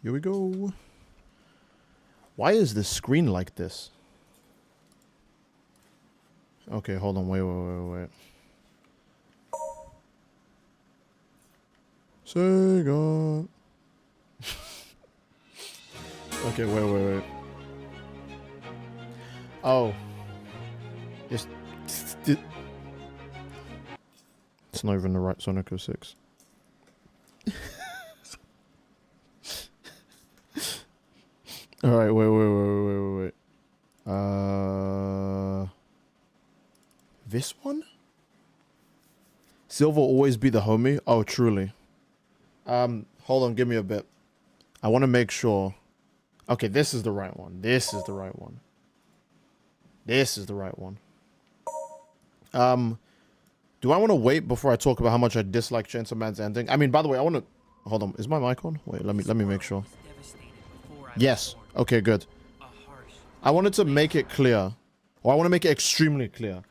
Here we go. Why is this screen like this? Okay, hold on. Wait. Sega. Okay, wait. Oh. It's not even the right Sonic 06. Alright, wait. This one? Silver always be the homie? Oh, truly. Hold on, give me a bit. I want to make sure. Okay, this is the right one. This is the right one. Do I want to wait before I talk about how much I dislike Chainsawman's ending? I mean, by the way, I want to... Hold on, is my mic on? Wait, let me make sure. Yes. Okay, good. I wanted to make it clear, or I want to make it extremely clear.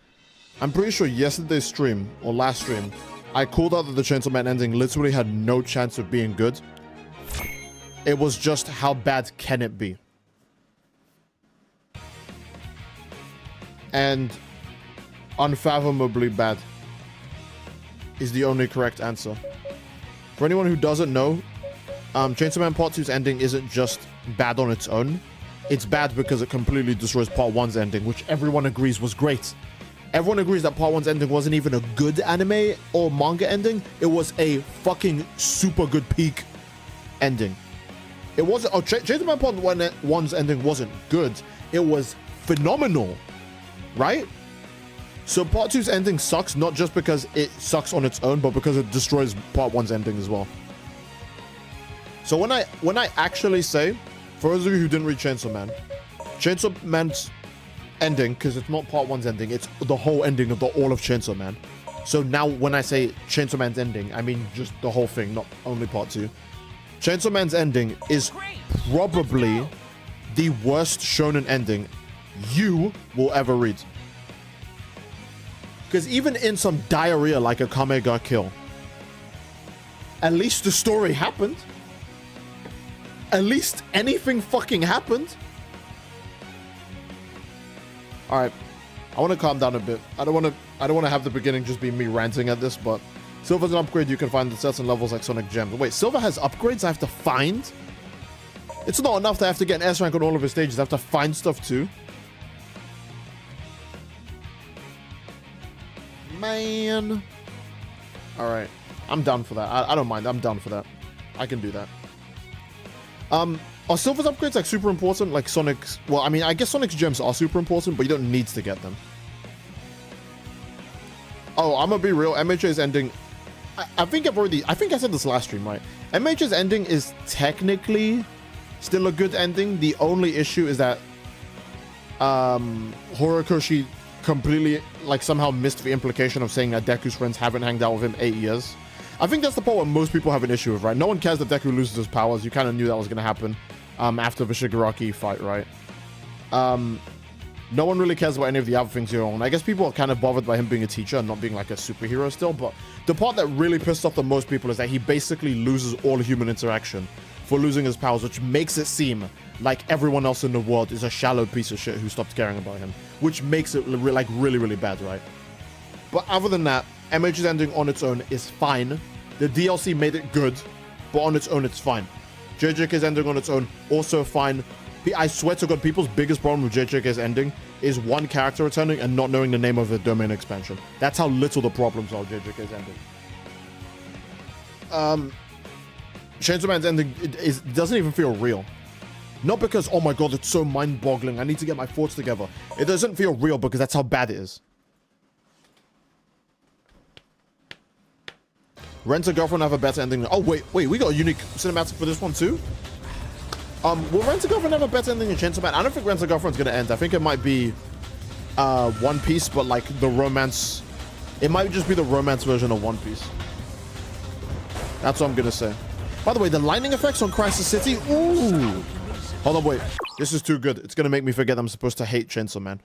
I'm pretty sure yesterday's stream, or last stream, I called out that the Chainsawman ending literally had no chance of being good. It was just how bad can it be? And unfathomably bad is the only correct answer. For anyone who doesn't know, Chainsaw Man Part 2's ending isn't just bad on its own. It's bad because it completely destroys Part 1's ending, which everyone agrees was great. Everyone agrees that Part 1's ending wasn't even a good anime or manga ending. It was a fucking super good peak ending. It wasn't... Oh, Chainsaw Man Part 1's ending wasn't good. It was phenomenal, right? So Part 2's ending sucks, not just because it sucks on its own, but because it destroys Part 1's ending as well. So when I actually say, for those of you who didn't read Chainsaw Man's ending, because it's not Part 1's ending, it's the whole ending of all of Chainsaw Man. So now when I say Chainsaw Man's ending, I mean just the whole thing, not only Part 2. Chainsaw Man's ending is probably the worst shonen ending you will ever read. Because even in some diarrhea like a Kame ga Kill, at least the story happened. At least anything fucking happened. All right, I want to calm down a bit. I don't want to have the beginning just be me ranting at this, but Silver's an upgrade you can find in certain levels like Sonic Gems. Wait, Silver has upgrades I have to find? It's not enough to have to get an S rank on all of his stages. I have to find stuff too. Man. All right, I'm down for that. I don't mind. I'm down for that. I can do that. Are Silver's upgrades like super important? Like Sonic's... Well, I mean, I guess Sonic's gems are super important, but you don't need to get them. Oh, I'm gonna be real. MHA's ending... I think I said this last stream, right? MHA's ending is technically still a good ending. The only issue is that Horikoshi completely, like, somehow missed the implication of saying that Deku's friends haven't hanged out with him 8 years. I think that's the part where most people have an issue with, right? No one cares that Deku loses his powers. You kind of knew that was going to happen after the Shigaraki fight, right? No one really cares about any of the other things here on. I guess people are kind of bothered by him being a teacher and not being like a superhero still, but the part that really pissed off the most people is that he basically loses all human interaction for losing his powers, which makes it seem like everyone else in the world is a shallow piece of shit who stopped caring about him, which makes it like really, really bad, right? But other than that, MH's ending on its own is fine. The DLC made it good, but on its own, it's fine. JJK's ending on its own, also fine. I swear to God, people's biggest problem with JJK's ending is one character returning and not knowing the name of the domain expansion. That's how little the problems are with JJK's ending. Chainsaw Man's ending doesn't even feel real. Not because, oh my God, it's so mind-boggling, I need to get my thoughts together. It doesn't feel real because that's how bad it is. Rent a Girlfriend have a better ending. Oh, wait, we got a unique cinematic for this one too? Will Rent a Girlfriend have a better ending than Chainsaw Man? I don't think Rent a Girlfriend's gonna end. I think it might be One Piece, but like the romance. It might just be the romance version of One Piece. That's what I'm gonna say. By the way, the lightning effects on Crisis City. Ooh. Hold on, wait. This is too good. It's gonna make me forget I'm supposed to hate Chainsaw Man.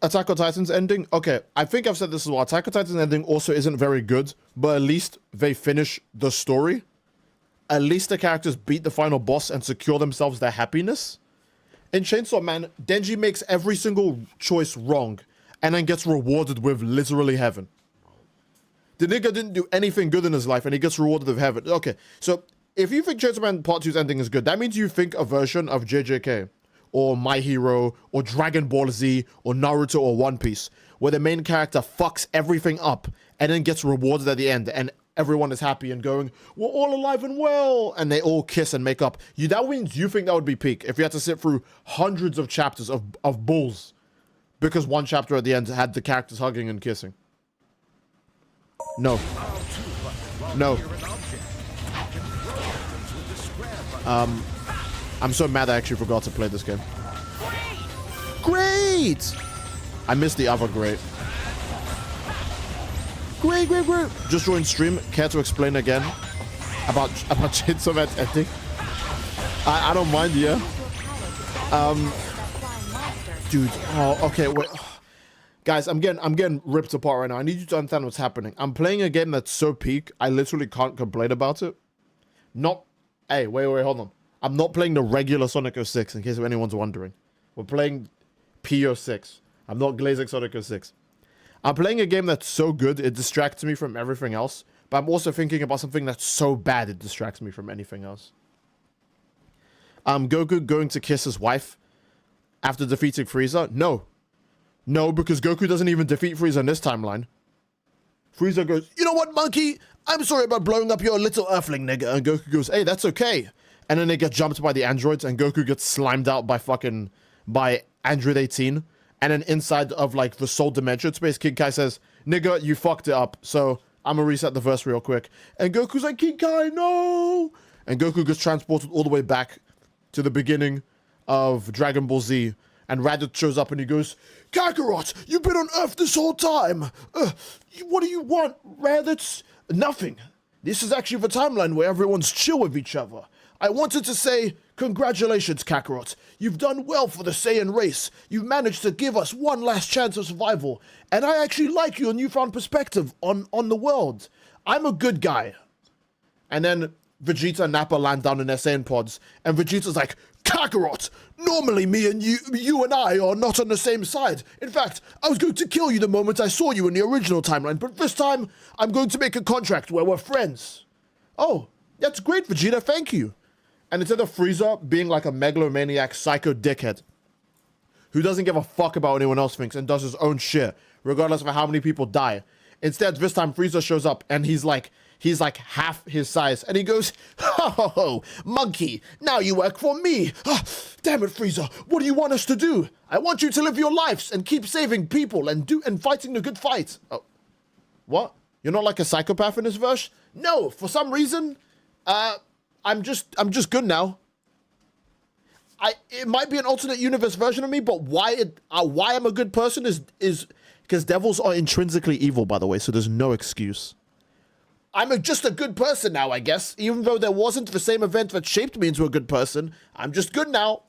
Attack on Titan's ending. Okay, I think I've said this as well. Attack on Titan's ending also isn't very good but at least they finish the story. At least the characters beat the final boss and secure themselves their happiness. In Chainsawman, Denji makes every single choice wrong and then gets rewarded with literally heaven. The nigga didn't do anything good in his life and he gets rewarded with heaven. Okay, so if you think Chainsawman Part 2's ending is good, that means you think a version of JJK or My Hero or Dragon Ball Z or Naruto or One Piece where the main character fucks everything up and then gets rewarded at the end and everyone is happy and going, we're all alive and well, and they all kiss and make up. That means you think that would be peak if you had to sit through hundreds of chapters of bulls because one chapter at the end had the characters hugging and kissing. No. No. I'm so mad I actually forgot to play this game. Great! I missed the other great. Great. Just joined stream. Care to explain again about Chainsawman's ending? I don't mind, yeah. Dude. Oh, okay. Wait, guys. I'm getting ripped apart right now. I need you to understand what's happening. I'm playing a game that's so peak. I literally can't complain about it. Hey, wait. Hold on. I'm not playing the regular Sonic 06. In case anyone's wondering, we're playing P06. I'm not glazing Sonic 06. I'm playing a game that's so good, it distracts me from everything else. But I'm also thinking about something that's so bad, it distracts me from anything else. Goku going to kiss his wife after defeating Frieza? No. No, because Goku doesn't even defeat Frieza in this timeline. Frieza goes, you know what, monkey? I'm sorry about blowing up your little earthling, nigga. And Goku goes, hey, that's okay. And then they get jumped by the androids, and Goku gets slimed out by Android 18. And then inside of, like, the Soul Dimension space, King Kai says, nigga, you fucked it up. So I'm gonna reset the verse real quick. And Goku's like, King Kai, no! And Goku gets transported all the way back to the beginning of Dragon Ball Z. And Raditz shows up and he goes, Kakarot, you've been on Earth this whole time. What do you want, Raditz? Nothing. This is actually the timeline where everyone's chill with each other. I wanted to say, congratulations, Kakarot. You've done well for the Saiyan race. You've managed to give us one last chance of survival. And I actually like your newfound perspective on the world. I'm a good guy. And then Vegeta and Nappa land down in their Saiyan pods. And Vegeta's like, Kakarot, normally me and you and I are not on the same side. In fact, I was going to kill you the moment I saw you in the original timeline. But this time, I'm going to make a contract where we're friends. Oh, that's great, Vegeta. Thank you. And instead of Frieza being like a megalomaniac psycho dickhead who doesn't give a fuck about what anyone else thinks and does his own shit, regardless of how many people die. Instead, this time Frieza shows up and he's like half his size. And he goes, ho, monkey, now you work for me. Oh, damn it, Frieza. What do you want us to do? I want you to live your lives and keep saving people and fighting the good fight. Oh, what? You're not like a psychopath in this verse? No, for some reason, I'm just good now. It might be an alternate universe version of me, but why I'm a good person is because devils are intrinsically evil, by the way, so there's no excuse. I'm just a good person now, I guess. Even though there wasn't the same event that shaped me into a good person, I'm just good now.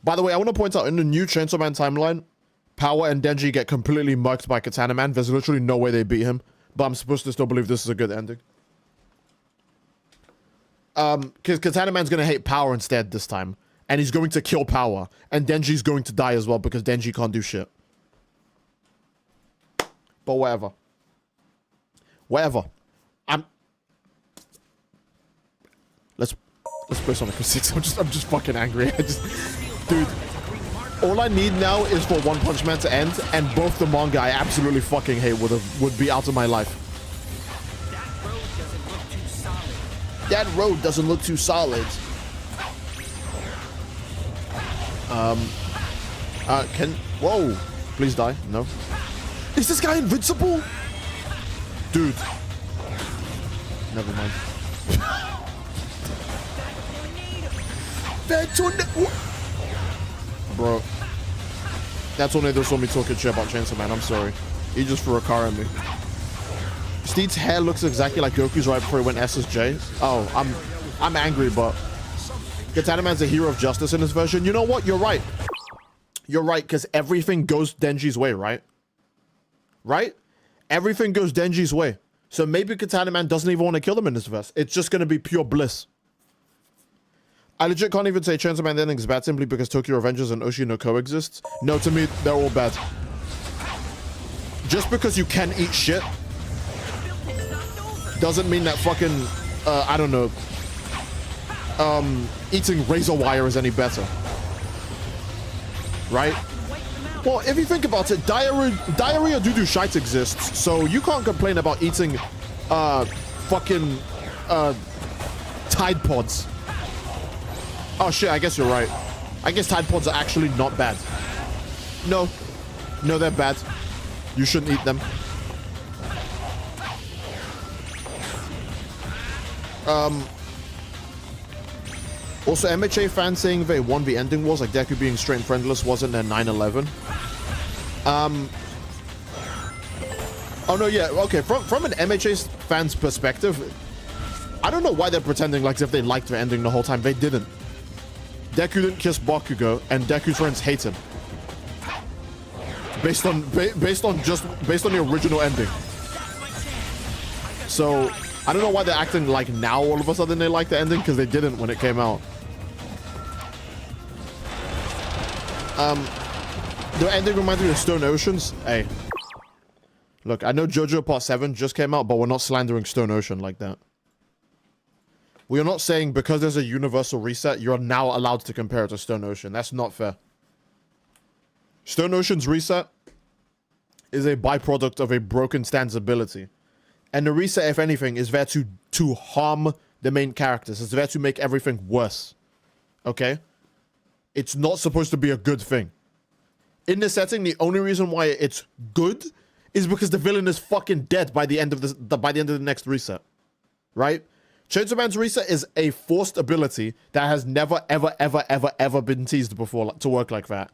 By the way, I want to point out, in the new Chainsaw Man timeline, Power and Denji get completely murked by Katana Man. There's literally no way they beat him, but I'm supposed to still believe this is a good ending. Because Katana Man's gonna hate Power instead this time. And he's going to kill Power. And Denji's going to die as well because Denji can't do shit. But whatever. Whatever. Let's play Sonic 06. I'm just fucking angry. Dude. All I need now is for One Punch Man to end, and both the manga I absolutely fucking hate would be out of my life. That road doesn't look too solid. Whoa. Please die. No. Is this guy invincible? Dude. Never mind. That tornado. Bro. That tornado saw me talking shit about Chainsawman. I'm sorry. He just threw a car at me. Steed's hair looks exactly like Goku's right before he went SSJ. Oh, I'm angry, but Katana Man's a hero of justice in this version. You know what? You're right. You're right, because everything goes Denji's way, right? Right? everything goes Denji's way. So maybe Katana Man doesn't even want to kill them in this verse. It's just going to be pure bliss. I legit can't even say Chainsaw Man ending is bad simply because Tokyo Revengers and Oshino coexist. No, to me, they're all bad. Just because you can eat shit doesn't mean that fucking, I don't know, eating razor wire is any better. Right? Well, if you think about it, diarrhea doo-doo shite exists, so you can't complain about eating, fucking, Tide Pods. Oh shit, I guess you're right. I guess Tide Pods are actually not bad. No. No, they're bad. You shouldn't eat them. Also, MHA fans saying they won the ending wars, like Deku being straight and friendless wasn't their 9/11. Oh no, yeah, okay, from an MHA fan's perspective, I don't know why they're pretending like as if they liked the ending the whole time. They didn't. Deku didn't kiss Bakugo, and Deku's friends hate him. Based on the original ending. So I don't know why they're acting like now all of a sudden they like the ending, because they didn't when it came out. The ending reminds me of Stone Ocean's. Hey, look, I know JoJo Part 7 just came out, but we're not slandering Stone Ocean like that. We are not saying because there's a universal reset, you're now allowed to compare it to Stone Ocean. That's not fair. Stone Ocean's reset is a byproduct of a broken stand's ability. And the reset, if anything, is there to harm the main characters. It's there to make everything worse. Okay? It's not supposed to be a good thing. In this setting, the only reason why it's good is because the villain is fucking dead by the end of the next reset. Right? Chainsaw Man's reset is a forced ability that has never, ever, ever, ever, ever been teased before to work like that.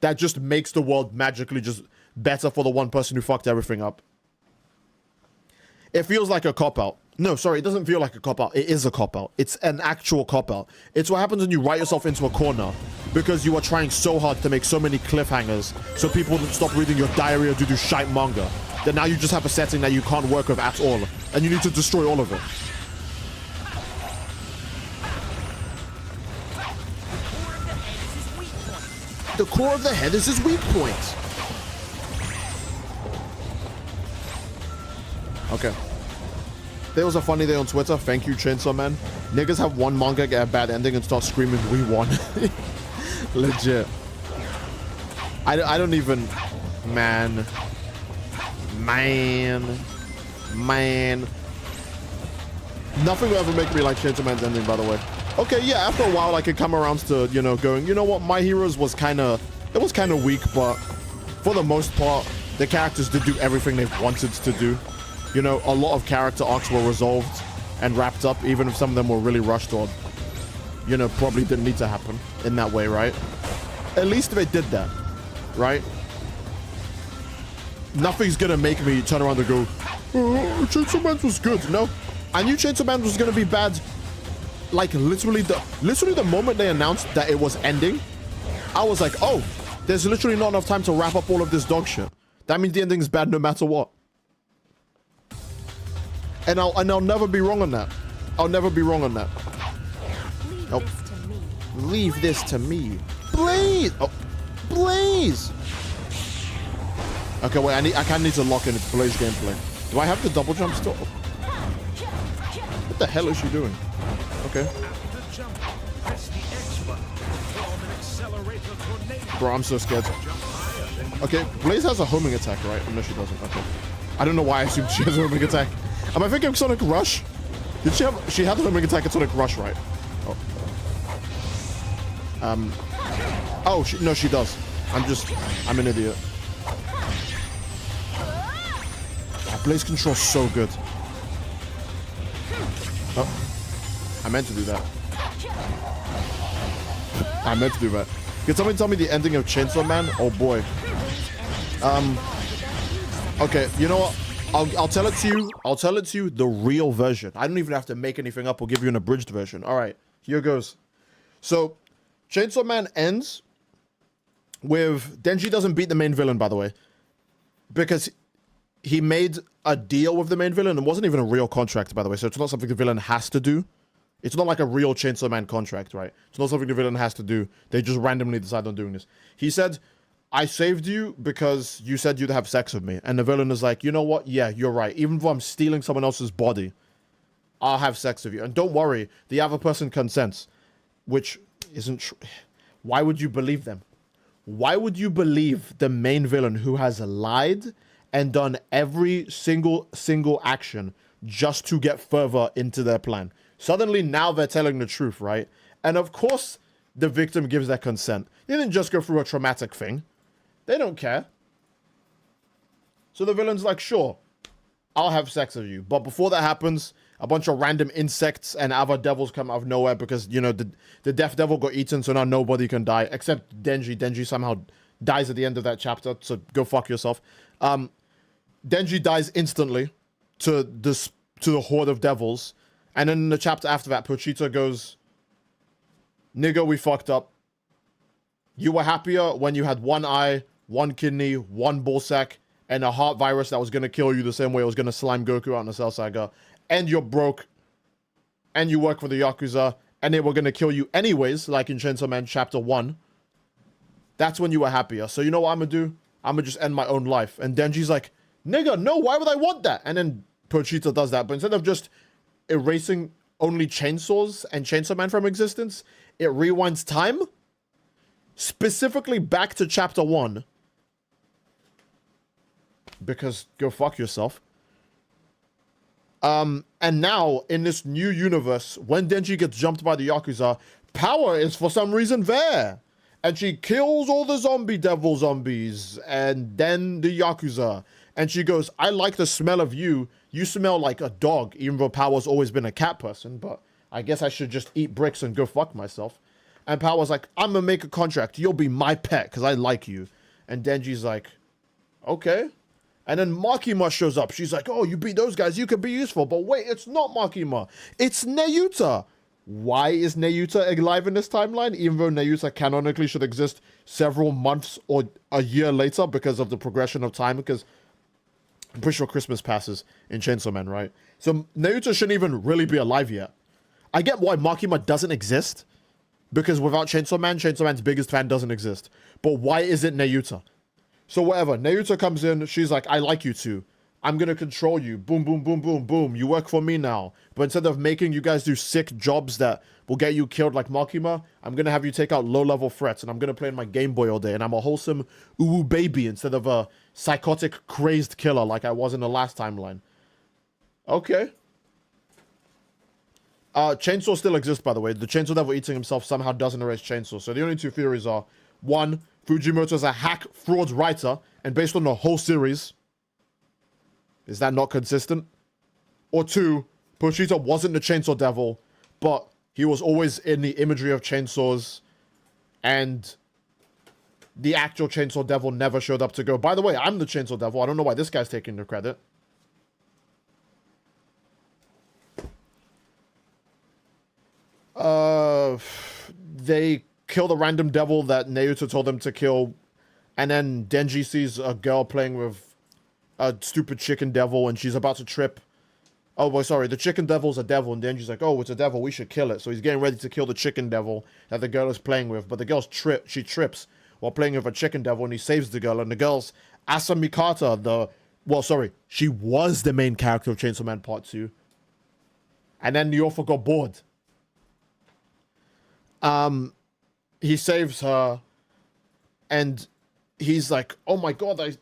That just makes the world magically just better for the one person who fucked everything up. It feels like a cop-out. No, sorry, it doesn't feel like a cop-out. It is a cop-out. It's an actual cop-out. It's what happens when you write yourself into a corner because you are trying so hard to make so many cliffhangers so people don't stop reading your diarrhea due to shite manga. That now you just have a setting that you can't work with at all. And you need to destroy all of it. The core of the head is his weak point. Okay. There was a funny day on Twitter. Thank you, Chainsaw Man. Niggas have one manga get a bad ending and start screaming, "We won." Legit. I don't even... Man. Nothing will ever make me like Chainsaw Man's ending, by the way. Okay, yeah, after a while, I could come around to, you know, going, you know what, My Heroes was kind of... It was kind of weak, but for the most part, the characters did do everything they wanted to do. You know, a lot of character arcs were resolved and wrapped up, even if some of them were really rushed or, you know, probably didn't need to happen in that way, right? At least they did that, right? Nothing's gonna make me turn around and go, oh, Chainsaw Man was good. No, I knew Chainsaw Man was gonna be bad. Like literally the moment they announced that it was ending, I was like, oh, there's literally not enough time to wrap up all of this dog shit. That means the ending is bad no matter what. And I'll never be wrong on that. I'll never be wrong on that. Nope. Leave this to me. Please. Oh, please. Okay, wait. I kind of need to lock in Blaze gameplay. Do I have the double jump still? What the hell is she doing? Okay. Bro, I'm so scared. Okay, Blaze has a homing attack, right? No, she doesn't. Okay. I don't know why I assumed she has a homing attack. Am I thinking Sonic Rush? Did she have... She had the homing attack at Sonic Rush, right? Oh. Oh, no, she does. I'm an idiot. Blaze control's so good. Oh. I meant to do that. I meant to do that. Can somebody tell me the ending of Chainsaw Man? Oh boy. Okay, you know what? I'll tell it to you. I'll tell it to you the real version. I don't even have to make anything up or give you an abridged version. All right, here goes. So, Chainsaw Man ends with Denji doesn't beat the main villain, by the way, because he made a deal with the main villain. It wasn't even a real contract, by the way, so it's not something the villain has to do. It's not like a real Chainsaw Man contract, right? It's not something the villain has to do. They just randomly decide on doing this. He said, I saved you because you said you'd have sex with me. And the villain is like, you know what? Yeah, you're right. Even though I'm stealing someone else's body, I'll have sex with you. And don't worry, the other person consents. Which isn't true. Why would you believe them? Why would you believe the main villain who has lied and done every single action just to get further into their plan? Suddenly, now they're telling the truth, right? And of course, the victim gives their consent. They didn't just go through a traumatic thing. They don't care. So the villain's like, sure, I'll have sex with you. But before that happens, a bunch of random insects and other devils come out of nowhere because, you know, the death devil got eaten, so now nobody can die, except Denji. Denji somehow dies at the end of that chapter, so go fuck yourself. Denji dies instantly to the horde of devils. And then in the chapter after that, Pochita goes, nigga, we fucked up. You were happier when you had one eye, one kidney, one ballsack, and a heart virus that was going to kill you the same way it was going to slime Goku out in the Cell Saga. And you're broke. And you work for the Yakuza. And they were going to kill you anyways, like in Chainsaw Man Chapter 1. That's when you were happier. So you know what I'm going to do? I'm going to just end my own life. And Denji's like, nigga, no, why would I want that? And then Pochita does that. But instead of just erasing only chainsaws and Chainsaw Man from existence, it rewinds time, specifically back to chapter 1, because go fuck yourself. And now in this new universe, when Denji gets jumped by the Yakuza, Power is for some reason there, and she kills all the zombie devil zombies and then the Yakuza, and she goes, I like the smell of you. You smell like a dog, even though Power's always been a cat person, but I guess I should just eat bricks and go fuck myself. And Power's like, I'm gonna make a contract. You'll be my pet, because I like you. And Denji's like, okay. And then Makima shows up. She's like, oh, you beat those guys. You could be useful. But wait, it's not Makima. It's Neyuta. Why is Neyuta alive in this timeline? Even though Neyuta canonically should exist several months or a year later because of the progression of time. Because I'm pretty sure Christmas passes in Chainsaw Man, right? So Neyuta shouldn't even really be alive yet. I get why Makima doesn't exist. Because without Chainsaw Man, Chainsaw Man's biggest fan doesn't exist. But why is it Neyuta? So whatever, Neyuta comes in, she's like, I like you two. I'm gonna control you. Boom, boom, boom, boom, boom. You work for me now. But instead of making you guys do sick jobs that will get you killed like Makima, I'm gonna have you take out low-level threats, and I'm gonna play in my Game Boy all day, and I'm a wholesome uwu baby instead of a psychotic, crazed killer like I was in the last timeline. Okay. Chainsaw still exists, by the way. The Chainsaw Devil eating himself somehow doesn't erase Chainsaw. So the only two theories are, one, Fujimoto is a hack fraud writer, and based on the whole series, is that not consistent? Or two, Pochita wasn't the Chainsaw Devil, but he was always in the imagery of chainsaws, and the actual Chainsaw Devil never showed up to go, by the way, I'm the Chainsaw Devil. I don't know why this guy's taking the credit. They kill the random devil that Neyuta told them to kill, and then Denji sees a girl playing with a stupid chicken devil, and she's about to trip. Oh, boy, sorry, the chicken devil's a devil, and Denji's like, oh, it's a devil, we should kill it. So he's getting ready to kill the chicken devil that the girl is playing with, but the girl's she trips while playing with a chicken devil, and he saves the girl, and the girl's Asa Mikata, she was the main character of Chainsaw Man Part 2. And then the author got bored. He saves her, and he's like, oh my god,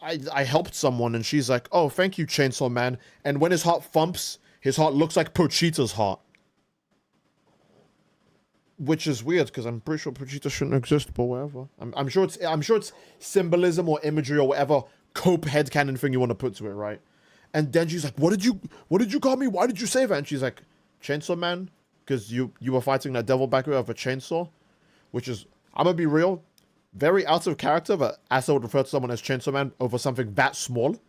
I helped someone, and she's like, oh, thank you, Chainsaw Man. And when his heart thumps, his heart looks like Pochita's heart. Which is weird, because I'm pretty sure Pochita shouldn't exist, but whatever. I'm sure it's symbolism or imagery or whatever cope headcanon thing you want to put to it, right? And Denji's like, what did you call me? Why did you save her? And she's like, Chainsaw Man? Because you were fighting that devil back with a chainsaw? Which is, I'm gonna be real, very out of character that Asa would refer to someone as Chainsaw Man over something that small.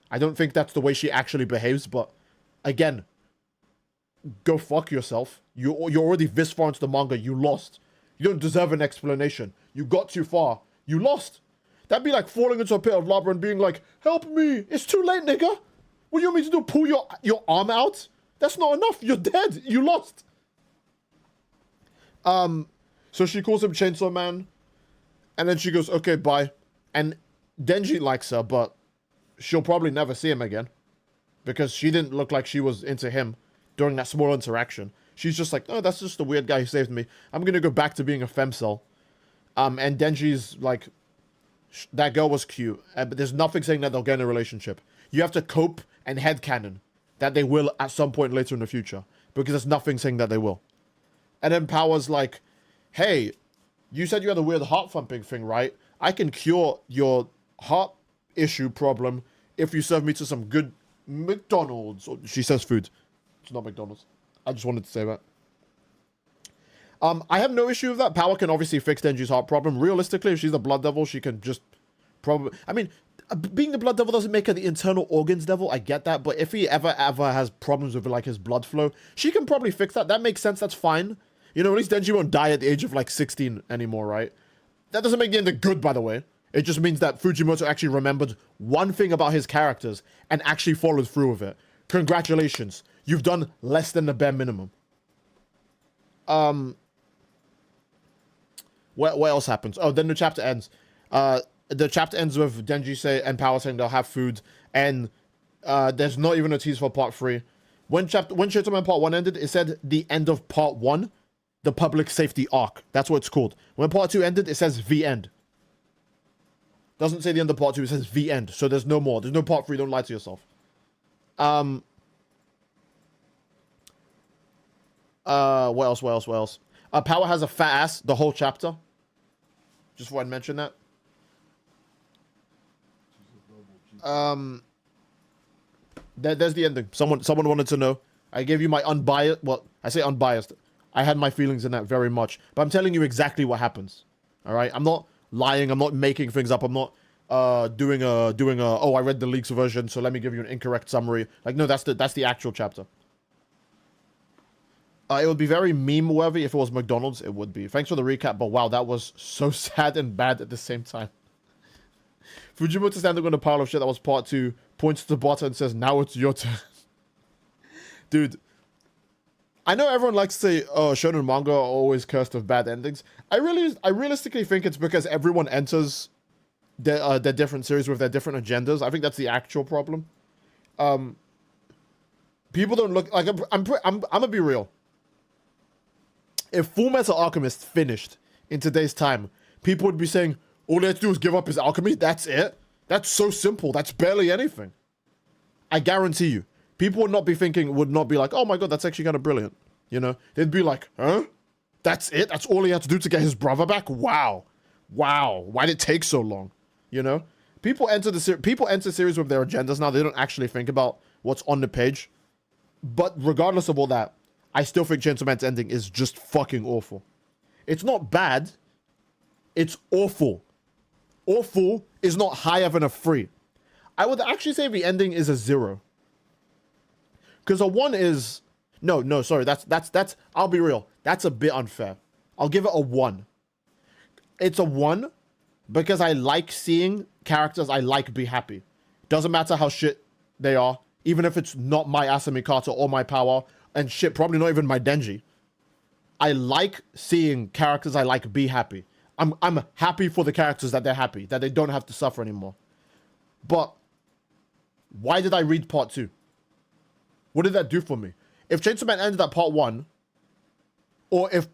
I don't think that's the way she actually behaves, but again, go fuck yourself. You're already this far into the manga, you lost. You don't deserve an explanation. You got too far. You lost. That'd be like falling into a pit of lava and being like, help me. It's too late, nigga. What do you want me to do? Pull your arm out? That's not enough. You're dead. You lost. So she calls him Chainsawman. And then she goes, okay, bye. And Denji likes her, but she'll probably never see him again. Because she didn't look like she was into him during that small interaction. She's just like, oh, that's just a weird guy who saved me. I'm going to go back to being a femcel. And Denji's like, that girl was cute. But there's nothing saying that they'll get in a relationship. You have to cope and headcanon that they will at some point later in the future. Because there's nothing saying that they will. And then Power's like, hey, you said you had a weird heart thumping thing, right? I can cure your heart issue problem if you serve me to some good McDonald's. She says food. It's not McDonald's. I just wanted to say that. I have no issue with that. Power can obviously fix Denji's heart problem. Realistically, if she's the Blood Devil, she can just probably... I mean, being the Blood Devil doesn't make her the internal organs devil. I get that. But if he ever has problems with, like, his blood flow, she can probably fix that. That makes sense. That's fine. You know, at least Denji won't die at the age of, like, 16 anymore, right? That doesn't make the end good, by the way. It just means that Fujimoto actually remembered one thing about his characters and actually followed through with it. Congratulations. You've done less than the bare minimum. What else happens? Oh, then the chapter ends. The chapter ends with Denji and Power saying they'll have food, and there's not even a tease for part 3. When Chainsawman Part 1 ended, it said the end of Part 1, the public safety arc. That's what it's called. When Part 2 ended, it says the end. Doesn't say the end of Part 2, it says the end. So there's no more. There's no Part 3, don't lie to yourself. What else? Power has a fat ass the whole chapter. Just thought I'd mention that. There's the ending. Someone wanted to know. I gave you my unbiased... Well, I say unbiased. I had my feelings in that very much. But I'm telling you exactly what happens. Alright? I'm not lying. I'm not making things up. I'm not doing a... Oh, I read the leaks version, so let me give you an incorrect summary. Like, no, that's the actual chapter. It would be very meme-worthy if it was McDonald's. It would be. Thanks for the recap, but wow, that was so sad and bad at the same time. Fujimoto standing on a pile of shit that was part 2, points to the bottom and says, now it's your turn. Dude, I know everyone likes to say, oh, shonen manga are always cursed with bad endings. I realistically think it's because everyone enters their different series with their different agendas. I think that's the actual problem. People don't look... Like, I'm gonna be real. If Fullmetal Alchemist finished in today's time, people would be saying, all they have to do is give up his alchemy. That's it. That's so simple. That's barely anything. I guarantee you. People would not be like, oh my god, that's actually kind of brilliant. You know? They'd be like, huh? That's it? That's all he had to do to get his brother back? Wow. Wow. Why did it take so long? You know? People enter series with their agendas now. They don't actually think about what's on the page. But regardless of all that, I still think Chainsaw Man's ending is just fucking awful. It's not bad. It's awful. Awful is not higher than a 3. I would actually say the ending is a 0. Because a 1 is... No, sorry. That's... I'll be real. That's a bit unfair. I'll give it a 1. It's a 1 because I like seeing characters I like be happy. Doesn't matter how shit they are. Even if it's not my Asamikata or my Power... And shit, probably not even my Denji. I like seeing characters I like be happy. I'm happy for the characters that they're happy, that they don't have to suffer anymore. But why did I read part 2? What did that do for me? If Chainsaw Man ended at part 1, or if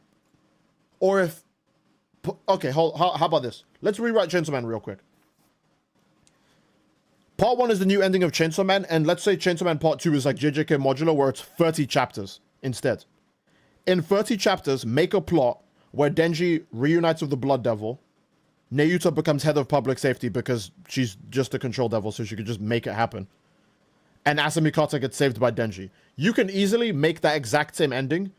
okay, how about this? Let's rewrite Chainsaw Man real quick. Part 1 is the new ending of Chainsaw Man, and let's say Chainsaw Man Part 2 is like JJK Modular, where it's 30 chapters instead. In 30 chapters, make a plot where Denji reunites with the Blood Devil, Nayuta becomes head of public safety because she's just a control devil, so she could just make it happen, and Asamikata gets saved by Denji. You can easily make that exact same ending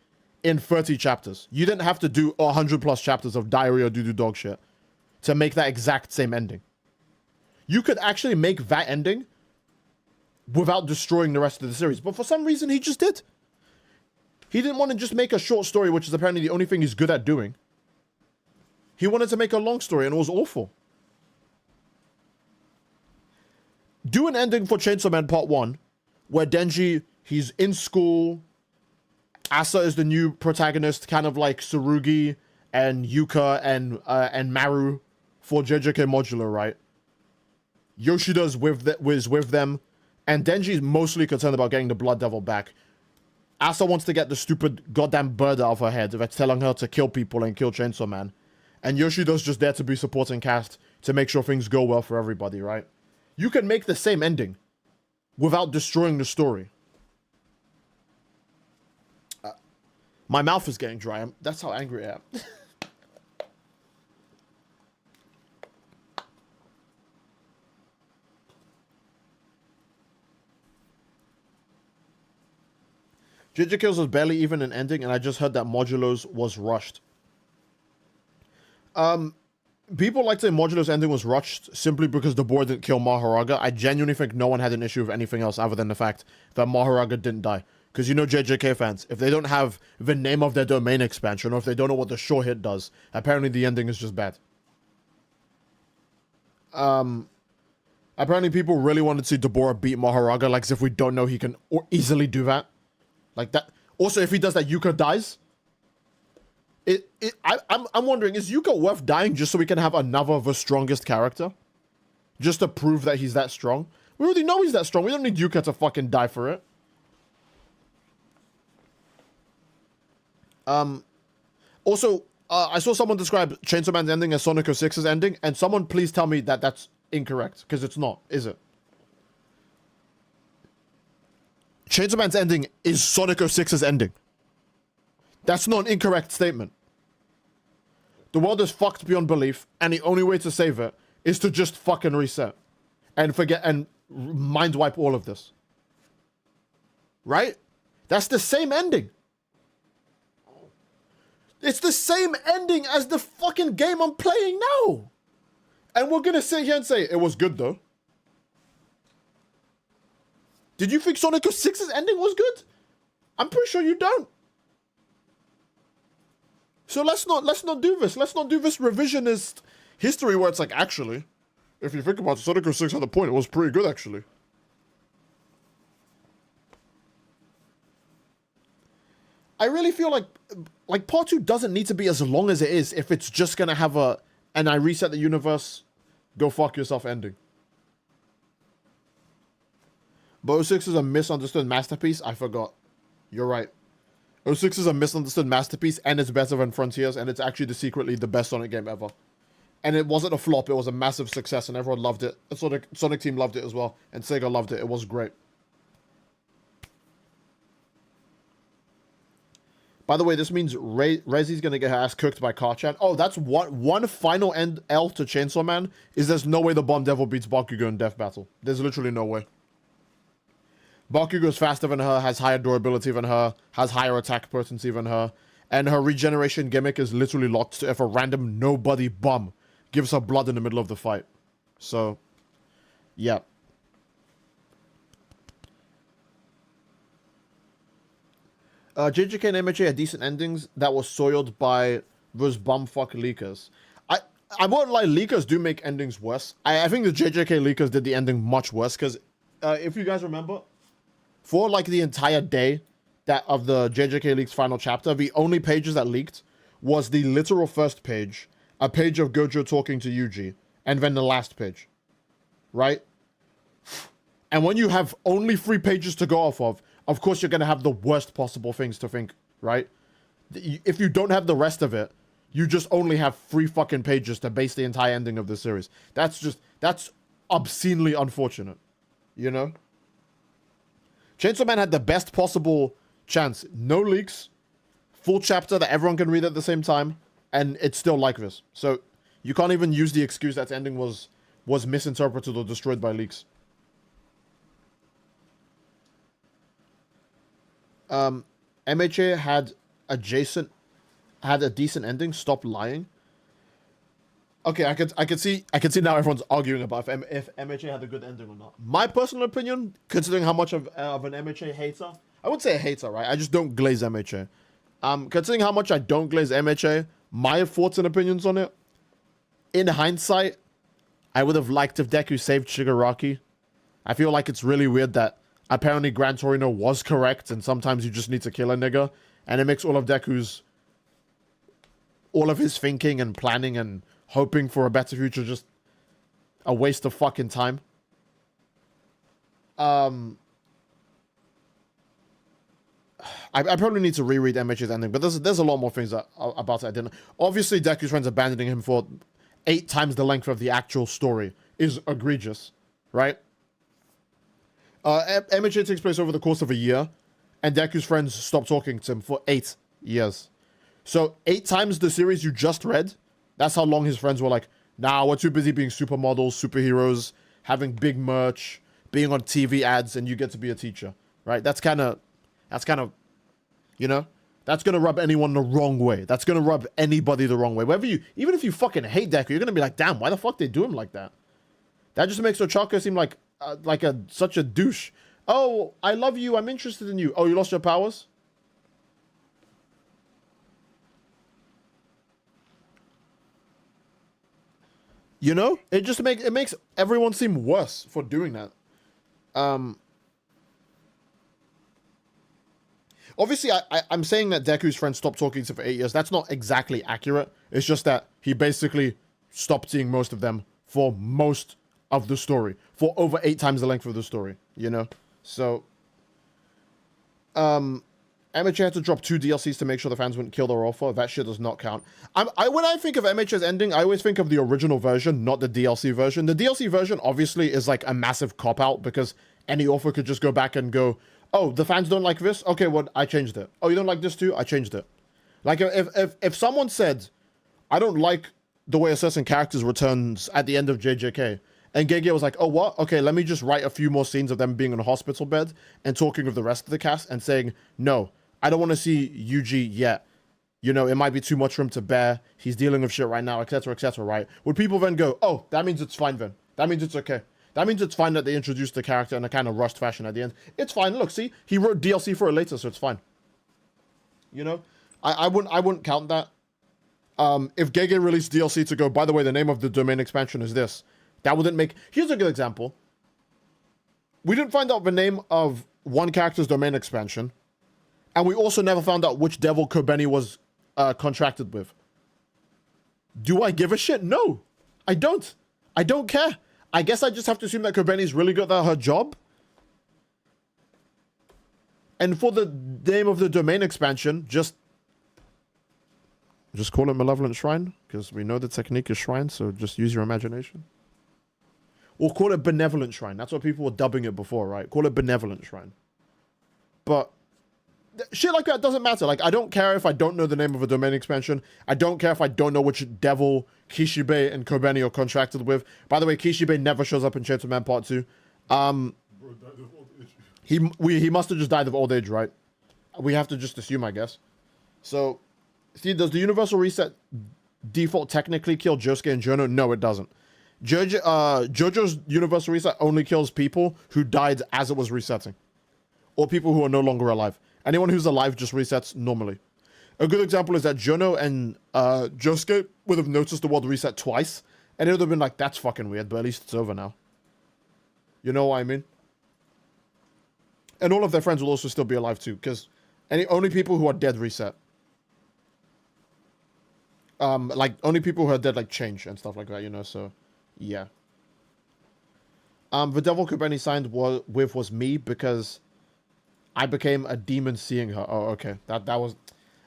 in 30 chapters. You didn't have to do 100 plus chapters of diary or doo-doo dog shit to make that exact same ending. You could actually make that ending without destroying the rest of the series. But for some reason, he just did. He didn't want to just make a short story, which is apparently the only thing he's good at doing. He wanted to make a long story, and it was awful. Do an ending for Chainsaw Man Part 1 where Denji, he's in school. Asa is the new protagonist, kind of like Tsurugi and Yuka and Maru for JJK Modular, right? Yoshida's with them, and Denji's mostly concerned about getting the Blood Devil back. Asa wants to get the stupid goddamn bird out of her head that's telling her to kill people and kill Chainsaw Man. And Yoshida's just there to be supporting cast to make sure things go well for everybody, right? You can make the same ending without destroying the story. My mouth is getting dry. That's how angry I am. JJK was barely even an ending, and I just heard that Modulo's was rushed. People like to say Modulo's ending was rushed simply because the board didn't kill Maharaga. I genuinely think no one had an issue with anything else other than the fact that Maharaga didn't die. Because you know JJK fans, if they don't have the name of their domain expansion, or if they don't know what the sure hit does, apparently the ending is just bad. Apparently people really wanted to see Deborah beat Maharaga, like as if we don't know he can easily do that. Like that. Also, if he does that, Yuka dies. I'm wondering, is Yuka worth dying just so we can have another of the strongest character? Just to prove that he's that strong? We already know he's that strong. We don't need Yuka to fucking die for it. Also, I saw someone describe Chainsaw Man's ending as Sonic 06's ending, and someone please tell me that that's incorrect, because it's not, is it? Chainsaw Man's ending is Sonic 06's ending. That's not an incorrect statement. The world is fucked beyond belief, and the only way to save it is to just fucking reset. And forget, and mind wipe all of this. Right? That's the same ending. It's the same ending as the fucking game I'm playing now. And we're gonna sit here and say, it was good though. Did you think Sonic 06's ending was good? I'm pretty sure you don't. So let's not do this. Let's not do this revisionist history where it's like, actually, if you think about it, Sonic 06 had a point. It was pretty good, actually. I really feel like part 2 doesn't need to be as long as it is if it's just gonna have and I reset the universe, go fuck yourself ending. But 06 is a misunderstood masterpiece. I forgot. You're right. 06 is a misunderstood masterpiece, and it's better than Frontiers, and it's actually secretly the best Sonic game ever. And it wasn't a flop, it was a massive success, and everyone loved it. The Sonic team loved it as well, and Sega loved it. It was great. By the way, this means Rezi's gonna get her ass cooked by Karchan. Oh, that's one final L to Chainsaw Man, is there's no way the Bomb Devil beats Bakugo in Death Battle. There's literally no way. Bakugo's faster than her, has higher durability than her, has higher attack potency than her, and her regeneration gimmick is literally locked to if a random nobody bum gives her blood in the middle of the fight. So, yeah. JJK and MHA had decent endings that were soiled by those bumfuck leakers. I won't lie, leakers do make endings worse. I think the JJK leakers did the ending much worse, because if you guys remember, for like the entire day of the JJK leaks final chapter, the only pages that leaked was the literal first page, a page of Gojo talking to Yuji, and then the last page. Right? And when you have only 3 pages to go off of course you're going to have the worst possible things to think, right? If you don't have the rest of it, you just only have 3 fucking pages to base the entire ending of the series. That's obscenely unfortunate, you know? Chainsaw Man had the best possible chance. No leaks, full chapter that everyone can read at the same time, and it's still like this. So you can't even use the excuse that the ending was misinterpreted or destroyed by leaks. MHA had a decent ending. Stop lying. Okay, I could see now everyone's arguing about if MHA had a good ending or not. My personal opinion, considering how much of an MHA hater, I wouldn't say a hater, right? I just don't glaze MHA. Considering how much I don't glaze MHA, my thoughts and opinions on it. In hindsight, I would have liked if Deku saved Shigaraki. I feel like it's really weird that apparently Gran Torino was correct, and sometimes you just need to kill a nigga, and it makes all of his thinking and planning and hoping for a better future just a waste of fucking time. I probably need to reread MH's ending, but there's a lot more things about it I didn't. Obviously, Deku's friends abandoning him for 8 times the length of the actual story is egregious, right? MHA takes place over the course of a year, and Deku's friends stop talking to him for 8 years. So 8 times the series you just read, that's how long his friends were like, nah, we're too busy being supermodels, superheroes, having big merch, being on TV ads, and you get to be a teacher, right? That's kind of, you know, that's going to rub anyone the wrong way. That's going to rub anybody the wrong way. Even if you fucking hate Deku, you're going to be like, damn, why the fuck they do him like that? That just makes Ochako seem like such a douche. Oh, I love you. I'm interested in you. Oh, you lost your powers? You know, it makes everyone seem worse for doing that. Obviously, I'm saying that Deku's friends stopped talking to him for 8 years. That's not exactly accurate. It's just that he basically stopped seeing most of them for most of the story. For over 8 times the length of the story, you know? So, MHA had to drop 2 DLCs to make sure the fans wouldn't kill their author. That shit does not count. When I think of MHA's ending, I always think of the original version, not the DLC version. The DLC version, obviously, is like a massive cop-out because any author could just go back and go, oh, the fans don't like this? Okay, well, I changed it. Oh, you don't like this too? I changed it. Like, if someone said, I don't like the way a certain character returns at the end of JJK, and Gege was like, oh, what? Okay, let me just write a few more scenes of them being in a hospital bed and talking with the rest of the cast and saying, no, I don't want to see Yuji yet. You know, it might be too much for him to bear. He's dealing with shit right now, etc., right? Would people then go, oh, that means it's fine then. That means it's okay. That means it's fine that they introduced the character in a kind of rushed fashion at the end. It's fine. Look, see, he wrote DLC for it later, so it's fine. You know, I wouldn't count that. If Gege released DLC to go, by the way, the name of the domain expansion is this, that wouldn't make. Here's a good example. We didn't find out the name of one character's domain expansion, and we also never found out which devil Kobeni was contracted with. Do I give a shit? No, I don't. I don't care. I guess I just have to assume that Kobeni's really good at her job. And for the name of the domain expansion, just call it Malevolent Shrine, because we know the technique is shrine, so just use your imagination. Or call it Benevolent Shrine. That's what people were dubbing it before, right? Call it Benevolent Shrine. But shit like that doesn't matter. Like, I don't care if I don't know the name of a domain expansion. I don't care if I don't know which devil Kishibe and Kobeni are contracted with. By the way, Kishibe never shows up in Chainsawman Part 2. He must have just died of old age, right? We have to just assume, I guess. So, see, does the universal reset default technically kill Josuke and Jono? No, it doesn't. JoJo's universal reset only kills people who died as it was resetting. Or people who are no longer alive. Anyone who's alive just resets normally. A good example is that Jono and Josuke would have noticed the world reset twice, and it would have been like, that's fucking weird, but at least it's over now. You know what I mean? And all of their friends will also still be alive too, because only people who are dead reset. Like, only people who are dead, like, change and stuff like that, you know, so, yeah. The devil Kobeni signed with was me, because I became a demon seeing her. Oh, okay. That was...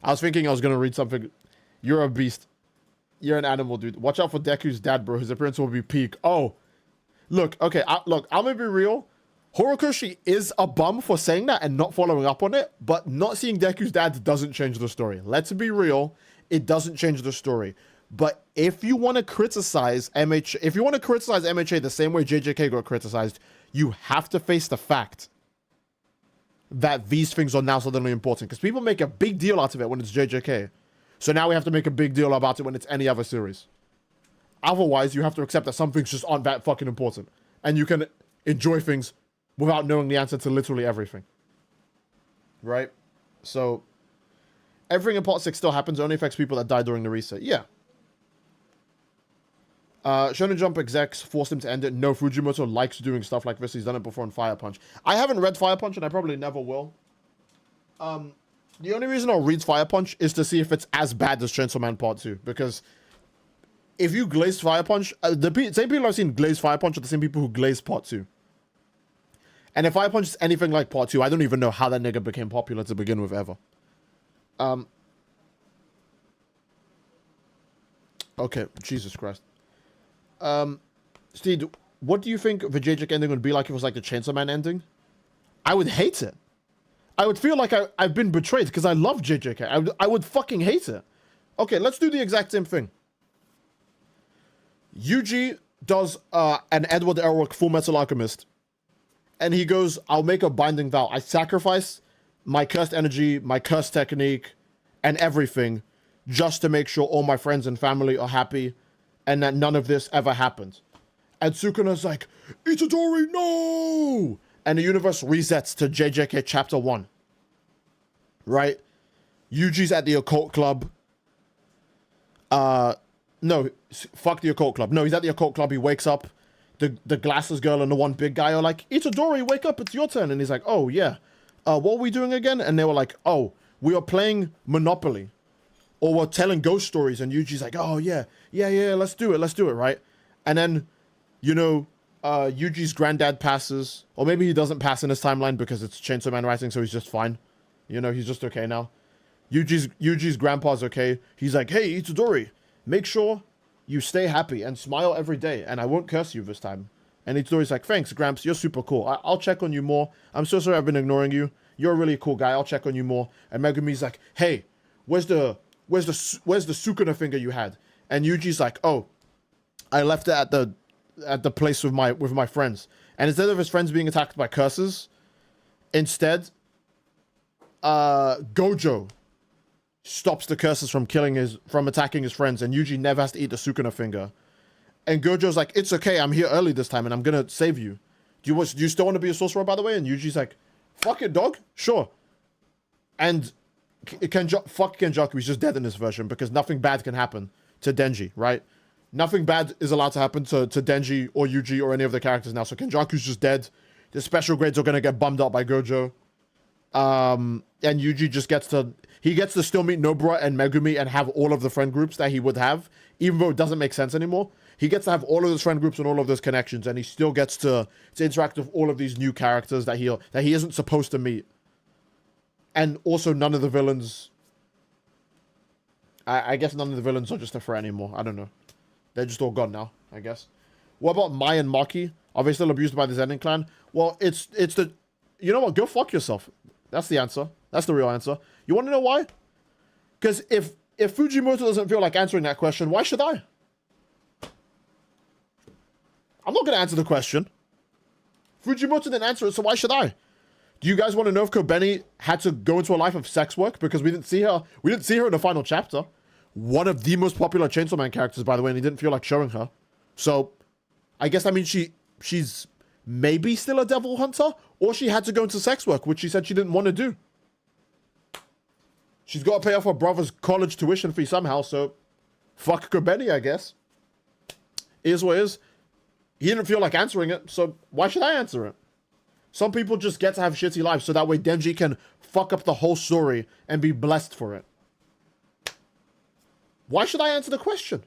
I was thinking I was going to read something. You're a beast. You're an animal, dude. Watch out for Deku's dad, bro. His appearance will be peak. Oh. Look, okay. Look, I'm going to be real. Horikoshi is a bum for saying that and not following up on it, but not seeing Deku's dad doesn't change the story. Let's be real. It doesn't change the story. But if you want to criticize MHA the same way JJK got criticized, you have to face the fact that these things are now suddenly important, because people make a big deal out of it when it's JJK. So now we have to make a big deal about it when it's any other series. Otherwise, you have to accept that some things just aren't that fucking important. And you can enjoy things without knowing the answer to literally everything. Right? So, everything in Part 6 still happens, only affects people that die during the reset. Yeah. Shonen Jump execs forced him to end it. No, Fujimoto likes doing stuff like this. He's done it before in Fire Punch. I haven't read Fire Punch, and I probably never will. The only reason I'll read Fire Punch is to see if it's as bad as Chainsaw Part 2. Because if you glaze Fire Punch, the same people I've seen glaze Fire Punch are the same people who glaze Part 2. And if Fire Punch is anything like Part 2, I don't even know how that nigga became popular to begin with ever. Okay, Jesus Christ. Steve, what do you think the JJK ending would be like if it was like the Chainsaw Man ending? I would hate it. I would feel like I've been betrayed because I love JJK. I would fucking hate it. Okay, let's do the exact same thing. Yuji does an Edward Elric Full Metal Alchemist. And he goes, I'll make a binding vow. I sacrifice my cursed energy, my cursed technique, and everything just to make sure all my friends and family are happy and that none of this ever happened. And Sukuna's like, Itadori, no! And the universe resets to JJK Chapter 1. Right? Yuji's at the occult club. No, fuck the occult club. No, he's at the occult club. He wakes up. The glasses girl and the one big guy are like, Itadori, wake up, it's your turn. And he's like, oh, yeah. What are we doing again? And they were like, oh, we are playing Monopoly. Or we're telling ghost stories. And Yuji's like, oh, yeah, let's do it, right? And then, you know, Yuji's granddad passes. Or maybe he doesn't pass in his timeline because it's Chainsaw Man writing, so he's just fine. You know, he's just okay now. Yuji's grandpa's okay. He's like, hey, Itadori, make sure you stay happy and smile every day, and I won't curse you this time. And Itadori's like, thanks, Gramps, you're super cool. I'll check on you more. I'm so sorry I've been ignoring you. You're a really cool guy. I'll check on you more. And Megumi's like, hey, where's the Sukuna finger you had? And Yuji's like, oh, I left it at the place with my friends. And instead of his friends being attacked by curses, instead, Gojo stops the curses from attacking his friends, and Yuji never has to eat the Sukuna finger. And Gojo's like, it's okay, I'm here early this time, and I'm gonna save you. Do you still want to be a sorcerer, by the way? And Yuji's like, fuck it, dog, sure. And fuck Kenjaku, he's just dead in this version, because nothing bad can happen to Denji, right? Nothing bad is allowed to happen to Denji or Yuji or any of the characters now, so Kenjaku's just dead. The special grades are gonna get bummed up by Gojo. And Yuji just gets to still meet Nobara and Megumi and have all of the friend groups that he would have, even though it doesn't make sense anymore. He gets to have all of those friend groups and all of those connections, and he still gets to interact with all of these new characters that he isn't supposed to meet. And also none of the villains, I guess none of the villains are just a threat anymore. I don't know. They're just all gone now, I guess. What about Mai and Maki? Are they still abused by the Zenin clan? Well, it's the, you know what? Go fuck yourself. That's the answer. That's the real answer. You want to know why? Because if Fujimoto doesn't feel like answering that question, why should I? I'm not going to answer the question. Fujimoto didn't answer it, so why should I? Do you guys want to know if Kobeni had to go into a life of sex work? Because we didn't see her. We didn't see her in the final chapter. One of the most popular Chainsaw Man characters, by the way, and he didn't feel like showing her. So, I guess that means she's maybe still a devil hunter, or she had to go into sex work, which she said she didn't want to do. She's got to pay off her brother's college tuition fee somehow, so fuck Kobeni, I guess. Is what is. He didn't feel like answering it, so why should I answer it? Some people just get to have shitty lives, so that way Denji can fuck up the whole story and be blessed for it. Why should I answer the question?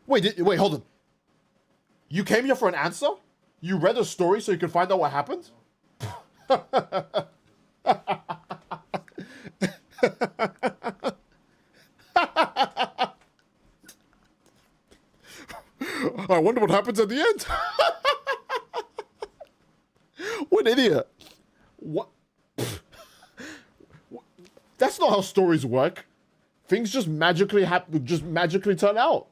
Wait, hold on. You came here for an answer? You read a story so you could find out what happened? I wonder what happens at the end. What an idiot. What? That's not how stories work. Things just magically turn out.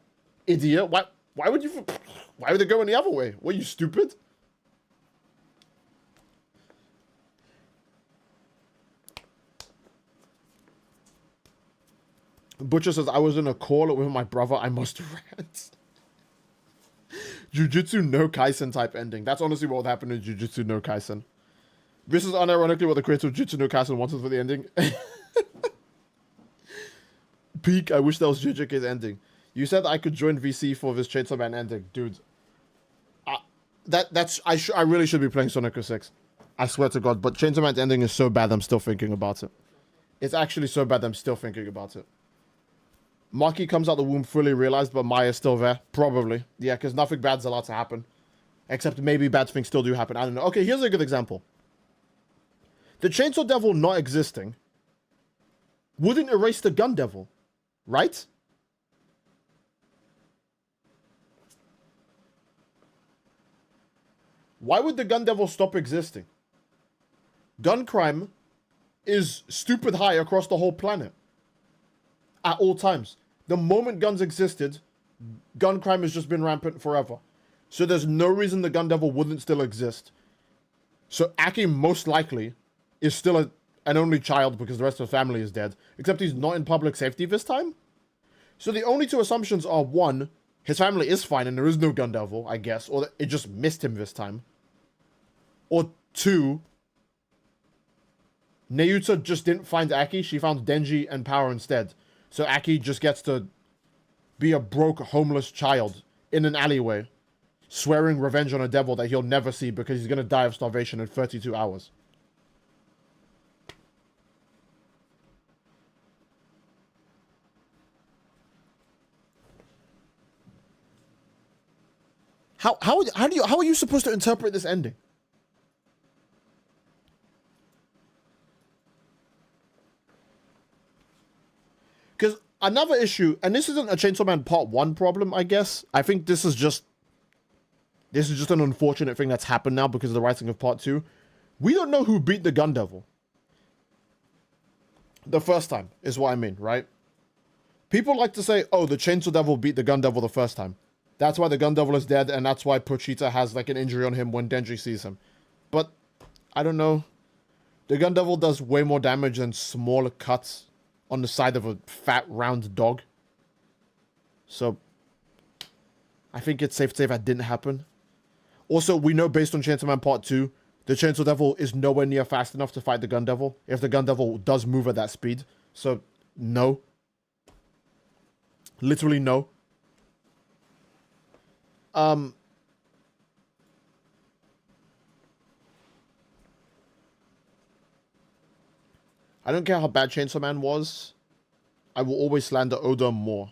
Idiot. Why would it go any other way? Were you stupid? Butcher says, I was in a call with my brother. I must rant. Jujutsu no Kaisen type ending. That's honestly what would happen in Jujutsu no Kaisen. This is unironically what the creator of Jujutsu no Kaisen wanted for the ending. Peak, I wish that was JJK's ending. You said I could join VC for this Chainsaw Man ending, dude. I really should be playing Sonic 06. I swear to God, but Chainsaw Man's ending is so bad I'm still thinking about it. It's actually so bad I'm still thinking about it. Maki comes out the womb fully realized, but Maya's still there. Probably. Yeah, because nothing bad's allowed to happen. Except maybe bad things still do happen. I don't know. Okay, here's a good example. The Chainsaw Devil not existing wouldn't erase the Gun Devil, right? Why would the Gun Devil stop existing? Gun crime is stupid high across the whole planet. At all times. The moment guns existed, gun crime has just been rampant forever. So there's no reason the Gun Devil wouldn't still exist. So Aki most likely is still an only child because the rest of the family is dead. Except he's not in public safety this time. So the only two assumptions are, one, his family is fine and there is no Gun Devil, I guess. Or it just missed him this time. Or two, Nayuta just didn't find Aki. She found Denji and Power instead. So Aki just gets to be a broke, homeless child in an alleyway, swearing revenge on a devil that he'll never see because he's going to die of starvation in 32 hours. How are you supposed to interpret this ending? Because another issue, and this isn't a Chainsaw Man Part 1 problem, I guess. I think this is just an unfortunate thing that's happened now because of the writing of Part 2. We don't know who beat the Gun Devil. The first time, is what I mean, right? People like to say, oh, the Chainsaw Devil beat the Gun Devil the first time. That's why the Gun Devil is dead, and that's why Pochita has, like, an injury on him when Denji sees him. But, I don't know. The Gun Devil does way more damage than smaller cuts on the side of a fat, round dog. So, I think it's safe to say that didn't happen. Also, we know based on Chainsaw Man Part 2, the Chainsaw Devil is nowhere near fast enough to fight the Gun Devil, if the Gun Devil does move at that speed. So, no. Literally no. I don't care how bad Chainsaw Man was. I will always slander Oda more.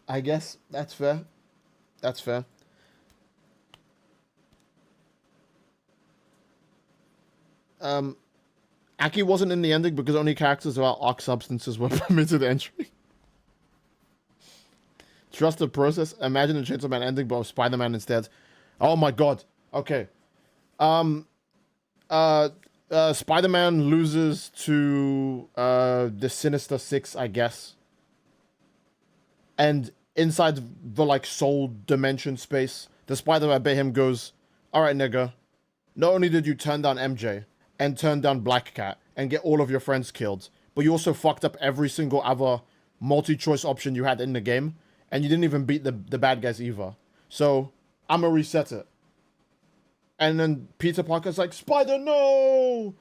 I guess that's fair. That's fair. Aki wasn't in the ending because only characters without arc substances were permitted entry. Trust the process. Imagine a Chainsaw Man ending, but with Spider-Man instead. Oh my god. Okay. Spider-Man loses to the Sinister Six, I guess. And inside the, like, soul dimension space, the Spider-Man bit him goes, alright, nigga. Not only did you turn down MJ and turn down Black Cat and get all of your friends killed, but you also fucked up every single other multi-choice option you had in the game, and you didn't even beat the bad guys either. So, I'm gonna reset it. And then Peter Parker's like, Spider, no!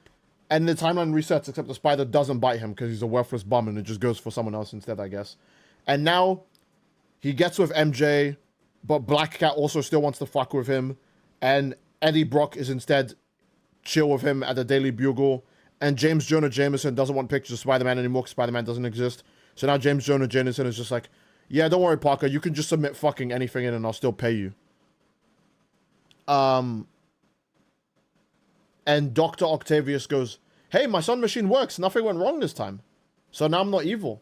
And the timeline resets, except the Spider doesn't bite him because he's a worthless bum and it just goes for someone else instead, I guess. And now, he gets with MJ, but Black Cat also still wants to fuck with him. And Eddie Brock is instead chill with him at the Daily Bugle. And James Jonah Jameson doesn't want pictures of Spider-Man anymore because Spider-Man doesn't exist. So now James Jonah Jameson is just like, yeah, don't worry, Parker. You can just submit fucking anything in and I'll still pay you. And Dr. Octavius goes, hey, my Sun Machine works. Nothing went wrong this time. So now I'm not evil.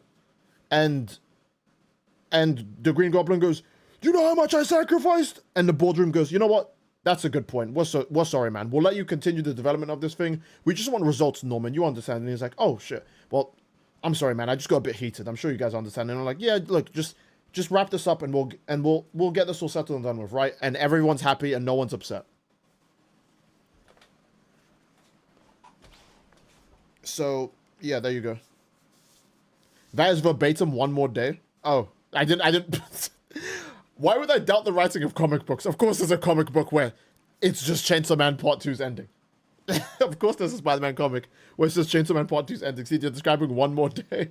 And the Green Goblin goes, do you know how much I sacrificed? And the boardroom goes, you know what? That's a good point. We're sorry, man. We'll let you continue the development of this thing. We just want results, Norman. You understand? And he's like, oh, shit. Well, I'm sorry, man. I just got a bit heated. I'm sure you guys understand. And I'm like, yeah, look, just wrap this up and we'll get this all settled and done with, right? And everyone's happy and no one's upset. So, yeah, there you go. That is verbatim one more day. Oh, I didn't. Why would I doubt the writing of comic books? Of course there's a comic book where it's just Chainsaw Man Part 2's ending. Of course there's a Spider-Man comic where it's just Chainsaw Man Part 2's ending. See, you're describing one more day.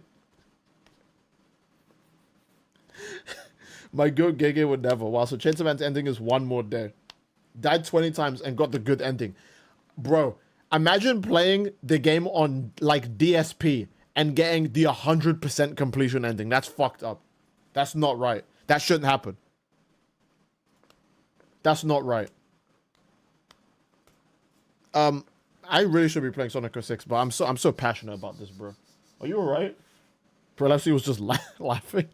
My goat Gege would never. Wow, so Chainsaw Man's ending is one more day. Died 20 times and got the good ending. Bro, imagine playing the game on, like, DSP and getting the 100% completion ending. That's fucked up. That's not right. That shouldn't happen. That's not right. I really should be playing Sonic 06, but I'm so passionate about this, bro. Are you alright? Prolapsy was just laughing.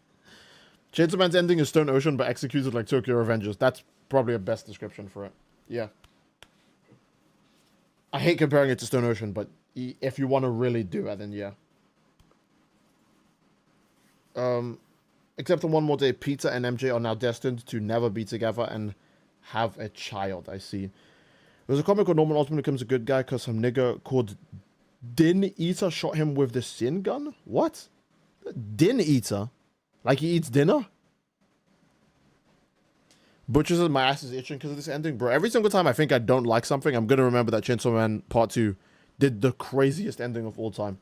Chainsaw Man's ending is Stone Ocean, but executed like Tokyo Revengers. That's probably a best description for it. Yeah. I hate comparing it to Stone Ocean, but if you want to really do it, then yeah. Except for one more day, Peter and MJ are now destined to never be together and have a child, I see. There's a comic where Norman Osborn becomes a good guy because some nigga called Din Eater shot him with the sin gun? What? Din Eater? Like he eats dinner? Butcher says my ass is itching because of this ending. Bro, every single time I think I don't like something, I'm going to remember that Chainsaw Man Part 2 did the craziest ending of all time.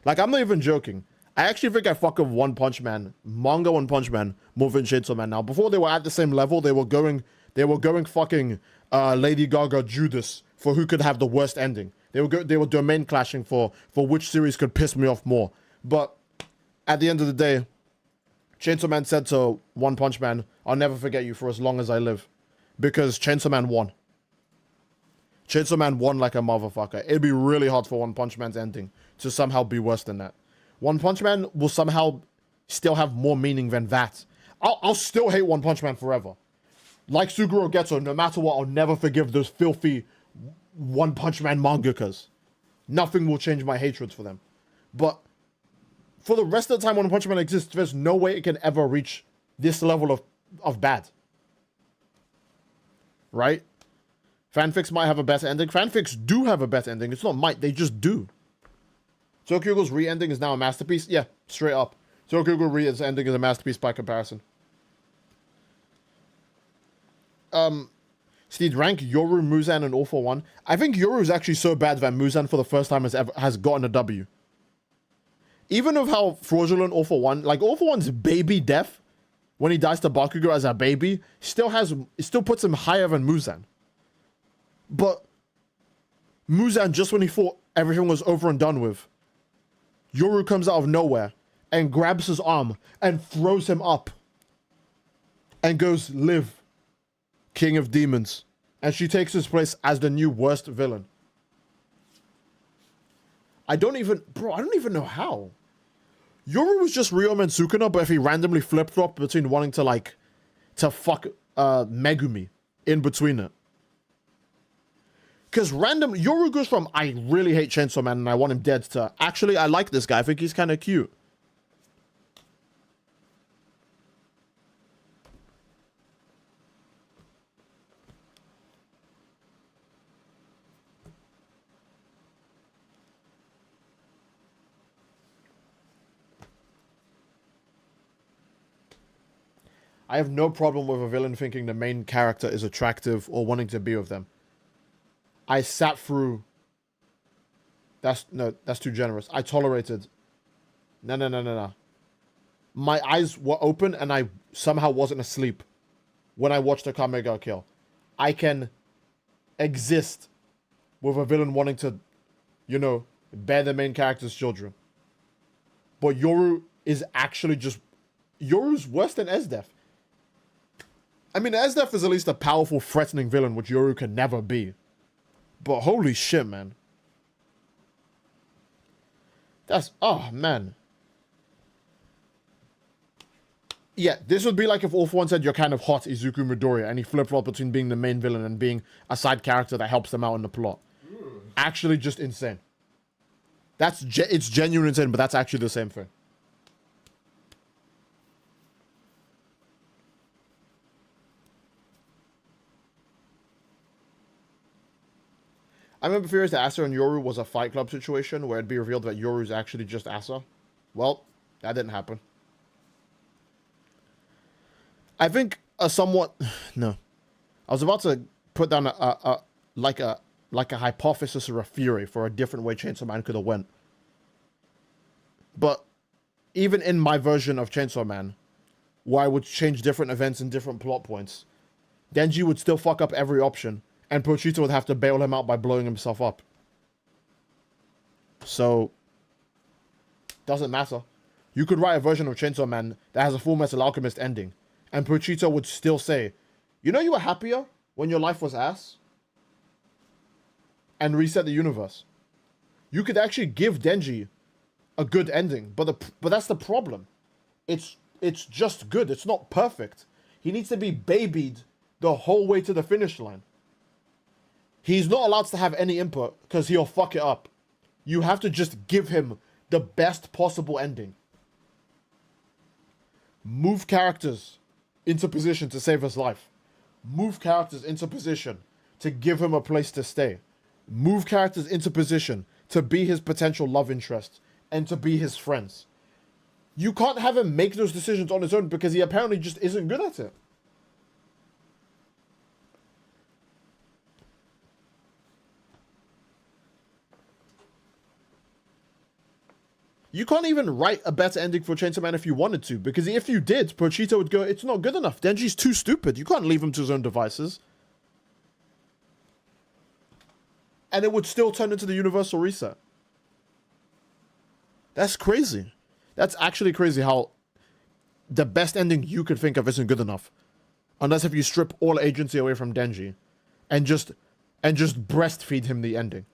Like, I'm not even joking. I actually think I fuck with One Punch Man, manga One Punch Man, more than Chainsaw Man now. Before they were at the same level, they were going fucking Lady Gaga Judas for who could have the worst ending. They were domain clashing for which series could piss me off more. But at the end of the day, Chainsaw Man said to One Punch Man, I'll never forget you for as long as I live. Because Chainsaw Man won. Chainsaw Man won like a motherfucker. It'd be really hard for One Punch Man's ending to somehow be worse than that. One Punch Man will somehow still have more meaning than that. I'll still hate One Punch Man forever. Like Suguro Geto, no matter what, I'll never forgive those filthy One Punch Man mangakas. Nothing will change my hatred for them. But for the rest of the time One Punch Man exists, there's no way it can ever reach this level of bad. Right? Fanfics might have a better ending. Fanfics do have a better ending. It's not might, they just do. Tokyo Ghoul's re-ending is now a masterpiece. Yeah, straight up. Tokyo Ghoul re-ending is a masterpiece by comparison. Steve, rank Yoru, Muzan, and All For One. I think Yoru is actually so bad that Muzan for the first time has gotten a W. Even of how fraudulent All For One, like All For One's baby death, when he dies to Bakugo as a baby, still puts him higher than Muzan. But Muzan, just when he thought everything was over and done with, Yoru comes out of nowhere and grabs his arm and throws him up and goes, live, King of Demons. And she takes his place as the new worst villain. I don't even know how. Yoru was just Ryoma and Sukuna, but if he randomly flip-flopped between wanting to fuck Megumi in between it. Because Yoru goes from, I really hate Chainsaw Man and I want him dead, to, actually, I like this guy. I think he's kind of cute. I have no problem with a villain thinking the main character is attractive or wanting to be with them. I sat through... That's too generous. I tolerated... No. My eyes were open and I somehow wasn't asleep when I watched a Kamega kill. I can exist with a villain wanting to, bear the main character's children. But Yoru is actually just... Yoru's worse than Esdeath. I mean, Esdeath is at least a powerful, threatening villain, which Yoru can never be. But holy shit, man. Oh, man. Yeah, this would be like if All For One said you're kind of hot, Izuku Midoriya, and he flip-flopped between being the main villain and being a side character that helps them out in the plot. Actually just insane. It's genuine insane, but that's actually the same thing. I remember theories that Asa and Yoru was a Fight Club situation where it'd be revealed that Yoru's actually just Asa. Well, that didn't happen. I think a somewhat... No. I was about to put down a hypothesis or a theory for a different way Chainsaw Man could have went. But even in my version of Chainsaw Man, where I would change different events and different plot points, Denji would still fuck up every option, and Pochita would have to bail him out by blowing himself up. So, doesn't matter. You could write a version of Chainsaw Man that has a Full Metal Alchemist ending, and Pochita would still say, you know you were happier when your life was ass? And reset the universe. You could actually give Denji a good ending, but that's the problem. It's just good. It's not perfect. He needs to be babied the whole way to the finish line. He's not allowed to have any input because he'll fuck it up. You have to just give him the best possible ending. Move characters into position to save his life. Move characters into position to give him a place to stay. Move characters into position to be his potential love interest and to be his friends. You can't have him make those decisions on his own because he apparently just isn't good at it. You can't even write a better ending for Chainsaw Man if you wanted to, because if you did, Pochita would go, it's not good enough. Denji's too stupid. You can't leave him to his own devices. And it would still turn into the universal reset. That's crazy. That's actually crazy how the best ending you could think of isn't good enough. Unless if you strip all agency away from Denji and just breastfeed him the ending.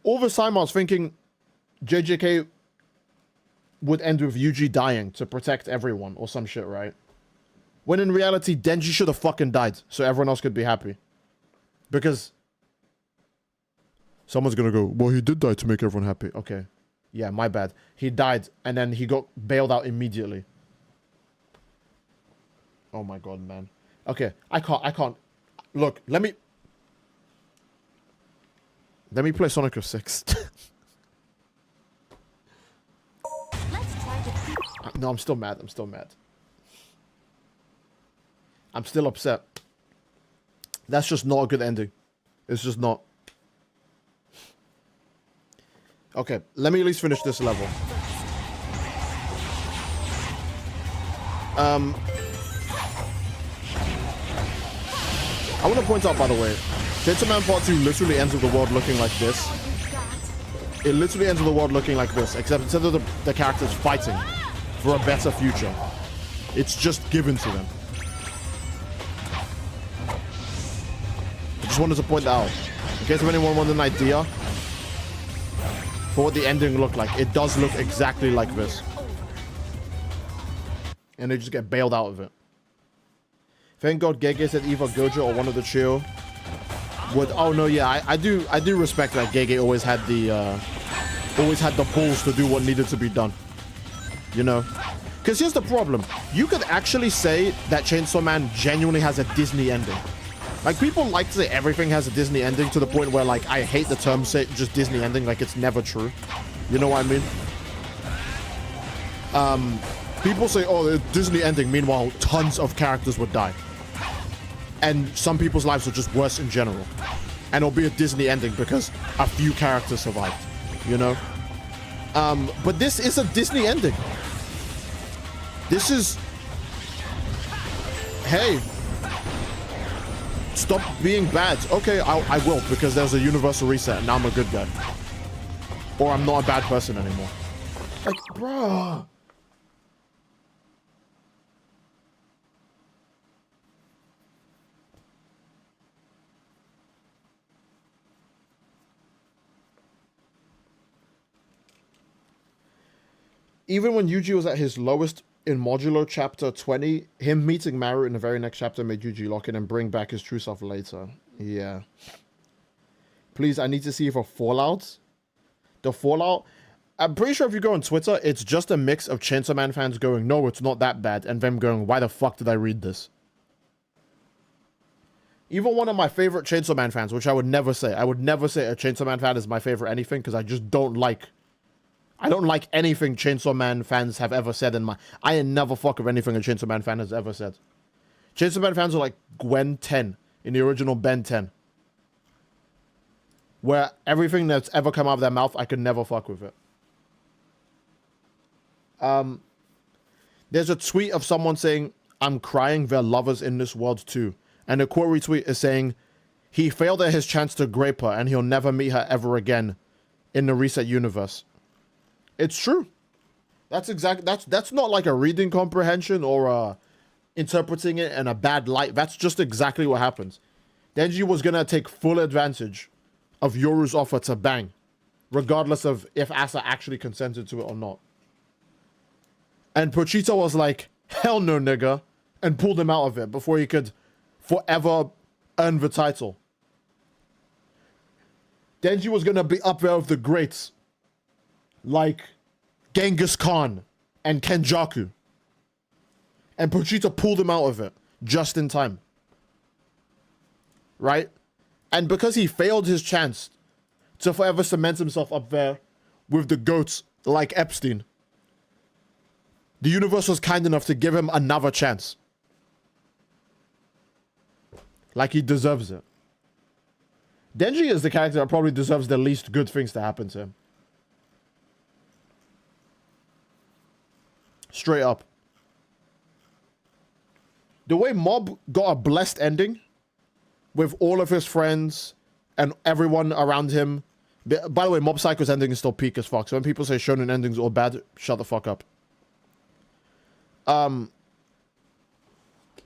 All the time I was thinking JJK would end with Yuji dying to protect everyone or some shit, right? When in reality, Denji should have fucking died so everyone else could be happy. Because someone's gonna go, well, he did die to make everyone happy. Okay. Yeah, my bad. He died and then he got bailed out immediately. Oh my god, man. Okay, I can't. Look, let me play Sonic 06. No, I'm still mad. I'm still upset. That's just not a good ending. It's just not. Okay, let me at least finish this level. I want to point out, by the way, Chainsaw Man Part 2 literally ends with the world looking like this. It literally ends with the world looking like this, except instead of the characters fighting for a better future, it's just given to them. I just wanted to point that out. In case anyone wanted an idea for what the ending looked like, it does look exactly like this. And they just get bailed out of it. Thank God Gege said either Gojo or one of the trio would. Oh no, yeah, I do respect that Gege always had the balls to do what needed to be done. You know? Because here's the problem. You could actually say that Chainsaw Man genuinely has a Disney ending. Like, people like to say everything has a Disney ending to the point where, like, I hate the term say just Disney ending, like it's never true. You know what I mean? People say, oh, Disney ending, meanwhile, tons of characters would die. And some people's lives are just worse in general. And it'll be a Disney ending because a few characters survived, you know? But this is a Disney ending. This is... Hey. Stop being bad. Okay, I will, because there's a universal reset and now I'm a good guy. Or I'm not a bad person anymore. Like, bruh. Even when Yuji was at his lowest in Modulo Chapter 20, him meeting Maru in the very next chapter made Yuji lock in and bring back his true self later. Yeah. Please, I need to see if a Fallout. The Fallout... I'm pretty sure if you go on Twitter, it's just a mix of Chainsaw Man fans going, no, it's not that bad, and them going, why the fuck did I read this? Even one of my favorite Chainsaw Man fans, which I would never say. I would never say a Chainsaw Man fan is my favorite anything, because I just don't like... I don't like anything Chainsaw Man fans have ever said in my... I never fuck with anything a Chainsaw Man fan has ever said. Chainsaw Man fans are like Gwen 10 in the original Ben 10. where everything that's ever come out of their mouth, I could never fuck with it. There's a tweet of someone saying, I'm crying, they're lovers in this world too. And a quote retweet is saying, he failed at his chance to grape her and he'll never meet her ever again in the reset universe. It's true. That's not like a reading comprehension or interpreting it in a bad light. That's just exactly what happens. Denji was gonna take full advantage of Yoru's offer to bang, regardless of if Asa actually consented to it or not. And Pochita was like, hell no, nigga, and pulled him out of it before he could forever earn the title. Denji was gonna be up there with the greats, like Genghis Khan and Kenjaku. And Pochita pulled him out of it just in time. Right? And because he failed his chance to forever cement himself up there with the goats like Epstein, the universe was kind enough to give him another chance. Like he deserves it. Denji is the character that probably deserves the least good things to happen to him. Straight up. The way Mob got a blessed ending with all of his friends and everyone around him. By the way, Mob Psycho's ending is still peak as fuck. So when people say shonen endings are all bad, shut the fuck up.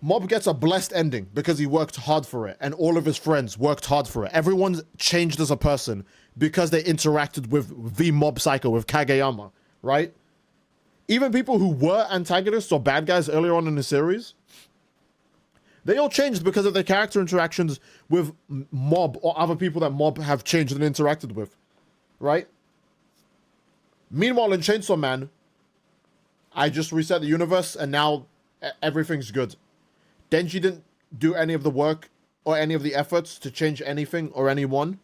Mob gets a blessed ending because he worked hard for it and all of his friends worked hard for it. Everyone changed as a person because they interacted with the Mob Psycho, with Kageyama, right? Even people who were antagonists or bad guys earlier on in the series, they all changed because of their character interactions with Mob or other people that Mob have changed and interacted with, right? Meanwhile, in Chainsawman, I just reset the universe and now everything's good. Denji didn't do any of the work or any of the efforts to change anything or anyone.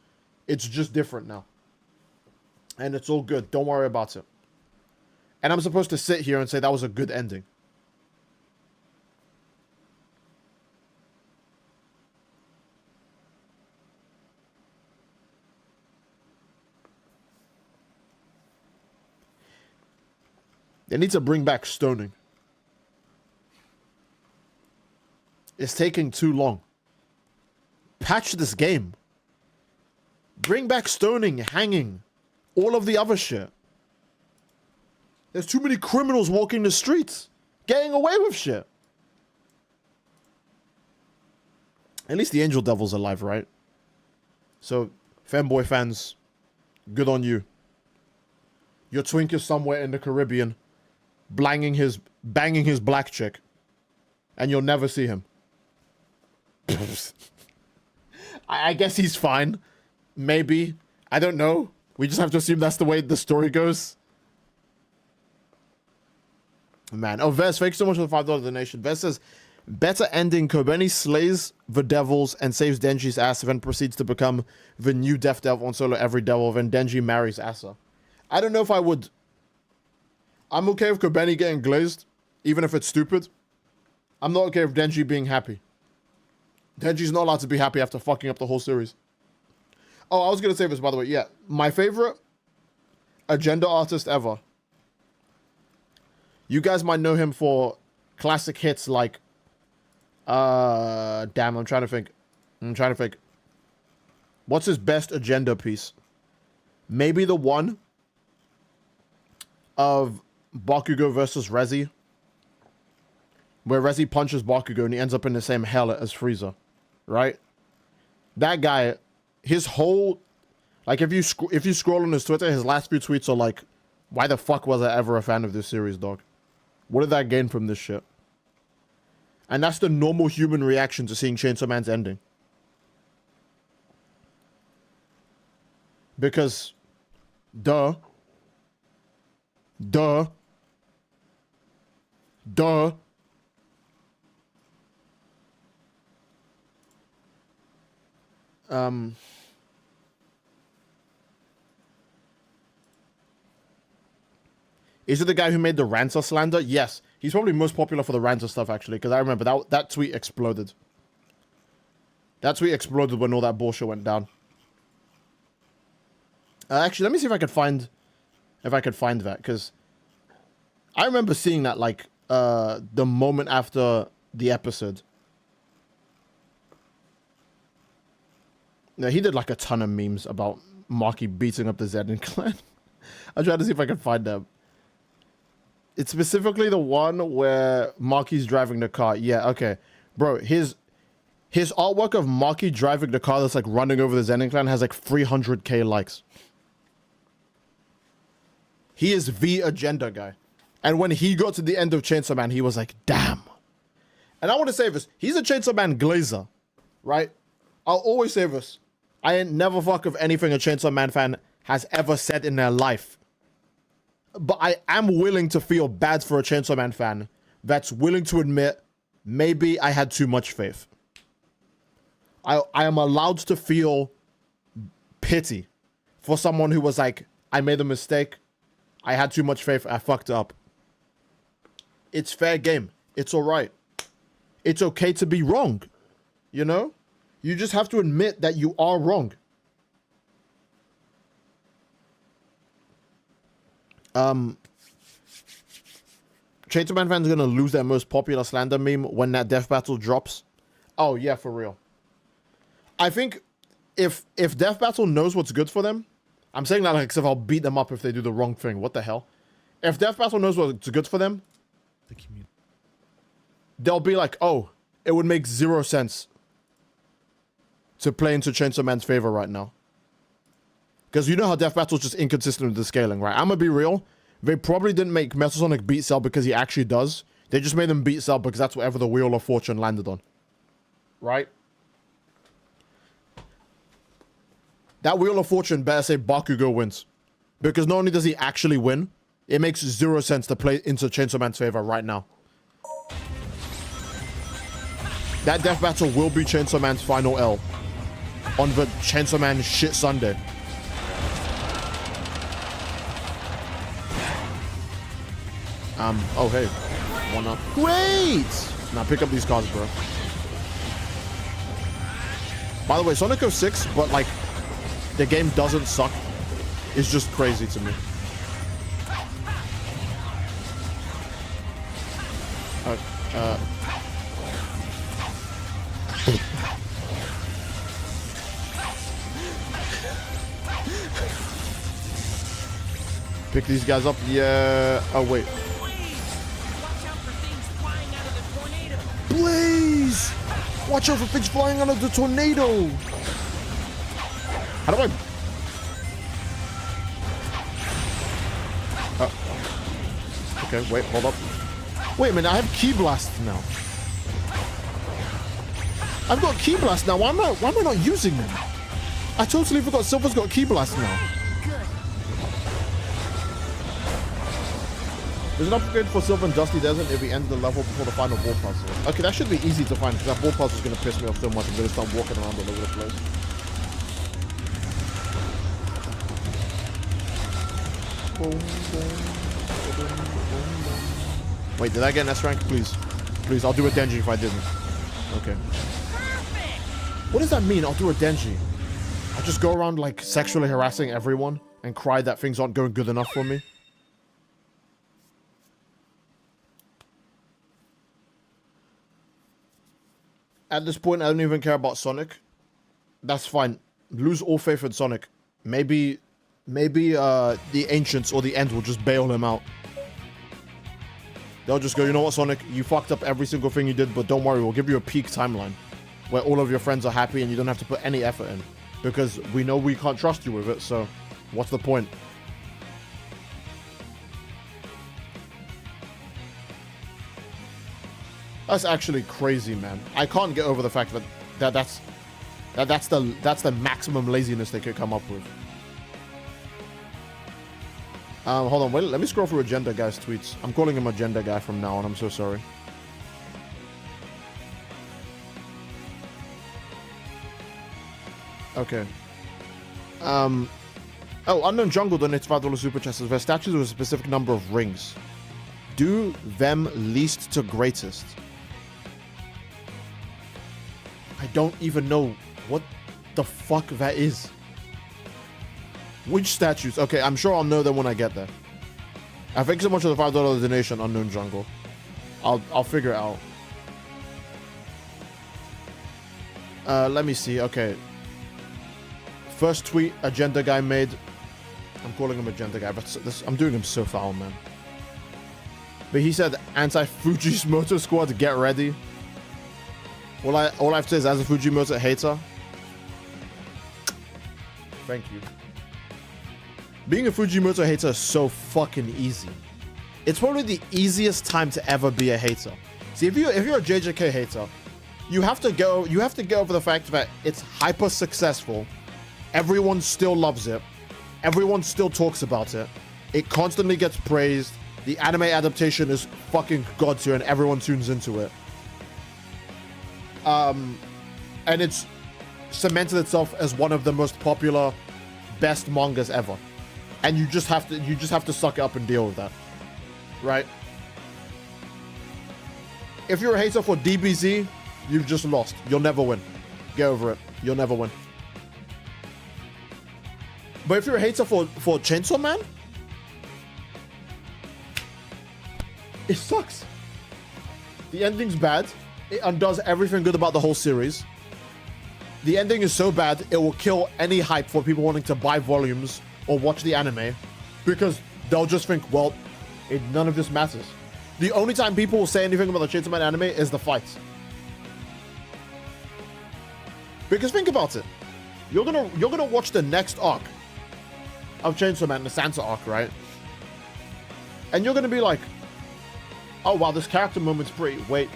It's just different now. And it's all good. Don't worry about it. And I'm supposed to sit here and say that was a good ending. They need to bring back stoning. It's taking too long. Patch this game. Bring back stoning, hanging, all of the other shit. There's too many criminals walking the streets, getting away with shit. At least the Angel Devil's alive, right? So, fanboy fans, good on you. Your twink is somewhere in the Caribbean, banging his black chick, and you'll never see him. I guess he's fine. Maybe. I don't know. We just have to assume that's the way the story goes. Man. Oh, Vez, thanks so much for the $5 donation. Vez says, better ending, Kobeni slays the devils and saves Denji's ass, then proceeds to become the new Death Devil on Solo Every Devil, then Denji marries Asa. I don't know if I would... I'm okay with Kobeni getting glazed, even if it's stupid. I'm not okay with Denji being happy. Denji's not allowed to be happy after fucking up the whole series. Oh, I was going to say this, by the way. Yeah, my favorite agenda artist ever. You guys might know him for classic hits like... damn, I'm trying to think. What's his best agenda piece? Maybe the one of Bakugo versus Rezi, where Rezi punches Bakugo and he ends up in the same hell as Frieza, right? That guy, his whole, like, if you scroll on his Twitter, his last few tweets are like, why the fuck was I ever a fan of this series, dog? What did I gain from this shit? And that's the normal human reaction to seeing Chainsaw Man's ending. Because, duh. Is it the guy who made the Ranter slander? Yes. He's probably most popular for the Ranter stuff, actually, because I remember that tweet exploded. That tweet exploded when all that bullshit went down. Actually, let me see if I could find that, because I remember seeing that like the moment after the episode. Yeah, he did like a ton of memes about Maki beating up the Zenin clan. I'm trying to see if I can find them. It's specifically the one where Maki's driving the car. Yeah, okay. Bro, his artwork of Maki driving the car that's like running over the Zenin clan has like 300k likes. He is the agenda guy. And when he got to the end of Chainsaw Man, he was like, damn. And I want to say this. He's a Chainsaw Man glazer, right? I'll always say this. I ain't never fuck with anything a Chainsaw Man fan has ever said in their life. But I am willing to feel bad for a Chainsaw Man fan that's willing to admit, maybe I had too much faith. I am allowed to feel pity for someone who was like, I made a mistake. I had too much faith. I fucked up. It's fair game. It's all right. It's okay to be wrong. You know? You just have to admit that you are wrong. Chainsaw Man fans are gonna lose their most popular slander meme when that death battle drops. Oh yeah, for real. I think if death battle knows what's good for them, I'm saying that like as if I'll beat them up if they do the wrong thing. What the hell? If death battle knows what's good for them, they'll be like, oh, it would make 0 sense to play into Chainsaw Man's favor right now. Because you know how Death Battle's just inconsistent with the scaling, right? I'm gonna be real. They probably didn't make Metal Sonic beat Cell because he actually does. They just made him beat Cell because that's whatever the Wheel of Fortune landed on. Right? That Wheel of Fortune better say Bakugo wins. Because not only does he actually win, it makes 0 sense to play into Chainsaw Man's favor right now. That Death Battle will be Chainsaw Man's final L on the Chainsaw Man shit Sunday. Oh hey, one up. Great! Now pick up these cards, bro. By the way, Sonic 06, but like, the game doesn't suck. It's just crazy to me. Pick these guys up. Yeah. Oh, wait. Blaze! Watch out for things flying out of the tornado. How do I... Okay, wait, hold up. Wait a minute, I have Key Blast now. I've got Key Blast now. Why am I not using them? I totally forgot Silver's got Key Blast now. There's an upgrade for Silver and Dusty Desert if we end the level before the final ball puzzle. Okay, that should be easy to find because that ball puzzle is going to piss me off so much. I'm going to start walking around all over the place. Wait, did I get an S rank? Please. Please, I'll do a Denji if I didn't. Okay. What does that mean, I'll do a Denji? I just go around like sexually harassing everyone and cry that things aren't going good enough for me? At this point, I don't even care about Sonic. That's fine. Lose all faith in Sonic. Maybe the Ancients or the End will just bail him out. They'll just go, you know what, Sonic? You fucked up every single thing you did, but don't worry, we'll give you a peak timeline where all of your friends are happy and you don't have to put any effort in. Because we know we can't trust you with it, so what's the point? That's actually crazy, man. I can't get over the fact that that's the maximum laziness they could come up with. Hold on, wait, let me scroll through Agenda Guy's tweets. I'm calling him Agenda Guy from now on, I'm so sorry. Okay. Oh, Unknown Jungle donates $5 super chest. Their statues with a specific number of rings. Do them least to greatest. I don't even know what the fuck that is. Which statues? Okay, I'm sure I'll know them when I get there. Thanks so much for the $5 donation, Unknown Jungle. I'll figure it out. Let me see. Okay. First tweet Agenda Guy made. I'm calling him Agenda Guy, but I'm doing him so foul, man. But he said, anti-Fujimoto squad, get ready. All I have to say is, as a Fujimoto hater, thank you. Being a Fujimoto hater is so fucking easy. It's probably the easiest time to ever be a hater. See, if you're a JJK hater, you have to get over the fact that it's hyper successful. Everyone still loves it. Everyone still talks about it. It constantly gets praised. The anime adaptation is fucking god tier and everyone tunes into it. And it's cemented itself as one of the most popular, best mangas ever. And you just have to suck it up and deal with that. Right? If you're a hater for DBZ, you've just lost. You'll never win. Get over it. You'll never win. But if you're a hater for Chainsawman, it sucks. The ending's bad. It undoes everything good about the whole series. The ending is so bad, it will kill any hype for people wanting to buy volumes or watch the anime, because they'll just think, well, none of this matters. The only time people will say anything about the Chainsawman anime is the fights. Because think about it. You're gonna watch the next arc of Chainsaw Man, the Santa arc, right? And you're gonna be like, oh wow, this character moment's pretty. Wait.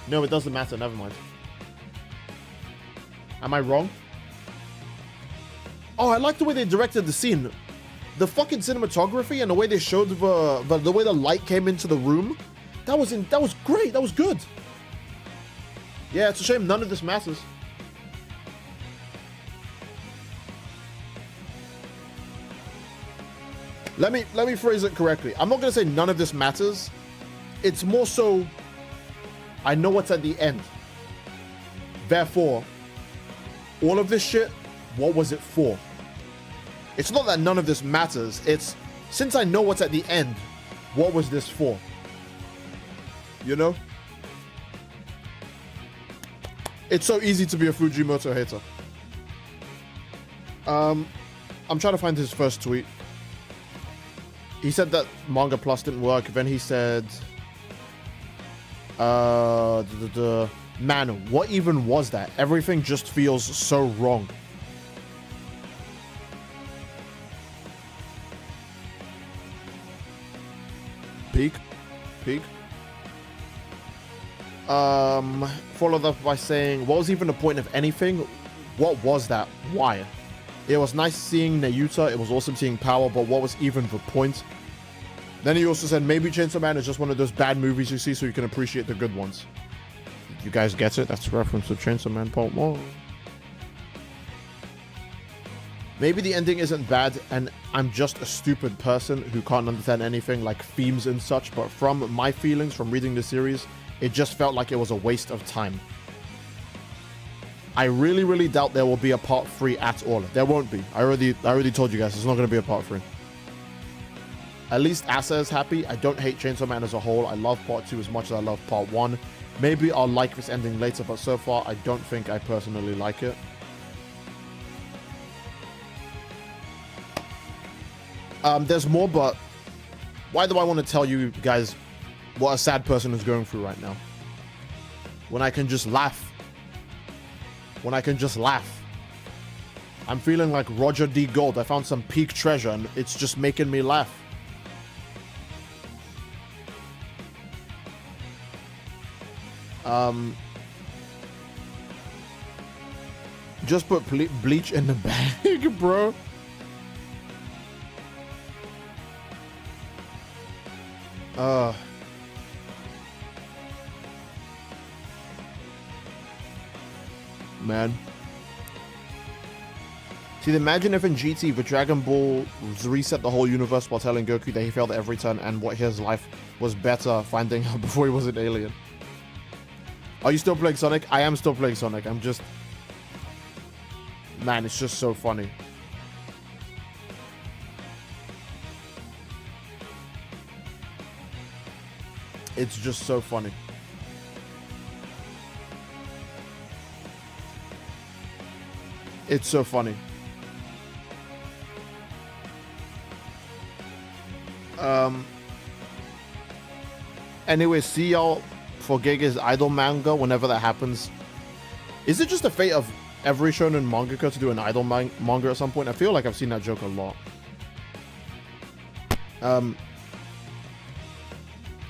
No, it doesn't matter, never mind. Am I wrong? Oh, I like the way they directed the scene. The fucking cinematography and the way they showed the way the light came into the room. That was great, that was good. Yeah, it's a shame none of this matters. Let me phrase it correctly. I'm not gonna say none of this matters. It's more so, I know what's at the end. Therefore, all of this shit, what was it for? It's not that none of this matters. It's, since I know what's at the end, what was this for? You know? It's so easy to be a Fujimoto hater. I'm trying to find his first tweet. He said that Manga Plus didn't work. Then he said, man, what even was that? Everything just feels so wrong. Peak. Followed up by saying, what was even the point of anything? What was that? Why? It was nice seeing Nayuta, it was awesome seeing Power, but what was even the point? Then he also said, maybe Chainsaw Man is just one of those bad movies you see so you can appreciate the good ones. You guys get it? That's a reference to Chainsaw Man Part 1. Maybe the ending isn't bad and I'm just a stupid person who can't understand anything like themes and such, but from my feelings from reading the series, it just felt like it was a waste of time. I really, really doubt there will be a part 3 at all. There won't be. I already told you guys, there's not going to be a part 3. At least Asa is happy. I don't hate Chainsaw Man as a whole. I love part 2 as much as I love part 1. Maybe I'll like this ending later, but so far, I don't think I personally like it. There's more, but why do I want to tell you guys what a sad person is going through right now? When I can just laugh. When I can just laugh. I'm feeling like Roger D. Gold. I found some peak treasure and it's just making me laugh. Just put bleach in the bag, bro. Man. See, imagine if in GT the Dragon Ball reset the whole universe while telling Goku that he failed at every turn and what his life was better finding out before he was an alien. Are you still playing Sonic? I am still playing Sonic. I'm just... Man, it's just so funny. It's just so funny. It's so funny. Anyway, see y'all for Gege's idol manga whenever that happens. Is it just the fate of every shonen mangaka to do an idol manga at some point? I feel like I've seen that joke a lot.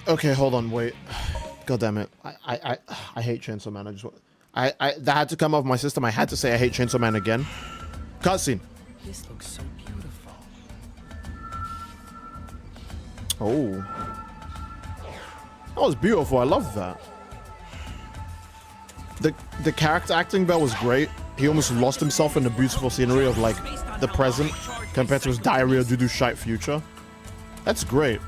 Okay, hold on, wait. God damn it. I hate Chainsawman. That had to come off my system. I had to say I hate Chainsawman again. Cutscene. This looks so beautiful. Oh. That was beautiful. I love that. The character acting there was great. He almost lost himself in the beautiful scenery of like the present compared to his diarrhea doo-doo shite future. That's great.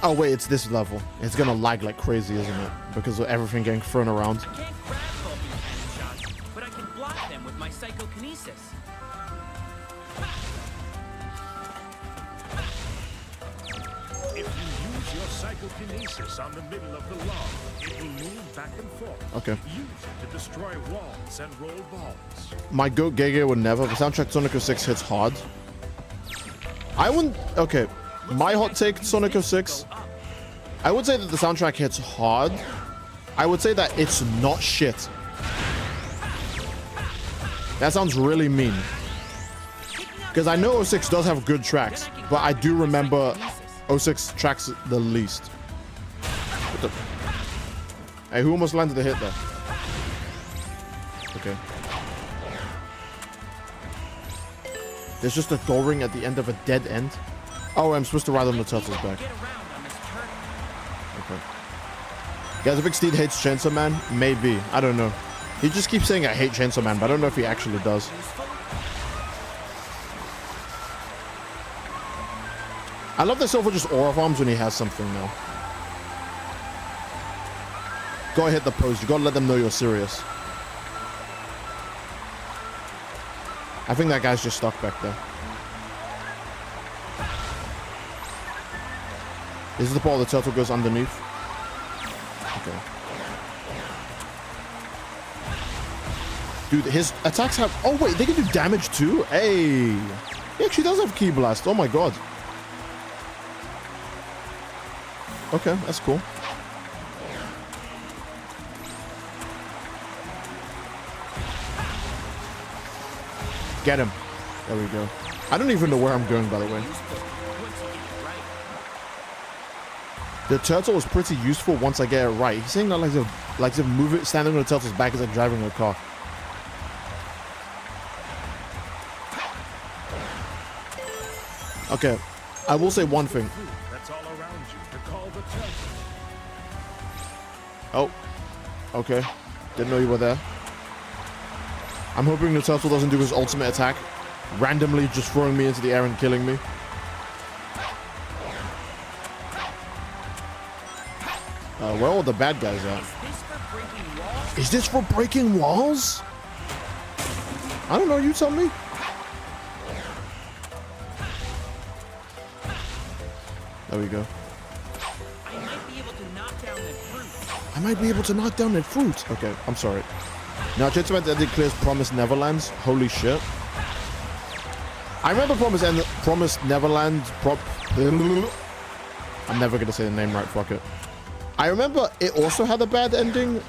Oh wait, it's this level. It's gonna lag like crazy, isn't it? Because of everything getting thrown around. I can't grab both of shots, but I can block them with my psychokinesis. If you use your psychokinesis on the middle of the log, it will move back and forth. Okay. Use it to destroy walls and roll balls. My goat Gege would never. The soundtrack to Sonic 06 hits hard. I wouldn't. Okay. My hot take to Sonic 06. I would say that the soundtrack hits hard. I would say that it's not shit. That sounds really mean. Because I know 06 does have good tracks, but I do remember 06 tracks the least. What the? Hey, who almost landed the hit there? Okay. There's just a door ring at the end of a dead end. Oh, I'm supposed to ride on the turtle's back. Okay. Guys, if Steed hates Chainsawman, maybe. I don't know. He just keeps saying I hate Chainsawman, but I don't know if he actually does. I love that Silver just aura farms when he has something now. Go hit the pose. You gotta let them know you're serious. I think that guy's just stuck back there. This is the part where the turtle goes underneath. Okay. Dude, his attacks have... Oh, wait, they can do damage too? Hey. He actually does have Ki Blast. Oh, my God. Okay, that's cool. Get him. There we go. I don't even know where I'm going, by the way. The turtle is pretty useful once I get it right. He's saying that like to move it, standing on the turtle's back is like driving a car. Okay, I will say one thing. That's all around you to call the turtle. Oh, okay. Didn't know you were there. I'm hoping the turtle doesn't do his ultimate attack, randomly just throwing me into the air and killing me. Where are all the bad guys at? Is this for breaking walls? I don't know, you tell me. There we go. I might be able to knock down that fruit. I might be able to knock down that fruit. Okay, I'm sorry. Now, Chainsawman ending clears Promised Neverlands. Holy shit. I remember Promised Neverland. I'm never going to say the name right, fuck it. I remember it also had a bad ending.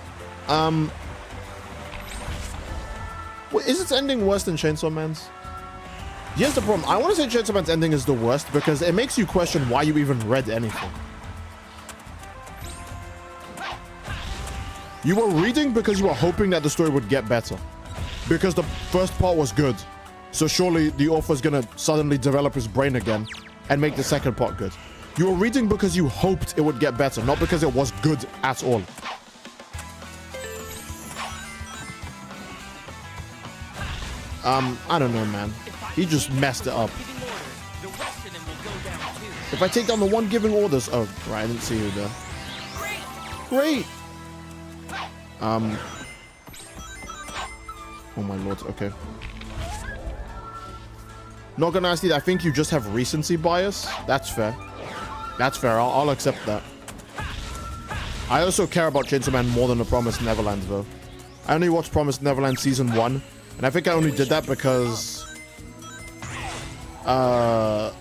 Is its ending worse than Chainsawman's? Here's the problem. I want to say Chainsawman's ending is the worst because it makes you question why you even read anything. You were reading because you were hoping that the story would get better. Because the first part was good. So surely the author's gonna suddenly develop his brain again and make the second part good. You were reading because you hoped it would get better, not because it was good at all. I don't know, man. He just messed it up. If I take down the one giving orders... Oh, right, I didn't see you there. Great! Oh my lord, okay. Not gonna ask you, I think you just have recency bias. That's fair. That's fair. I'll accept that. I also care about Chainsawman more than The Promised Neverland, though. I only watched Promised Neverland Season 1, and I think I only did that because... No,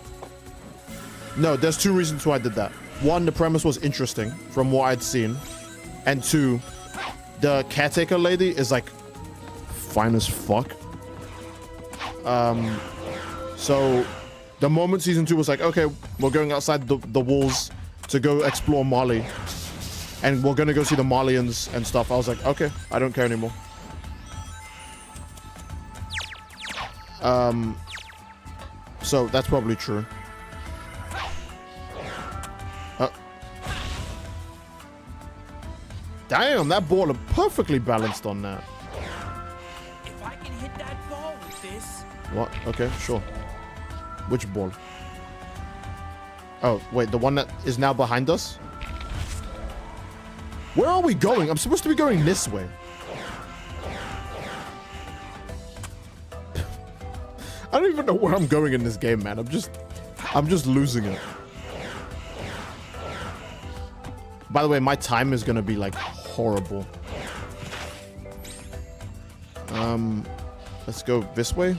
there's 2 reasons why I did that. 1, the premise was interesting from what I'd seen. And 2, the caretaker lady is, like, fine as fuck. So, the moment Season 2 was like, okay, we're going outside the walls to go explore Mali. And we're gonna go see the Malians and stuff. I was like, okay, I don't care anymore. So that's probably true. Damn, that ball is perfectly balanced on that. If I can hit that ball with this. What? Okay, sure. Which ball? Oh, wait, the one that is now behind us? Where are we going? I'm supposed to be going this way. I don't even know where I'm going in this game, man. I'm just losing it. By the way, my time is gonna be like horrible. Let's go this way.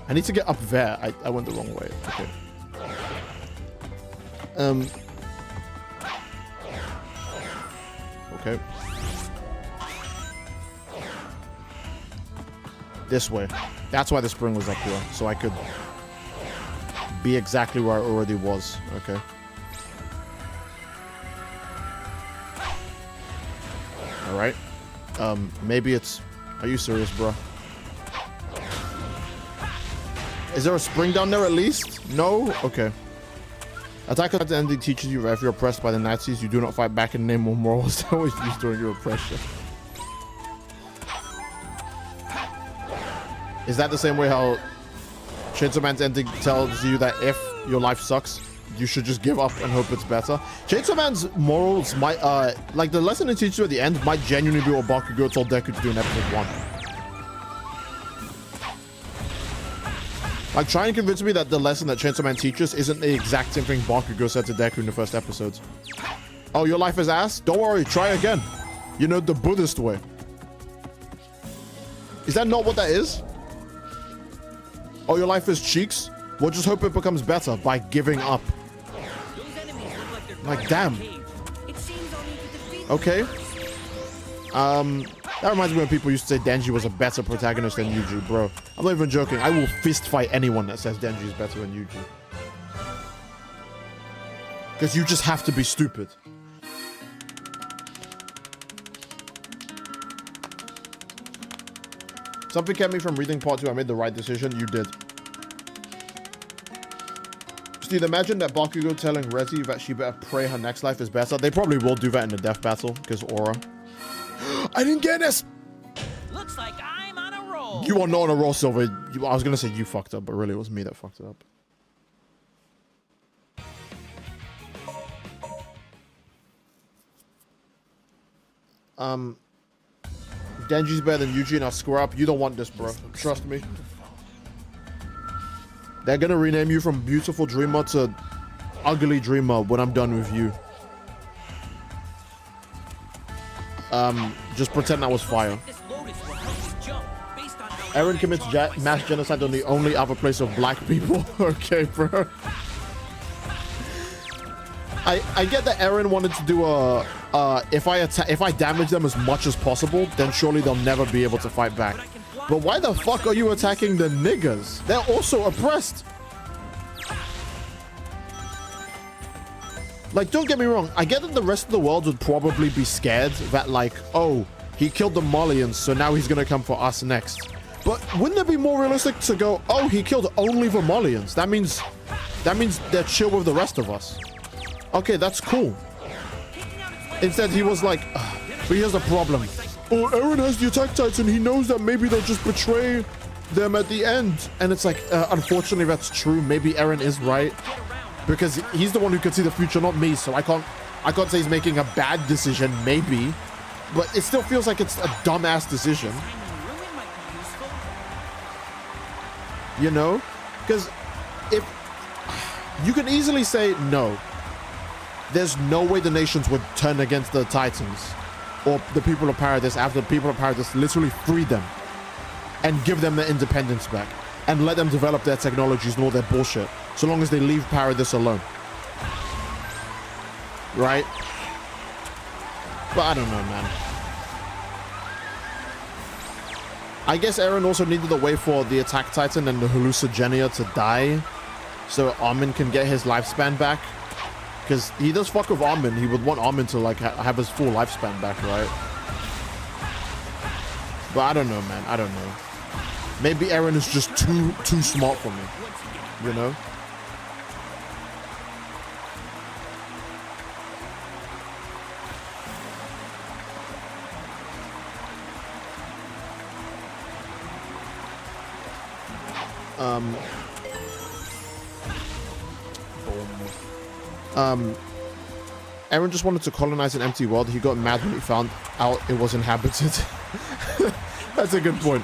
I need to get up there. I went the wrong way. Okay. Okay. This way. That's why the spring was up here, so I could be exactly where I already was. Okay. All right. Maybe it's... Are you serious, bro? Is there a spring down there at least? No? Okay. Attack at the ending teaches you that if you're oppressed by the Nazis, you do not fight back in the name of morals that was used during your oppression. Is that the same way how Chainsawman's ending tells you that if your life sucks, you should just give up and hope it's better? Chainsawman's morals might, like the lesson it teaches you at the end might genuinely be what Bakugo told Deku to do in episode 1. Like, try and convince me that the lesson that Chainsawman teaches isn't the exact same thing Bakugo said to Deku in the first episodes. Oh, your life is ass? Don't worry, try again. You know, the Buddhist way. Is that not what that is? Oh, your life is cheeks? Well, just hope it becomes better by giving up. Those enemies look like they're Like, damn. It seems I'll need to defeat Okay. That reminds me when people used to say Denji was a better protagonist than Yuji, bro. I'm not even joking. I will fist fight anyone that says Denji is better than Yuji. Because you just have to be stupid. Something kept me from reading part 2. I made the right decision. You did. Steve, imagine that Bakugo telling Rezi that she better pray her next life is better. They probably will do that in the death battle, because aura. I didn't get this! Looks like I'm on a roll. You are not on a roll, Silver. I was gonna say you fucked up, but really it was me that fucked it up. Denji's better than Yuji, now square up. You don't want this, bro. Trust me. They're gonna rename you from Beautiful Dreamer to Ugly Dreamer when I'm done with you. Just pretend that was fire. Eren commits mass genocide on the only other place of black people. Okay, bro. I get that Eren wanted to do a if I damage them as much as possible, then surely they'll never be able to fight back. But why the fuck are you attacking the niggas? They're also oppressed. Like, don't get me wrong. I get that the rest of the world would probably be scared that, like, oh, he killed the Malians, so now he's gonna come for us next. But wouldn't it be more realistic to go, oh, he killed only the Malians? That means they're chill with the rest of us. Okay, that's cool. Instead, he was like, but here's the problem. Oh, Eren has the attack titan. He knows that maybe they'll just betray them at the end. And it's like, unfortunately, that's true. Maybe Eren is right. Because he's the one who can see the future, not me. So I can't say he's making a bad decision, maybe. But it still feels like it's a dumbass decision. You know? Because if you can easily say no, there's no way the nations would turn against the Titans or the people of Paradise after the people of Paradise literally free them and give them their independence back and let them develop their technologies and all their bullshit, so long as they leave Paradise alone. Right? But I don't know, man. I guess Eren also needed a way for the Attack Titan and the Hallucigenia to die so Armin can get his lifespan back. Because he does fuck with Armin. He would want Armin to like have his full lifespan back, right? But I don't know, man. I don't know. Maybe Eren is just too smart for me. You know? Eren just wanted to colonize an empty world. He got mad when he found out it was inhabited. That's a good point.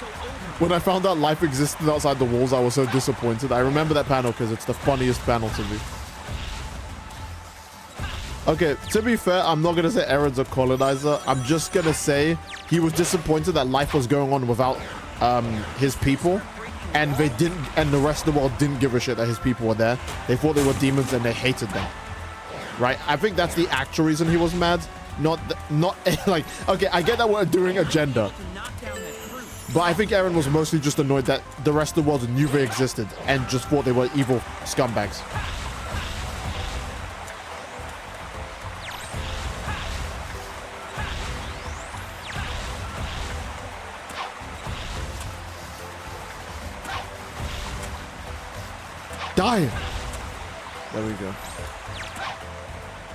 When I found out life existed outside the walls, I was so disappointed. I remember that panel because it's the funniest panel to me. Okay, to be fair, I'm not going to say Eren's a colonizer. I'm just going to say he was disappointed that life was going on without his people. And they didn't, and the rest of the world didn't give a shit that his people were there. They thought they were demons and they hated them. Right? I think that's the actual reason he was mad. Not like, okay, I get that we're doing agenda. But I think Eren was mostly just annoyed that the rest of the world knew they existed and just thought they were evil scumbags. Die! There we go.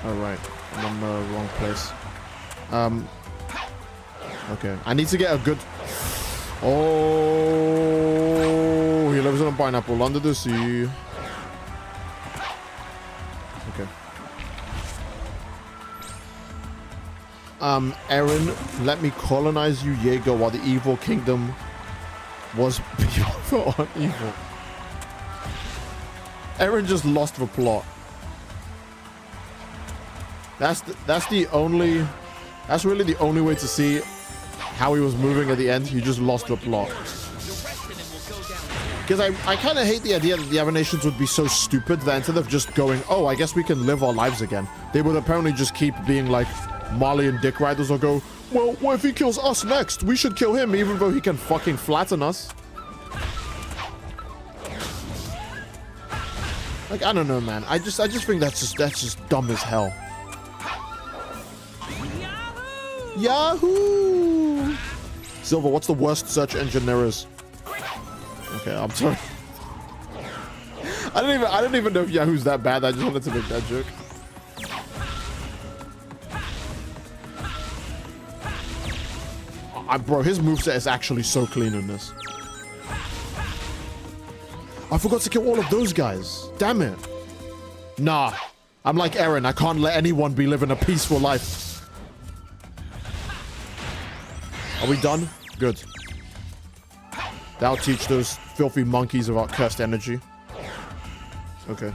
Alright, I'm on the wrong place. Okay, I need to get a good... Oh, he lives on a pineapple under the sea. Okay. Eren, let me colonize you, Jaeger, while the evil kingdom was pure on evil. Eren just lost the plot. That's really the only way to see how he was moving at the end. He just lost the plot. Because I kind of hate the idea that the other nations would be so stupid that instead of just going, oh, I guess we can live our lives again, they would apparently just keep being like Marley and Dick Riders, or go, well, what if he kills us next? We should kill him even though he can fucking flatten us. Like, I don't know, man. I just think that's just dumb as hell. Yahoo! Silver, what's the worst search engine there is? Okay, I'm sorry. I don't even know if Yahoo's that bad. I just wanted to make that joke. Bro, his moveset is actually so clean in this. I forgot to kill all of those guys. Damn it. Nah. I'm like Eren. I can't let anyone be living a peaceful life. Are we done? Good. That'll teach those filthy monkeys about cursed energy. Okay.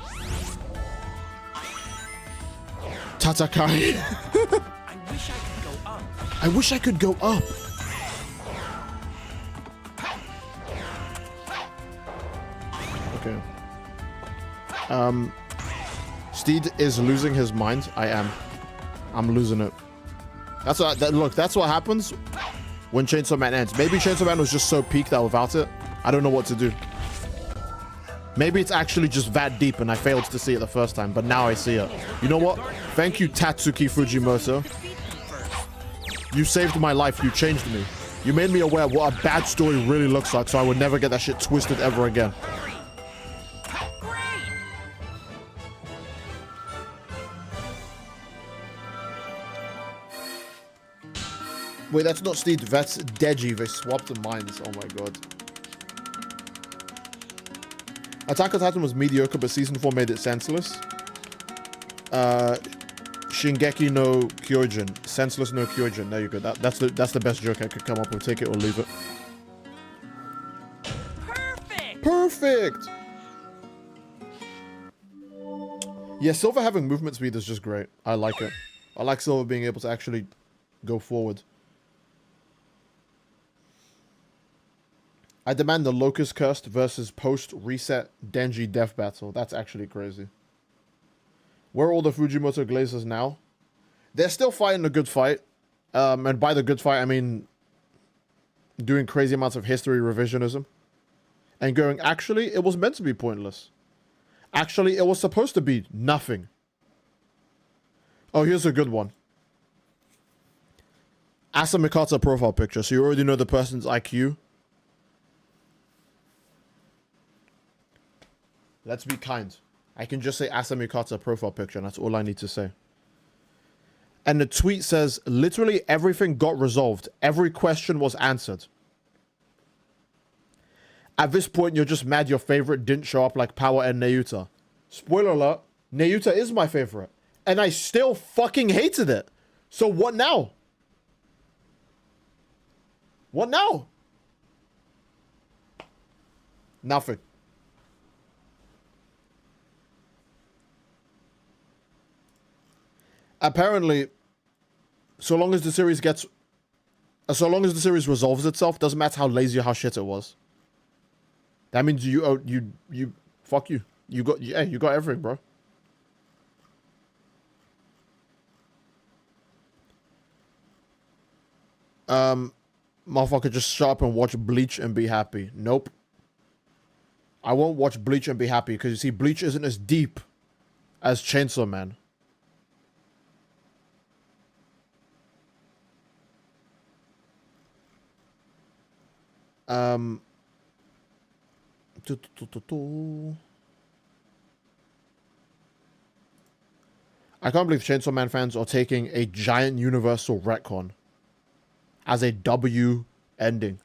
Tatakai. I wish I could go up. Okay. Steed is losing his mind. I am. I'm losing it. That's what. Look, that's what happens when Chainsawman ends. Maybe Chainsawman was just so peaked that without it, I don't know what to do. Maybe it's actually just that deep and I failed to see it the first time, but now I see it. You know what? Thank you, Tatsuki Fujimoto. You saved my life. You changed me. You made me aware of what a bad story really looks like, so I would never get that shit twisted ever again. Wait, that's not Steed, that's Deji. They swapped the minds. Oh my god. Attack on Titan was mediocre, but season 4 made it senseless. Shingeki no Kyojin. Senseless no Kyojin. There you go. That's the best joke I could come up with. Take it or leave it. Perfect. Perfect. Perfect! Yeah, Silver having movement speed is just great. I like it. I like Silver being able to actually go forward. I demand the Locust Cursed versus post-reset Denji death battle. That's actually crazy. Where are all the Fujimoto Glazers now? They're still fighting a good fight. And by the good fight, I mean doing crazy amounts of history revisionism. And going, actually, it was meant to be pointless. Actually, it was supposed to be nothing. Oh, here's a good one. Asa Mikata profile picture. So you already know the person's IQ. Let's be kind. I can just say Asa Mikata profile picture, and that's all I need to say. And the tweet says, literally everything got resolved. Every question was answered. At this point, you're just mad your favorite didn't show up like Power and Nayuta. Spoiler alert, Nayuta is my favorite. And I still fucking hated it. So what now? What now? Nothing. Apparently, so long as the series resolves itself, doesn't matter how lazy or how shit it was. That means fuck you. You got everything, bro. Motherfucker, just shut up and watch Bleach and be happy. Nope. I won't watch Bleach and be happy because you see, Bleach isn't as deep as Chainsawman. I can't believe Chainsaw Man fans are taking a giant universal retcon as a W ending.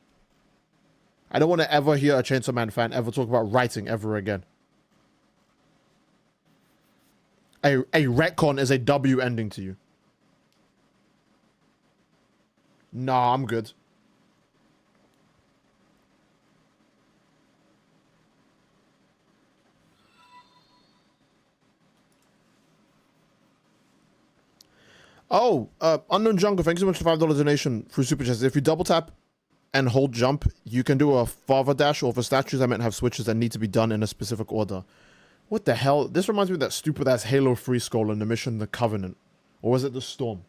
I don't want to ever hear a Chainsaw Man fan ever talk about writing ever again. A retcon is a W ending to you. Nah, I'm good. Oh, Unknown Jungle, thank you so much for the $5 donation through Super Chats. If you double tap and hold jump, you can do a father dash, or for statues I meant have switches that need to be done in a specific order. What the hell? This reminds me of that stupid ass Halo 3 skull in the mission The Covenant. Or was it The Storm?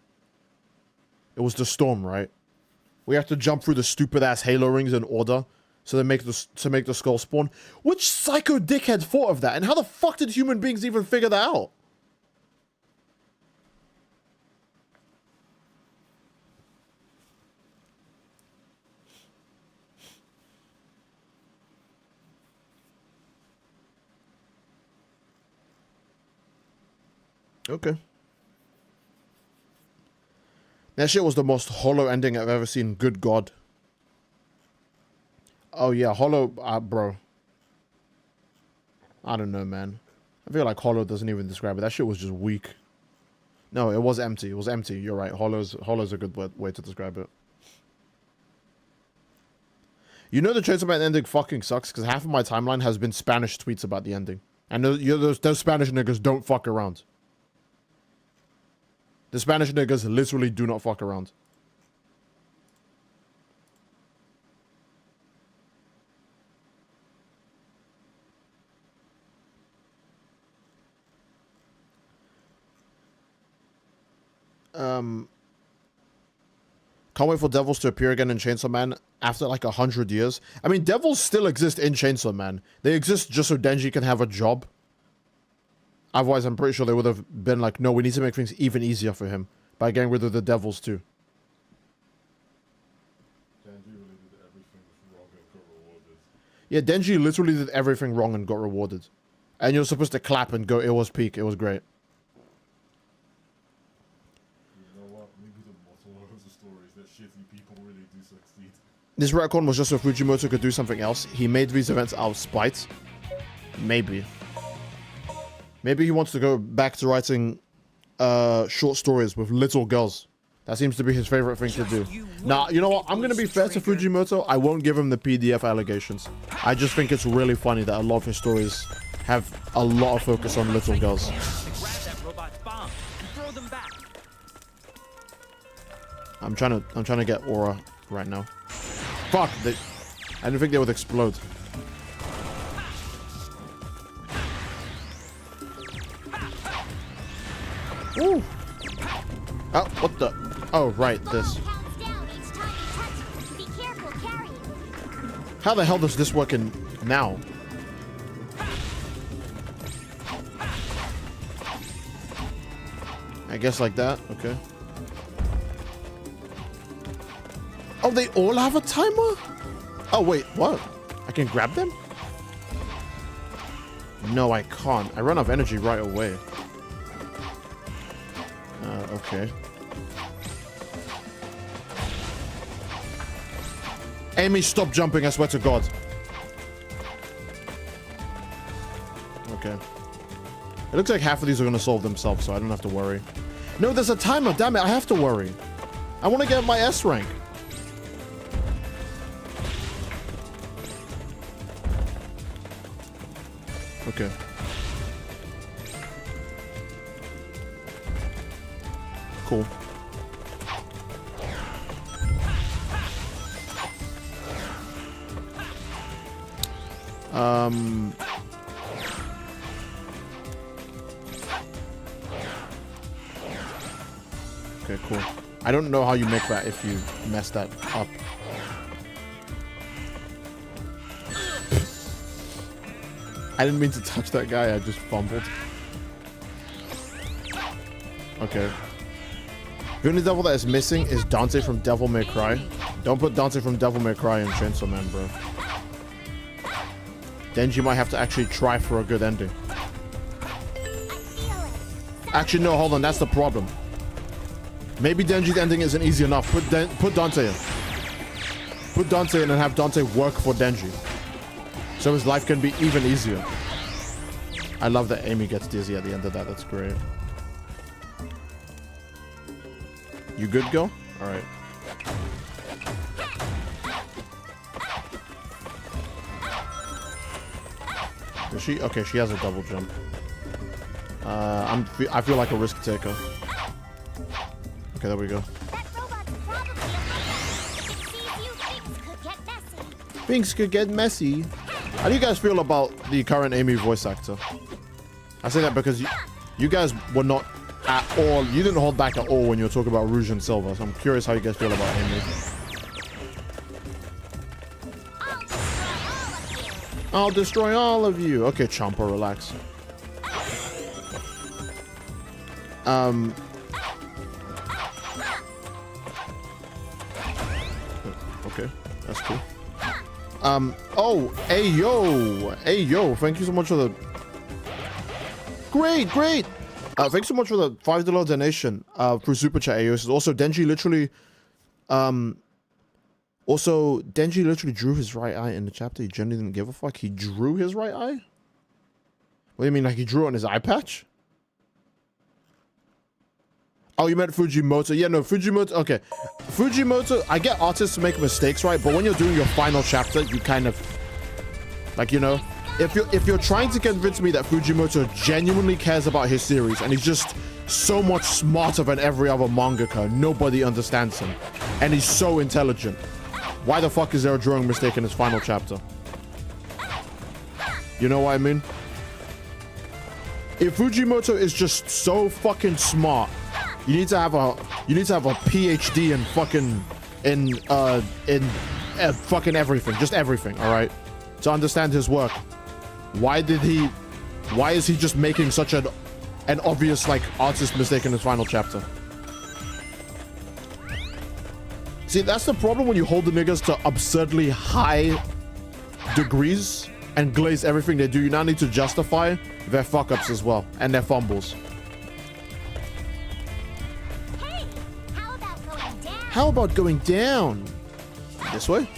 It was The Storm, right? We have to jump through the stupid ass Halo rings in order so they make the skull spawn. Which psycho dickhead thought of that? And how the fuck did human beings even figure that out? Okay. That shit was the most hollow ending I've ever seen. Good God. Oh yeah, hollow, bro. I don't know, man. I feel like hollow doesn't even describe it. That shit was just weak. No, it was empty. It was empty. You're right. Hollow's a good way to describe it. You know the Chainsawman ending fucking sucks because half of my timeline has been Spanish tweets about the ending. And those Spanish niggas don't fuck around. The Spanish niggas literally do not fuck around. Can't wait for devils to appear again in Chainsaw Man after like 100 years. I mean, devils still exist in Chainsaw Man. They exist just so Denji can have a job. Otherwise, I'm pretty sure they would have been like, no, we need to make things even easier for him by getting rid of the devils too. Denji really did everything wrong and got rewarded. Yeah, Denji literally did everything wrong and got rewarded. And you're supposed to clap and go, it was peak, it was great. You know what? Maybe the motto of the story is that shitty people really do succeed. This retcon was just so Fujimoto could do something else. He made these events out of spite. Maybe. Maybe he wants to go back to writing short stories with little girls That seems to be his favorite thing to do. Now, you know what? I'm going to be fair to Fujimoto. I won't give him the PDF allegations. I just think it's really funny that a lot of his stories have a lot of focus on little girls. I'm trying to get aura right now. Fuck! I didn't think they would explode. Ooh! Oh, what the? Oh, right, this. How the hell does this work in now? I guess like that. Okay. Oh, they all have a timer? Oh, wait, what? I can grab them? No, I can't. I run out of energy right away. Okay. Amy, stop jumping, I swear to God. Okay. It looks like half of these are going to solve themselves, so I don't have to worry. No, there's a timer. Damn it, I have to worry. I want to get my S rank. Okay. Cool. Okay, cool. I don't know how you make that if you mess that up. I didn't mean to touch that guy, I just fumbled. Okay. The only devil that is missing is Dante from Devil May Cry. Don't put Dante from Devil May Cry in Chainsawman, bro. Denji might have to actually try for a good ending. Actually, no, hold on, that's the problem. Maybe Denji's ending isn't easy enough. Put Dante in. Put Dante in and have Dante work for Denji. So his life can be even easier. I love that Amy gets dizzy at the end of that. That's great. You good, girl? All right. Is she? Okay, she has a double jump. I feel like a risk taker. Okay, there we go. Things could get messy. How do you guys feel about the current Amy voice actor? I say that because you guys were not at all, you didn't hold back at all when you were talking about Rouge and Silver, so I'm curious how you guys feel about Amy. I'll destroy all of you. Okay, Chomper, relax. Okay, that's cool. Oh, hey yo, thank you so much for the great. Thanks so much for the $5 donation through Super Chat. AOS. Also, Denji literally drew his right eye in the chapter. He genuinely didn't give a fuck. He drew his right eye? What do you mean, like he drew it on his eye patch? Oh, you meant Fujimoto. Yeah, no, Fujimoto. Okay. Fujimoto, I get artists make mistakes, right? But when you're doing your final chapter, you kind of, like, you know, if you're trying to convince me that Fujimoto genuinely cares about his series and he's just so much smarter than every other mangaka, nobody understands him, and he's so intelligent, why the fuck is there a drawing mistake in his final chapter? You know what I mean? If Fujimoto is just so fucking smart, you need to have a PhD in fucking everything, just everything, all right? To understand his work. Why is he just making such an obvious, like, artist mistake in his final chapter? See, that's the problem when you hold the niggas to absurdly high degrees and glaze everything they do. You now need to justify their fuck-ups as well, and their fumbles. Hey, how about going down? How about going down? This way?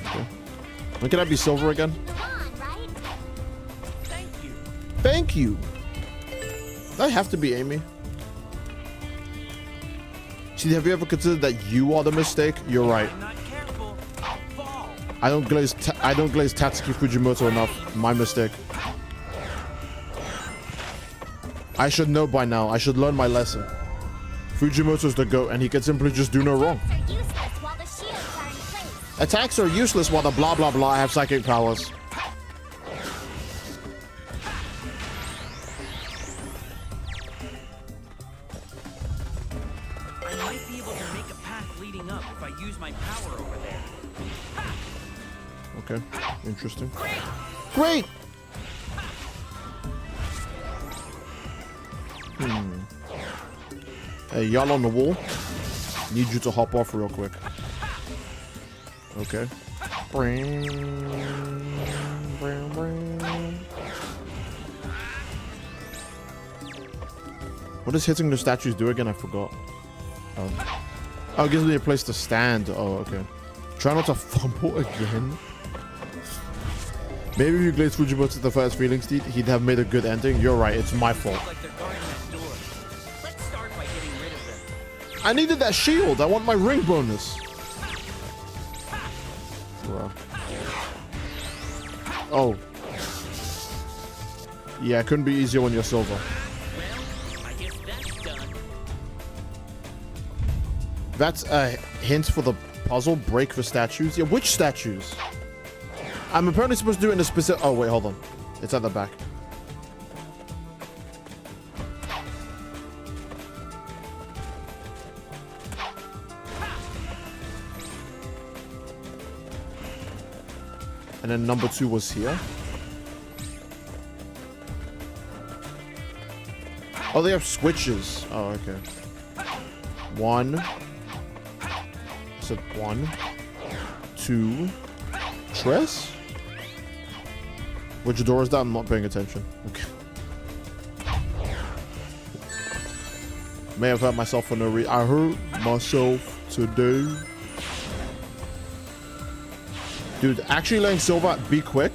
Okay. When can I be silver again? Thank you. I have to be Amy. See, have you ever considered that you are the mistake? You're right. I'm not careful, I'll fall. I don't glaze Tatsuki Fujimoto enough. My mistake. I should know by now. I should learn my lesson. Fujimoto's the GOAT, and he can simply just do no wrong. Attacks are useless while the shields are in place. Attacks are useless while the blah blah blah have psychic powers. I might be able to make a path leading up if I use my power over there. Okay, interesting. Great! Hey, y'all on the wall? Need you to hop off real quick. Okay. What does hitting the statues do again? I forgot. Oh, it gives me a place to stand. Oh, okay. Try not to fumble again. Maybe if you glazed Fujimoto the first feelings, he'd have made a good ending. You're right, it's my fault. Like they're guarding that door. Let's start by getting rid of them. I needed that shield. I want my ring bonus. Wow. Oh. Yeah, it couldn't be easier when you're silver. Well, I guess that's done. That's a hint for the puzzle. Break the statues. Yeah, which statues? I'm apparently supposed to do it in a specific... Oh, wait, hold on. It's at the back. And then number 2 was here. Oh, they have switches. Oh, okay. 1. I said 1. 2. Tress? Which door is that? I'm not paying attention. Okay. May have hurt myself for no reason. I hurt myself today. Dude, actually letting Silver be quick.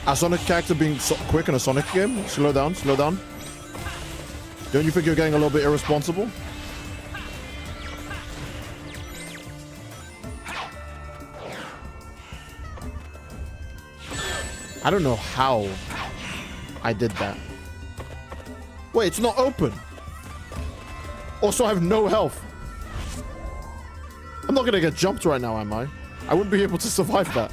A Sonic character being quick in a Sonic game. Slow down, slow down. Don't you think you're getting a little bit irresponsible? I don't know how I did that. Wait, it's not open. Also, I have no health. I'm not gonna get jumped right now, am I? I wouldn't be able to survive that.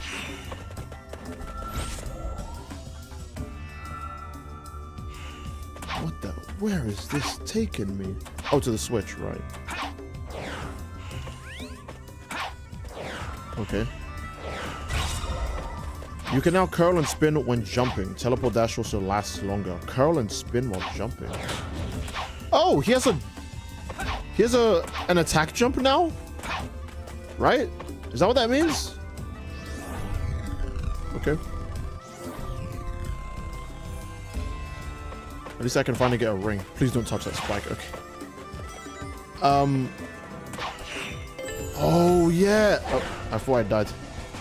What the? Where is this taking me? Oh, to the switch, right. Okay. You can now curl and spin when jumping. Teleport dash also lasts longer. Curl and spin while jumping. Oh, he has an attack jump now? Right? Is that what that means? Okay. At least I can finally get a ring. Please don't touch that spike. Okay. Oh, yeah. Oh, I thought I died.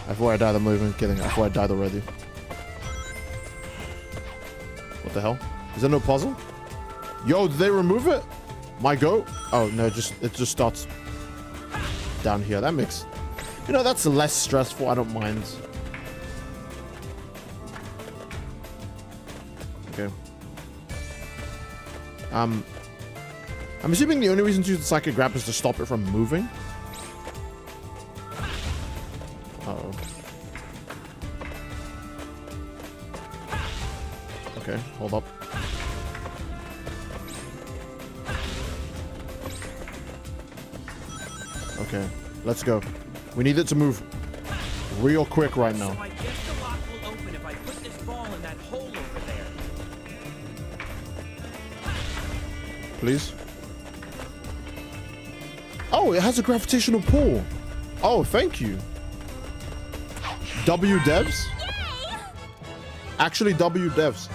I'm not even kidding. I thought I died already. What the hell? Is there no puzzle? Yo, did they remove it? My goat? Oh, no, it just starts down here. That makes... You know, that's less stressful. I don't mind. Okay. I'm assuming the only reason to use the psychic grab is to stop it from moving. Uh-oh. Okay, hold up. Okay, let's go. We need it to move real quick right now. So I guess the lock will open if I put this ball in that hole over there. Please. Oh, it has a gravitational pull. Oh, thank you. W devs? Yay! Actually, W devs.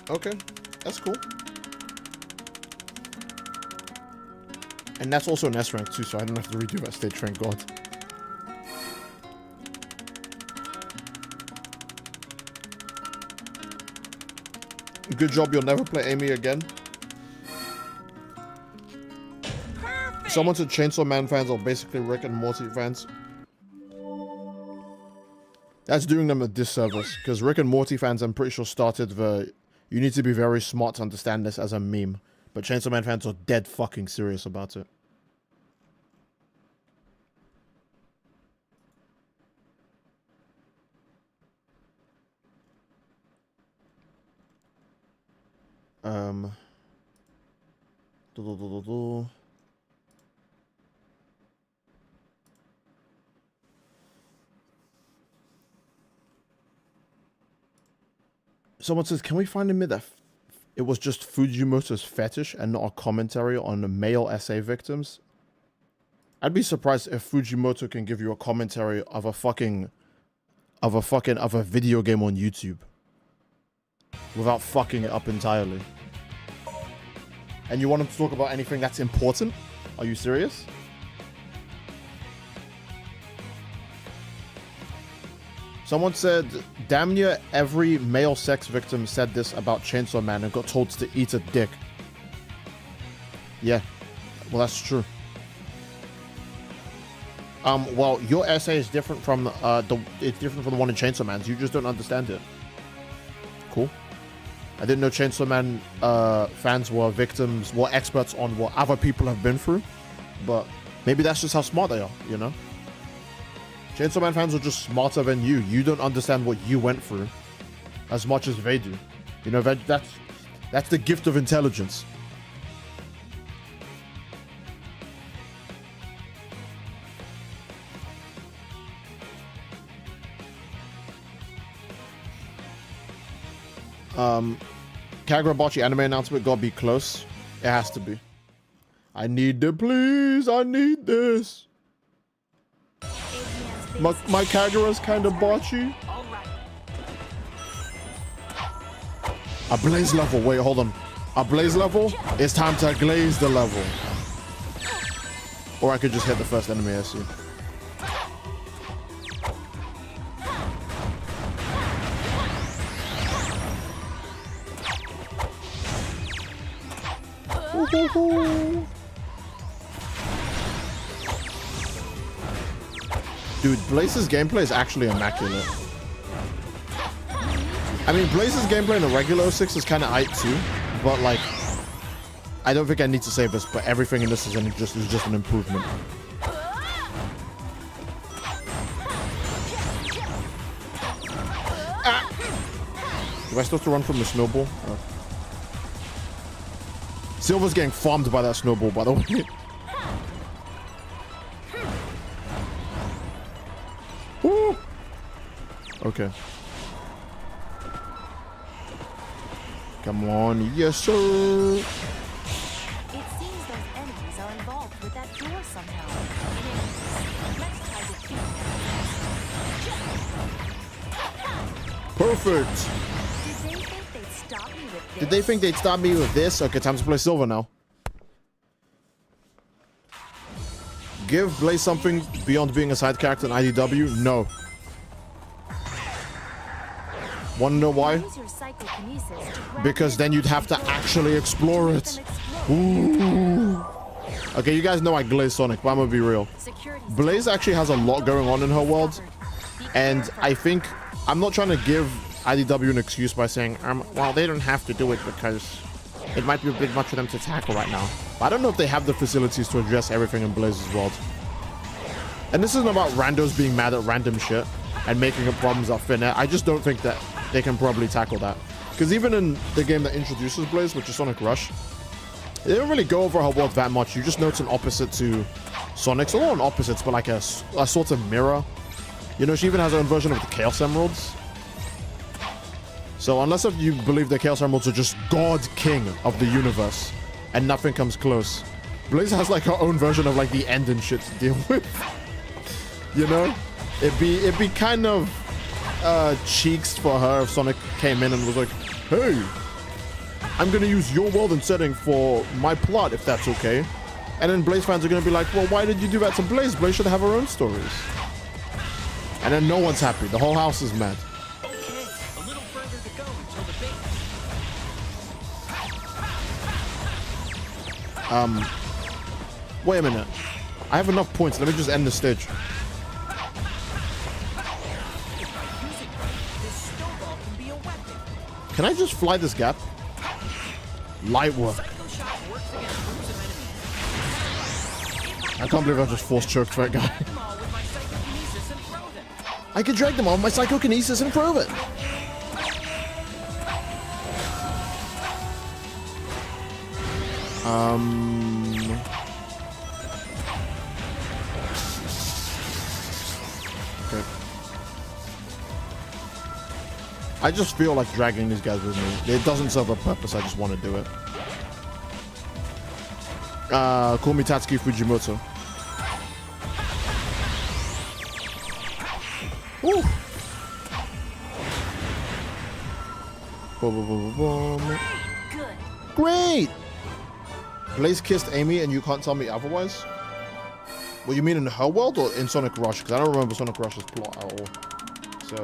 Okay, that's cool. And that's also an S rank too, so I don't have to redo that stage, thank God. Good job, you'll never play Amy again. Perfect. Someone said Chainsaw Man fans are basically Rick and Morty fans. That's doing them a disservice, because Rick and Morty fans, I'm pretty sure, started the you need to be very smart to understand this as a meme. But Chainsaw Man fans are dead fucking serious about it. Someone says, can we find a myth that it was just Fujimoto's fetish and not a commentary on male SA victims? I'd be surprised if Fujimoto can give you a commentary of a video game on YouTube without fucking it up entirely. And you want him to talk about anything that's important? Are you serious? Someone said, damn near every male sex victim said this about Chainsaw Man and got told to eat a dick. Yeah, well, that's true. Well, your essay is different from it's different from the one in Chainsaw Man's. You just don't understand it. Cool. I didn't know Chainsaw Man fans were victims, were experts on what other people have been through, but maybe that's just how smart they are, you know? Chainsaw Man fans are just smarter than you. You don't understand what you went through as much as they do. You know, that's the gift of intelligence. Kagurabachi anime announcement gotta be close. It has to be. I need the please. I need this. My Kagura's kind of botchy. A blaze level. Wait, hold on. A blaze level? It's time to glaze the level. Or I could just hit the first enemy I see. Dude, Blaze's gameplay is actually immaculate. I mean, Blaze's gameplay in the regular 06 is kind of aight too, but like, I don't think I need to say this, but everything in this is just an improvement. Ah! Do I still have to run from the snowball? Oh. Silver's getting farmed by that snowball, by the way. Woo! Okay. Come on, yes sir. It seems those enemies are involved with that door somehow. Let's try to keep Perfect. Did they think they'd stop me with this? Okay, time to play Silver now. Give Blaze something beyond being a side character in IDW? No. Wanna know why? Because then you'd have to actually explore it. Ooh. Okay, you guys know I glaze Sonic, but I'm gonna be real. Blaze actually has a lot going on in her world, and I think I'm not trying to give IDW an excuse by saying, well, they don't have to do it because it might be a bit much for them to tackle right now. But I don't know if they have the facilities to address everything in Blaze's world. And this isn't about randos being mad at random shit and making up problems out thin air. I just don't think that they can probably tackle that. Because even in the game that introduces Blaze, which is Sonic Rush, they don't really go over her world that much. You just know it's an opposite to Sonic's. Well, not an opposites, but like a sort of mirror. You know, she even has her own version of the Chaos Emeralds. So unless if you believe the Chaos Emeralds are just God King of the universe and nothing comes close, Blaze has like her own version of like the end and shit to deal with. You know? It'd be kind of cheeks for her if Sonic came in and was like, hey, I'm gonna use your world and setting for my plot if that's okay. And then Blaze fans are gonna be like, well, why did you do that to Blaze? Blaze should have her own stories. And then no one's happy. The whole house is mad. Wait a minute. I have enough points. Let me just end the stage. If I use it right, this snowball can be a weapon. Can I just fly this gap? Light work. Psycho Shot works against groups of enemies. I can't believe I just force choked that guy. Them all with my psychokinesis and throw them. I can drag them on my psychokinesis and prove it. Okay. I just feel like dragging these guys with me. It doesn't serve a purpose. I just want to do it. Call me Tatsuki Fujimoto. Woo! Boom, boom, boom, boom, boom. Good. Great! Blaze kissed Amy and you can't tell me otherwise? What you mean in her world or in Sonic Rush? Because I don't remember Sonic Rush's plot at all. So...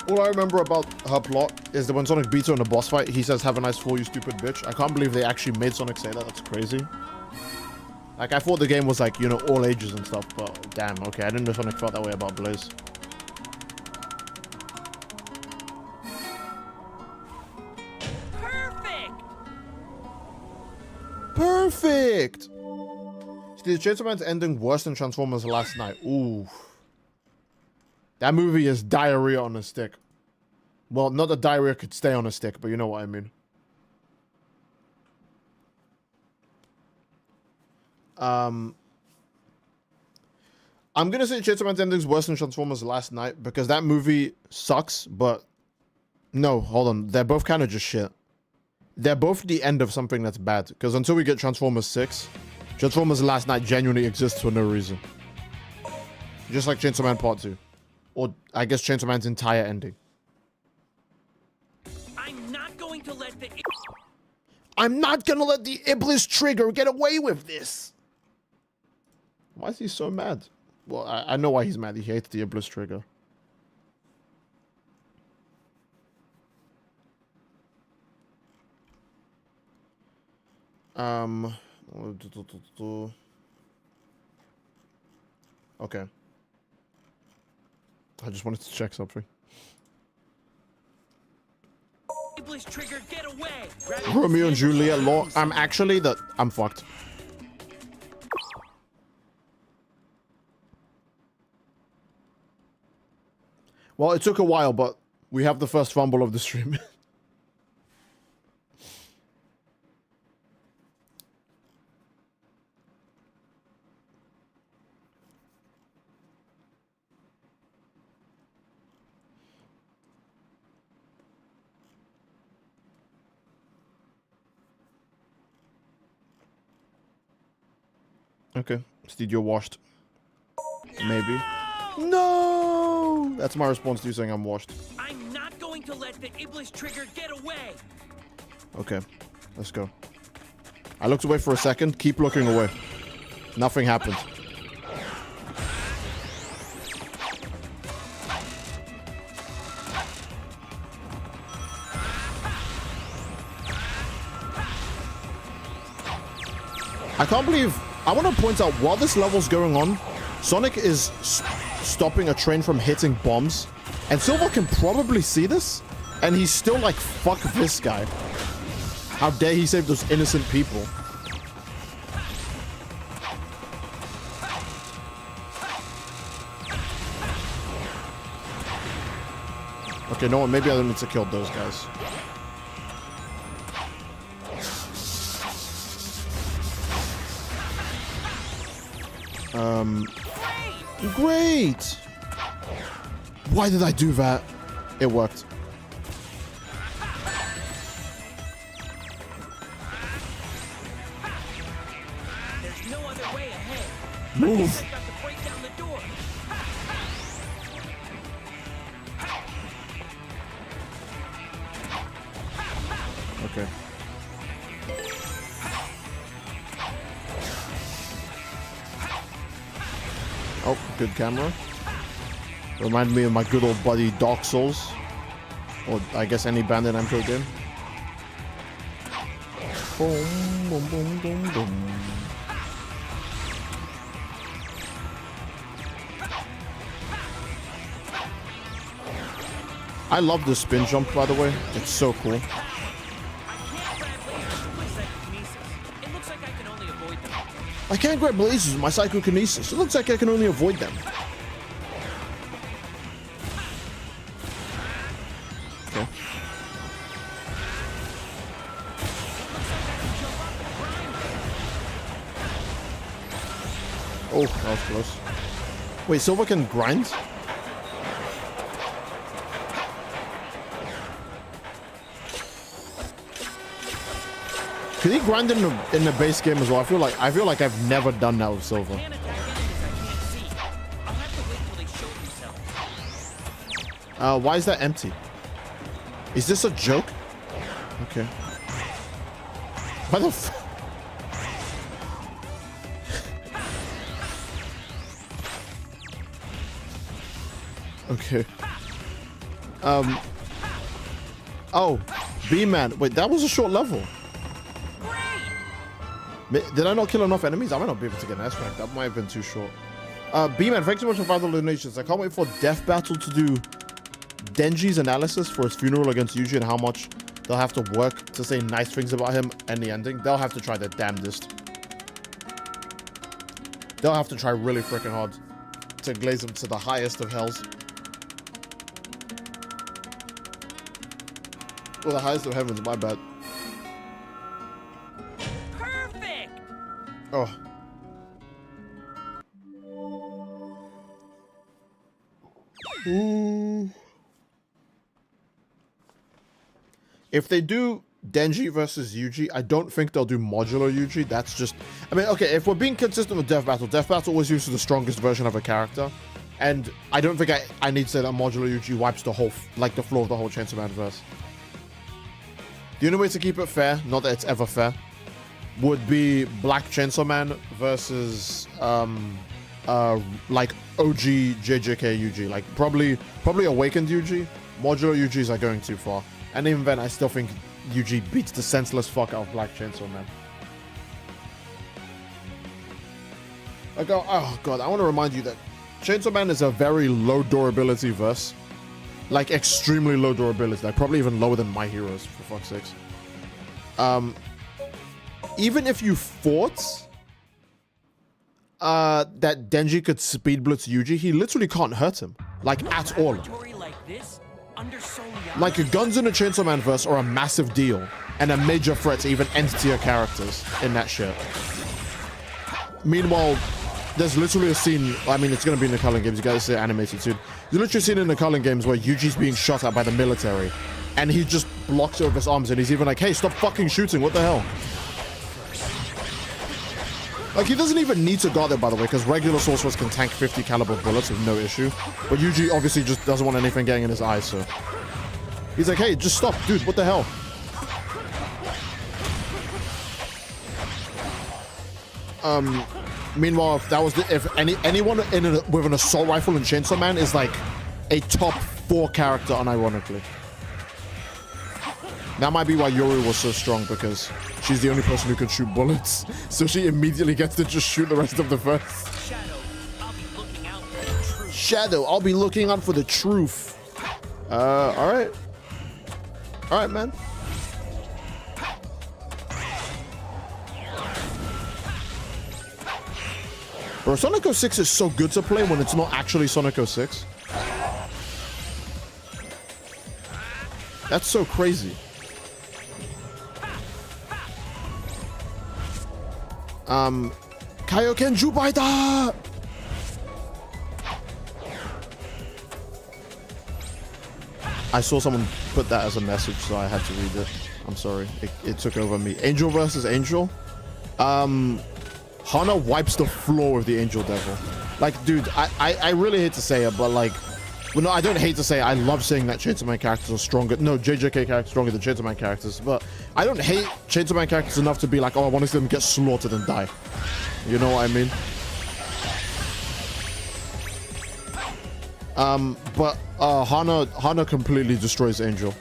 all I remember about her plot is that when Sonic beats her in a boss fight, he says, "Have a nice fall, you stupid bitch." I can't believe they actually made Sonic say that. That's crazy. Like, I thought the game was like, you know, all ages and stuff, but damn, okay. I didn't know Sonic felt that way about Blaze. Perfect! Perfect! See, the Chainsawman's ending worse than Transformers Last Night. Ooh. That movie is diarrhea on a stick. Well, not that diarrhea could stay on a stick, but you know what I mean. I'm gonna say Chainsawman's ending is worse than Transformers Last Night because that movie sucks, but no, hold on. They're both kind of just shit. They're both the end of something that's bad because until we get Transformers 6, Transformers Last Night genuinely exists for no reason. Just like Chainsaw Man Part 2. Or, I guess, Chainsaw Man's entire ending. I'm not going to let the... I'm not gonna let the Iblis Trigger get away with this! Why is he so mad? Well, I know why he's mad. He hates the Iblis Trigger. Okay. I just wanted to check something. Iblis Trigger, get away! Romeo and Juliet law. I'm fucked. Well, it took a while, but we have the first fumble of the stream. Okay, Steed, you're washed. Maybe. No! That's my response to you saying I'm washed. I'm not going to let the Iblis Trigger get away! Okay, let's go. I looked away for a second. Keep looking away. Nothing happened. I can't believe... I want to point out, while this level's going on, Sonic is stopping a train from hitting bombs. And Silver can probably see this. And he's still like, fuck this guy. How dare he save those innocent people. Okay, no, maybe I don't need to kill those guys. Great! Why did I do that? It worked. There's no other way ahead. Move! I got to break down the door. Okay. Oh, good camera. Remind me of my good old buddy Dark Souls. Or I guess any Bandit Namco game. Boom, boom, boom, boom, boom. I love the spin jump, by the way. It's so cool. I can't grab lasers with my psychokinesis. It looks like I can only avoid them. I can't grab lasers with my psychokinesis. It looks like I can only avoid them. Okay. Oh, that was close. Wait, Silver can grind? Can he grind in the base game as well? I feel like I've never done that with Silver. I can't attack enemies I can't see. I'll have to wait till they show themselves. Why is that empty? Is this a joke? Okay. Why the f- Okay. Oh, B-Man. Wait, that was a short level. Did I not kill enough enemies? I might not be able to get an S-rank. That might have been too short. B-Man, thanks so much for 5 donations. I can't wait for Death Battle to do Denji's analysis for his funeral against Yuji and how much they'll have to work to say nice things about him and the ending. They'll have to try their damnedest. They'll have to try really freaking hard to glaze him to the highest of hells. Well, the highest of heavens, my bad. Perfect. Oh. Ooh. If they do Denji versus Yuji, I don't think they'll do modular Yuji. That's just... I mean, okay, if we're being consistent with Death Battle always uses the strongest version of a character. And I don't think I need to say that modular Yuji wipes the whole... like, the floor of the whole Chainsawman verse. The only way to keep it fair, not that it's ever fair, would be Black Chainsawman versus like OG JJK Yuji, like probably Awakened Yuji. Modular Yujis are going too far, and even then, I still think Yuji beats the senseless fuck out of Black Chainsawman. Like, oh god, I want to remind you that Chainsawman is a very low durability verse. Like, extremely low durability. Like, probably even lower than My Heroes, for fuck's sakes. Even if you thought that Denji could speed blitz Yuji, he literally can't hurt him. Like, at all. Like, guns in a Chainsaw Man verse are a massive deal. And a major threat to even end-tier characters in that shit. Meanwhile, there's literally a scene, I mean, it's going to be in the Culling games, you guys see it animated soon. There's literally a scene in the Culling games where Yuji's being shot at by the military, and he just blocks it with his arms, and he's even like, hey, stop fucking shooting, what the hell? Like, he doesn't even need to guard it, by the way, because regular sorcerers can tank 50 caliber bullets with no issue. But Yuji obviously just doesn't want anything getting in his eyes, so... He's like, hey, just stop, dude, what the hell? Meanwhile, if that was anyone with an assault rifle in Chainsaw Man is like a top 4 character, unironically. That might be why Yuri was so strong, because she's the only person who can shoot bullets, so she immediately gets to just shoot the rest of the verse. Shadow, I'll be looking out for the truth. All right, man. Bro, Sonic 06 is so good to play when it's not actually Sonic 06. That's so crazy. Kaioken Jubaida! I saw someone put that as a message, so I had to read it. I'm sorry. It took over me. Angel versus Angel. Hana wipes the floor with the Angel Devil. Like, dude, I really hate to say it, but like, well, no, I don't hate to say it. I love saying that Chainsaw Man characters are stronger. No, JJK characters stronger than Chainsaw Man characters, but I don't hate Chainsaw Man characters enough to be like, oh, I want to see them get slaughtered and die. You know what I mean? But Hana completely destroys Angel.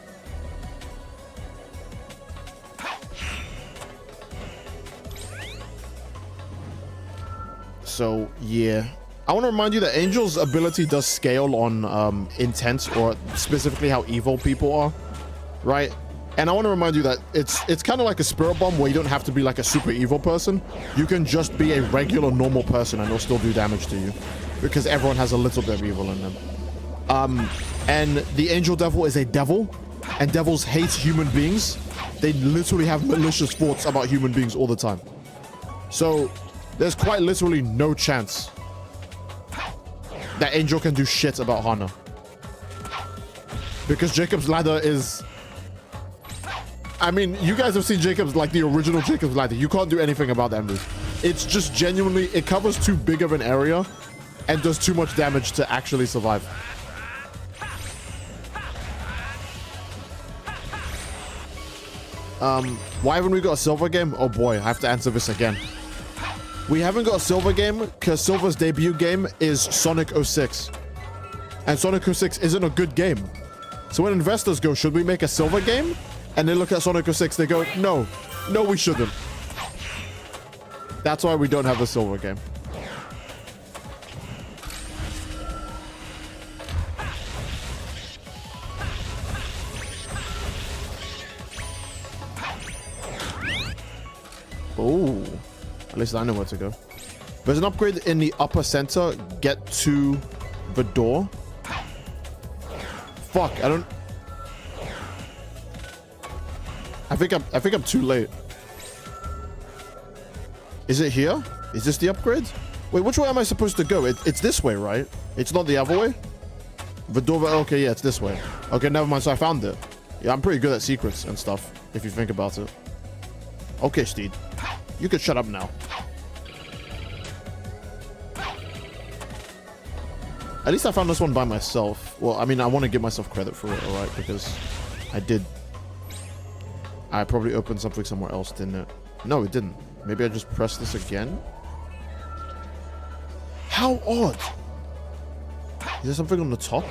So yeah, I want to remind you that Angel's ability does scale on intent, or specifically how evil people are, right? And I want to remind you that it's kind of like a spirit bomb, where you don't have to be like a super evil person. You can just be a regular normal person and it'll still do damage to you, because everyone has a little bit of evil in them. And the angel devil is a devil, and devils hate human beings. They literally have malicious thoughts about human beings all the time. So there's quite literally no chance that Angel can do shit about Hana, because Jacob's ladder is, I mean, you guys have seen Jacob's, like the original Jacob's ladder. You can't do anything about that move. It's just genuinely, it covers too big of an area and does too much damage to actually survive. Why haven't we got a silver game? Oh boy, I have to answer this again. We haven't got a silver game because Silver's debut game is Sonic 06. And Sonic 06 isn't a good game. So when investors go, should we make a silver game? And they look at Sonic 06, they go, no, we shouldn't. That's why we don't have a silver game. Oh, at least I know where to go. There's an upgrade in the upper center. Get to the door. Fuck, I think I'm too late. Is it here? Is this the upgrade? Wait, which way am I supposed to go? It's this way, right? It's not the other way? The door, okay, yeah, it's this way. Okay, never mind, so I found it. Yeah, I'm pretty good at secrets and stuff, if you think about it. Okay, Steed. You can shut up now. At least I found this one by myself. Well, I mean, I want to give myself credit for it, alright? Because I probably opened something somewhere else, didn't it? No, it didn't. Maybe I just pressed this again? How odd! Is there something on the top?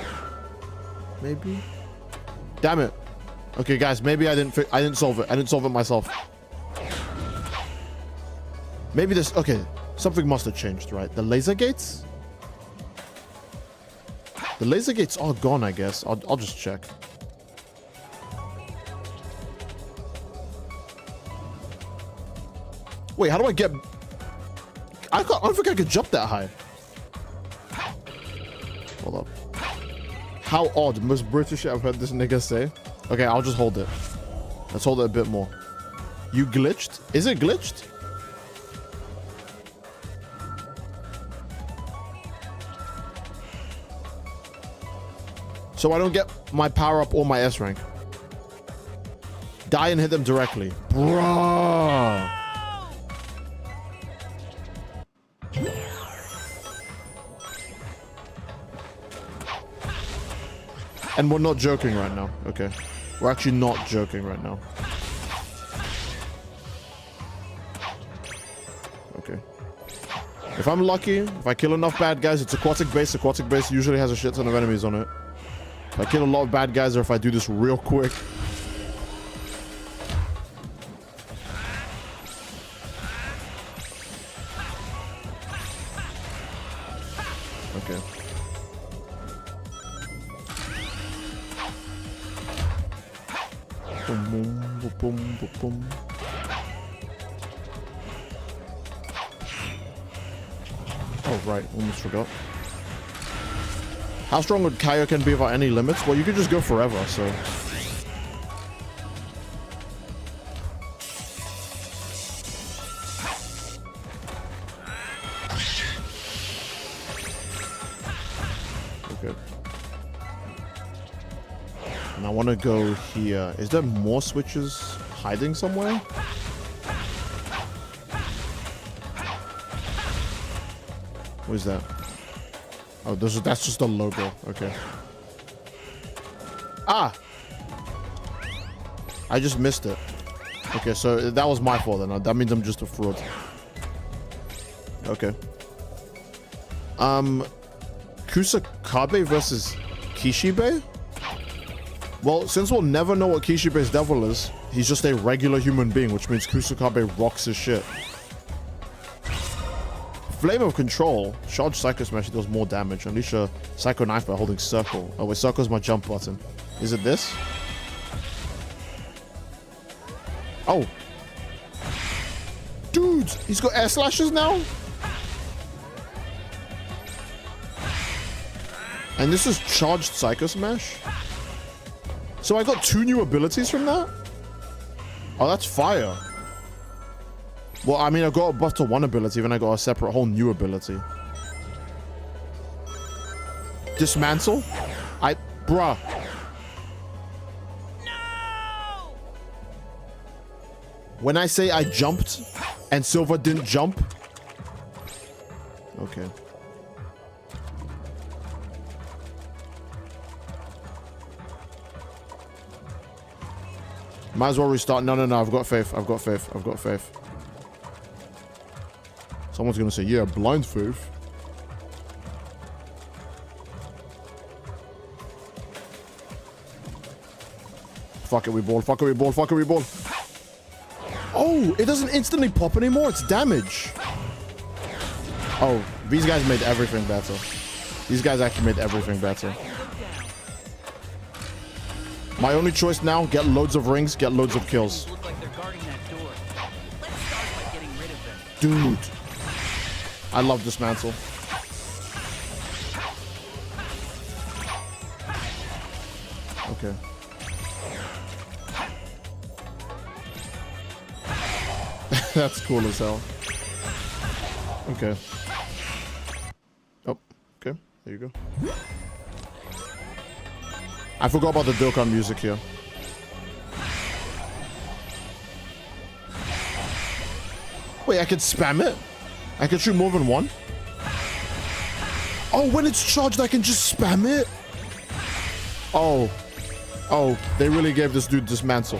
Maybe? Damn it. Okay, guys, maybe I didn't solve it. I didn't solve it myself. Maybe this, okay, something must have changed, right? The laser gates? The laser gates are gone, I guess. I'll just check. Wait, how do I get... I don't think I could jump that high. Hold up. How odd. Most British shit I've heard this nigga say. Okay, I'll just hold it. Let's hold it a bit more. You glitched? Is it glitched? So I don't get my power up or my S rank. Die and hit them directly. Bruh. And we're not joking right now. Okay. We're actually not joking right now. Okay. If I'm lucky, if I kill enough bad guys, it's aquatic base. Aquatic base usually has a shit ton of enemies on it. If I kill a lot of bad guys, or if I do this real quick. Okay. Boom, boom, boom, boom, boom. Oh, right. Almost forgot. How strong would Kaioken be without any limits? Well, you could just go forever, so... Okay. And I want to go here. Is there more switches hiding somewhere? What is that? Oh, that's just a logo. Okay. Ah! I just missed it. Okay, so that was my fault then. That means I'm just a fraud. Okay. Kusakabe versus Kishibe? Well, since we'll never know what Kishibe's devil is, he's just a regular human being, which means Kusakabe rocks his shit. Flame of Control. Charge Psycho Smash deals more damage. Unleash a Psycho Knife by holding circle. Oh wait, circle's my jump button. Is it this? Oh. Dude, he's got air slashes now? And this is Charged Psycho Smash? So I got 2 new abilities from that? Oh, that's fire. Well, I mean, I got a buff to 1 ability, then I got a separate whole new ability. Dismantle? Bruh. No! When I say I jumped and Silver didn't jump. Okay. Might as well restart. No, I've got faith. I've got faith. Someone's gonna say, yeah, blind faith. Fuck it, we ball. Oh, it doesn't instantly pop anymore. It's damage. Oh, these guys made everything better. These guys actually made everything better. My only choice now, get loads of rings, get loads of kills. Look like they're guarding that door. Let's start by getting rid of them. Dude. I love Dismantle. Okay. That's cool as hell. Okay. Oh, okay. There you go. I forgot about the Dokkan music here. Wait, I can spam it? I can shoot more than one? Oh, when it's charged, I can just spam it? Oh. Oh, they really gave this dude Dismantle.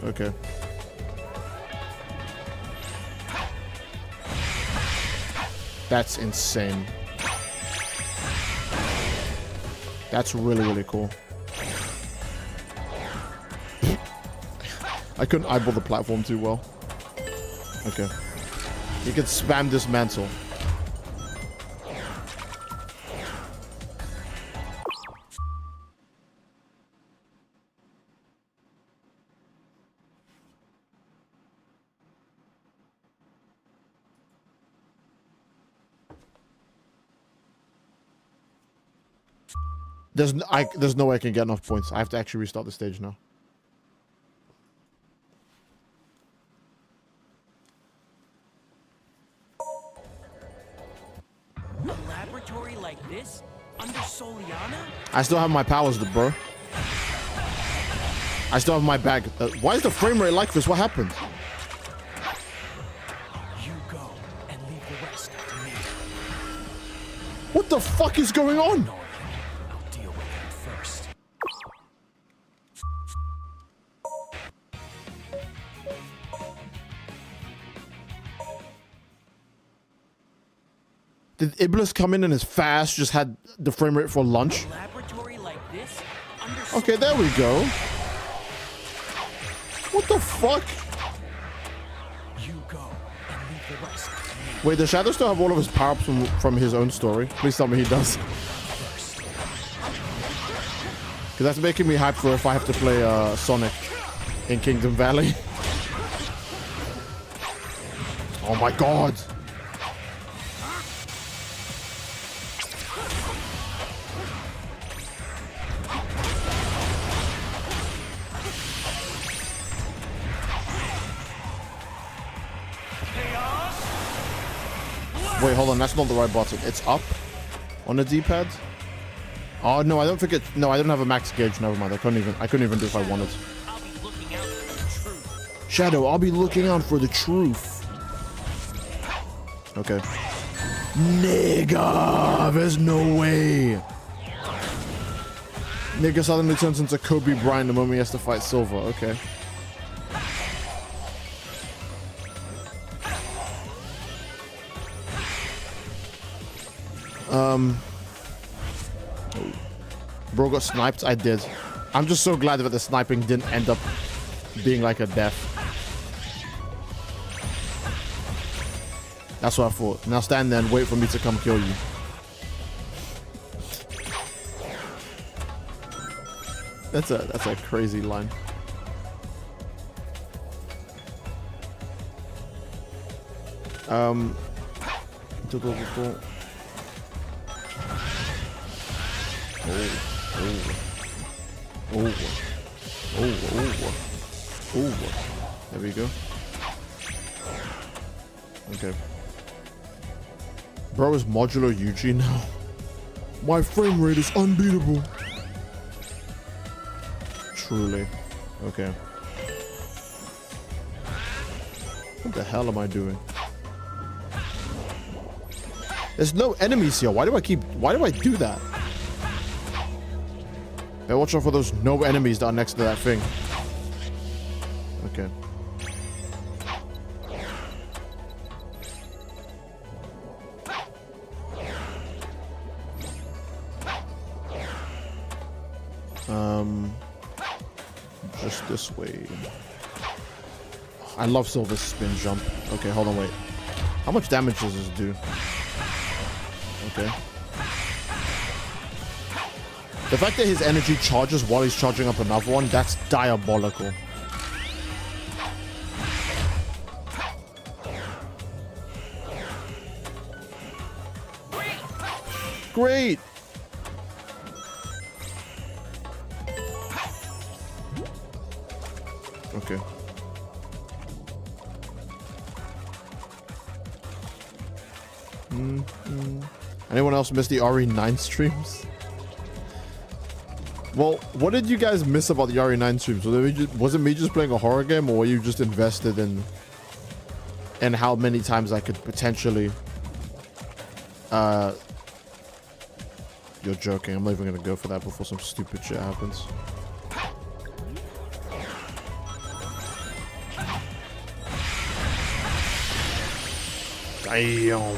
Okay. That's insane. That's really, really cool. I couldn't eyeball the platform too well. Okay. You can spam Dismantle. There's no way I can get enough points. I have to actually restart the stage now. A laboratory like this? Under Soliana? I still have my powers, bro. I still have my bag. Why is the frame rate like this? What happened? You go and leave the rest to me. What the fuck is going on? I'll deal with him first. Did Iblis come in and his fast just had the frame rate for lunch? A laboratory like this? Under Okay, there we go. What the fuck? You go and leave the rest to me. Wait, does Shadow still have all of his power-ups from his own story? Please tell me he does. Because that's making me hyped for if I have to play Sonic in Kingdom Valley. Oh my god. Wait, hold on. That's not the right button. It's up on the D-pad. Oh no, I don't think it's. No, I don't have a max gauge. Never mind. I couldn't even do it if I wanted. I'll be looking out for the truth. Shadow, I'll be looking out for the truth. Okay. Nigga, there's no way. Nigga suddenly turns into Kobe Bryant the moment he has to fight Silver. Okay. Bro got sniped. I did. I'm just so glad that the sniping didn't end up being like a death. That's what I thought. Now stand there and wait for me to come kill you. That's a crazy line. Oh. There we go. Okay. Bro is modular UG now. My frame rate is unbeatable. Truly. Okay. What the hell am I doing? There's no enemies here. Why do I do that? Hey, watch out for those no enemies that are next to that thing. Okay. Just this way. I love Silver's spin jump. Okay, hold on, wait. How much damage does this do? Okay. The fact that his energy charges while he's charging up another one, that's diabolical. Great! Okay. Anyone else miss the RE9 streams? Well, what did you guys miss about the RE9 streams? Was it me just playing a horror game, or were you just invested in how many times I could potentially... You're joking. I'm not even gonna go for that before some stupid shit happens. Damn.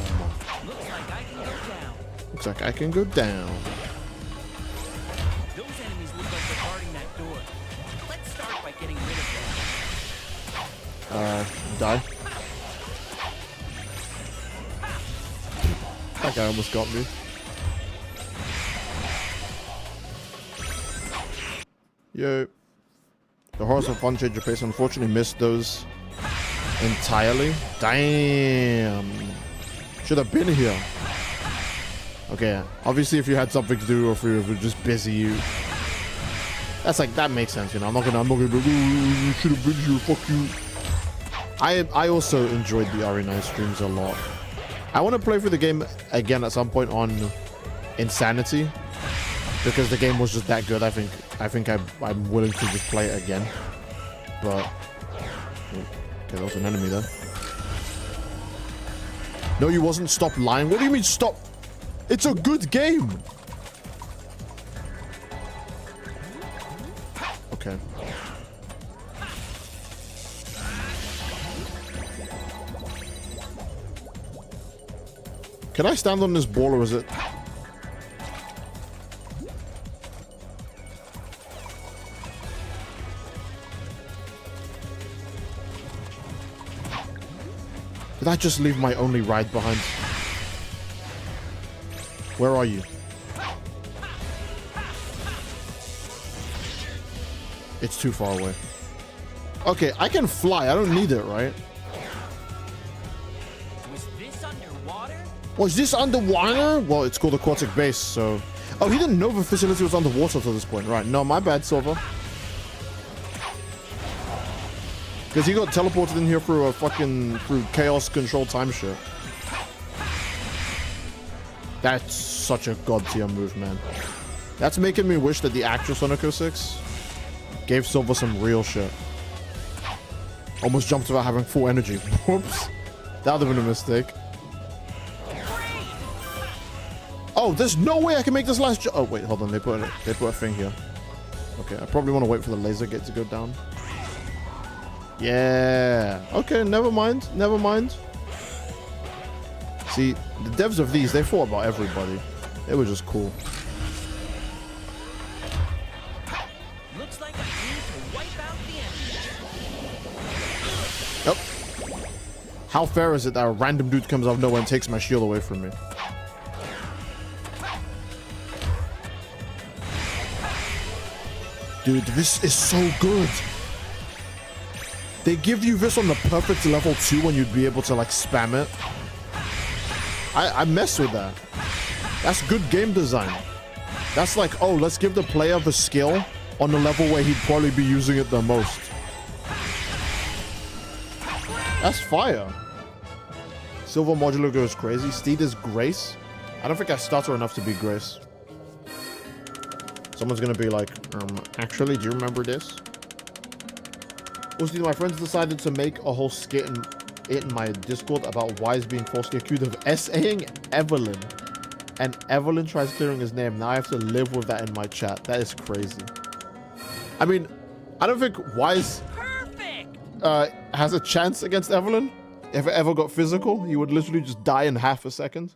Looks like I can go down. Those enemies look like they're guarding that door. Let's start by getting rid of them. Die. That guy almost got me. Yo. The horrors of fun change your face. Unfortunately missed those entirely. Damn. Should have been here. Okay, obviously if you had something to do or if you were just busy, that makes sense, you know. I'm not gonna be like, oh, you should have been here, fuck you. I also enjoyed the RE9 streams a lot. I want to play through the game again at some point on Insanity, because the game was just that good. I think I'm willing to just play it again. But okay, that was an enemy there. No, you wasn't. Stop lying. What do you mean stop? It's a good game. Okay. Can I stand on this ball, or is it... Did I just leave my only ride behind? Where are you? It's too far away. Okay, I can fly. I don't need it, right? Was this underwater? Was this underwater? Well, it's called Aquatic Base, so... Oh, he didn't know the facility was underwater to this point. Right, no, my bad, Silver. Because he got teleported in here through through chaos control time shit. That's such a god tier move, man. That's making me wish that the actress on Echo 6 gave Silver some real shit. Almost jumped without having full energy. Whoops. That would have been a mistake. Oh, there's no way I can make this last jump. Oh, wait, hold on. They put a thing here. Okay, I probably want to wait for the laser gate to go down. Yeah. Okay, never mind. Never mind. See, the devs of these, they thought about everybody. They were just cool. Looks like I need to wipe out the enemy. Yep. How fair is it that a random dude comes out of nowhere and takes my shield away from me? Dude, this is so good. They give you this on the perfect level too when you'd be able to like spam it. I mess with that. That's good game design. That's like, oh, let's give the player the skill on the level where he'd probably be using it the most. That's fire. Silver modular goes crazy. Steed is Grace. I don't think I stutter enough to be Grace. Someone's gonna be like, actually, do you remember this? Also, my friends decided to make a whole skit in my Discord about Wise being falsely accused of essaying Evelyn. And Evelyn tries clearing his name. Now I have to live with that in my chat. That is crazy. I mean, I don't think Wise has a chance against Evelyn. If it ever got physical, he would literally just die in half a second.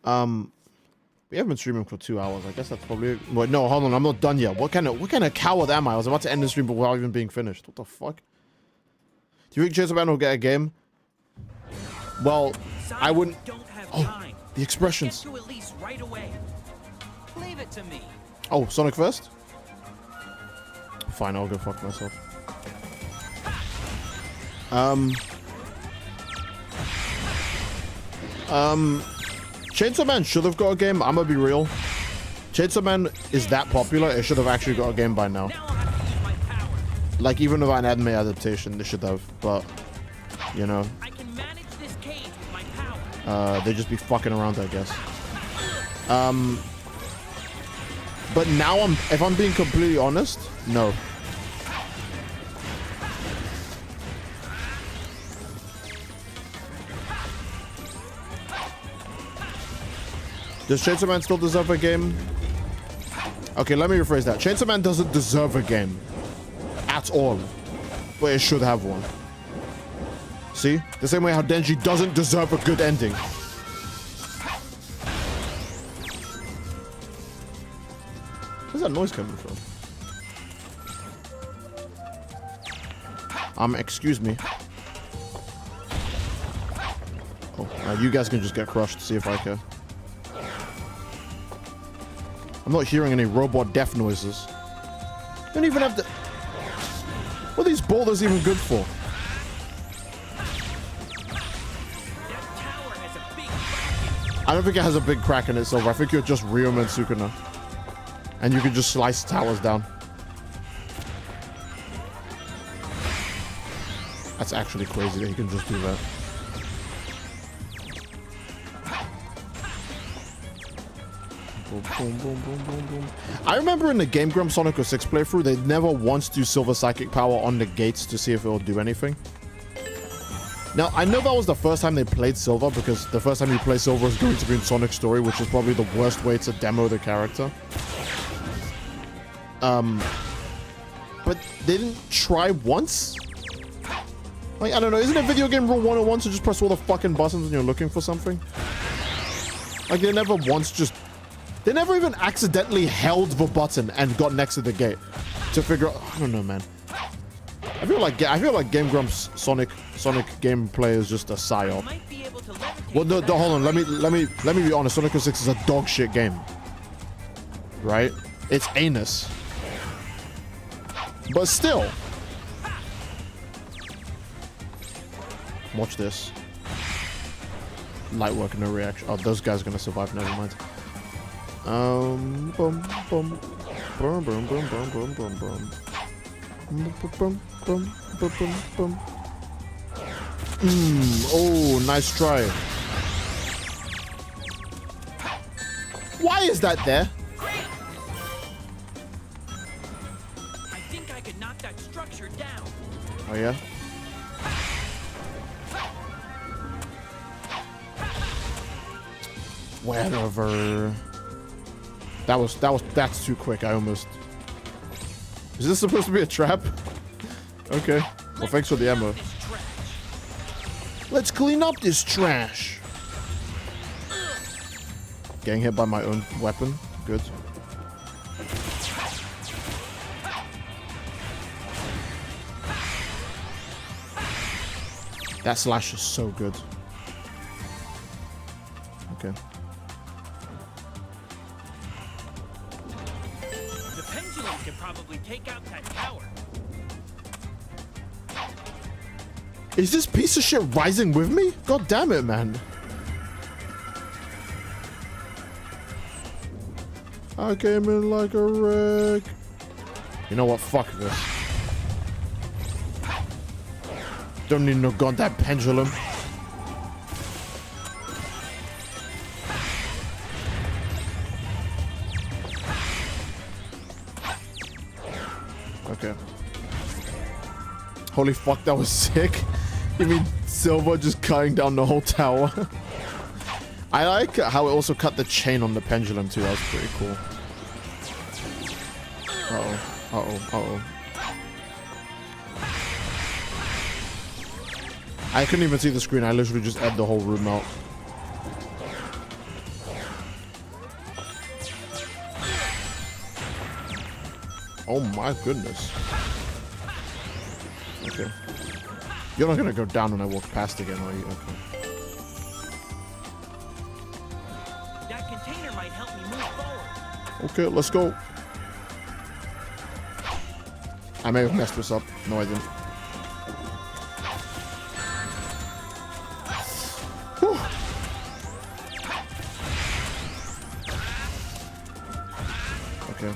We haven't been streaming for 2 hours. I guess that's probably. Wait, no, hold on. I'm not done yet. What kind of coward am I? I was about to end the stream without even being finished. What the fuck? Do you think Chainsawman will get a game? Well, I wouldn't. Oh, the expressions. Leave it to me. Oh, Sonic first? Fine, I'll go fuck myself. Chainsawman should have got a game. I'm gonna be real. Chainsawman is that popular, it should have actually got a game by now. Like, even without an anime adaptation, they should have, but, you know. I can manage this cage with my power. They just be fucking around, I guess. But now if I'm being completely honest, no. Does Chainsawman still deserve a game? Okay, let me rephrase that. Chainsawman doesn't deserve a game. At all. But it should have one. See? The same way how Denji doesn't deserve a good ending. Where's that noise coming from? Excuse me. Oh, you guys can just get crushed. See if I can. I'm not hearing any robot death noises. You don't even have to... What are these boulders even good for? I don't think it has a big crack in it, Silver. I think you're just Ryumen Sukuna. And you can just slice towers down. That's actually crazy that you can just do that. Boom, boom, boom, boom, boom. I remember in the Game Grumps Sonic 06 playthrough, they never once do Silver Psychic Power on the gates to see if it will do anything. Now, I know that was the first time they played Silver, because the first time you play Silver is going to be in Sonic's story, which is probably the worst way to demo the character. But they didn't try once? Like, I don't know, isn't it video game rule 101 to just press all the fucking buttons when you're looking for something? Like, they never once just... They never even accidentally held the button and got next to the gate to figure out... I don't know, man. I feel like Game Grumps Sonic gameplay is just a psyop. Well, no, hold on. Let me be honest. Sonic 06 is a dog shit game, right? It's anus, but still. Watch this. Light work, no reaction. Oh, those guys are gonna survive. Never mind. Boom, boom, boom, boom, boom, boom, boom, boom, boom, boom. Boom, boom, boom, boom, boom. Oh, nice try. Why is that there? Great. I think I could knock that structure down. Oh yeah. Whatever. That's too quick. I almost. Is this supposed to be a trap? Okay. Well, thanks for the ammo. Let's clean up this trash. Getting hit by my own weapon. Good. That slash is so good. Okay. The pendulum can probably take out that tower. Is this piece of shit rising with me? God damn it, man. I came in like a wreck. You know what? Fuck this. Don't need no goddamn pendulum. Okay. Holy fuck, that was sick. You mean Silver just cutting down the whole tower? I like how it also cut the chain on the pendulum too. That was pretty cool. Uh-oh. Uh-oh. Uh-oh. I couldn't even see the screen. I literally just aired the whole room out. Oh my goodness. Okay. You're not gonna go down when I walk past again, are you? Okay. That container might help me move forward. Okay, let's go. I may have messed this up. No, I didn't. Whew. Okay.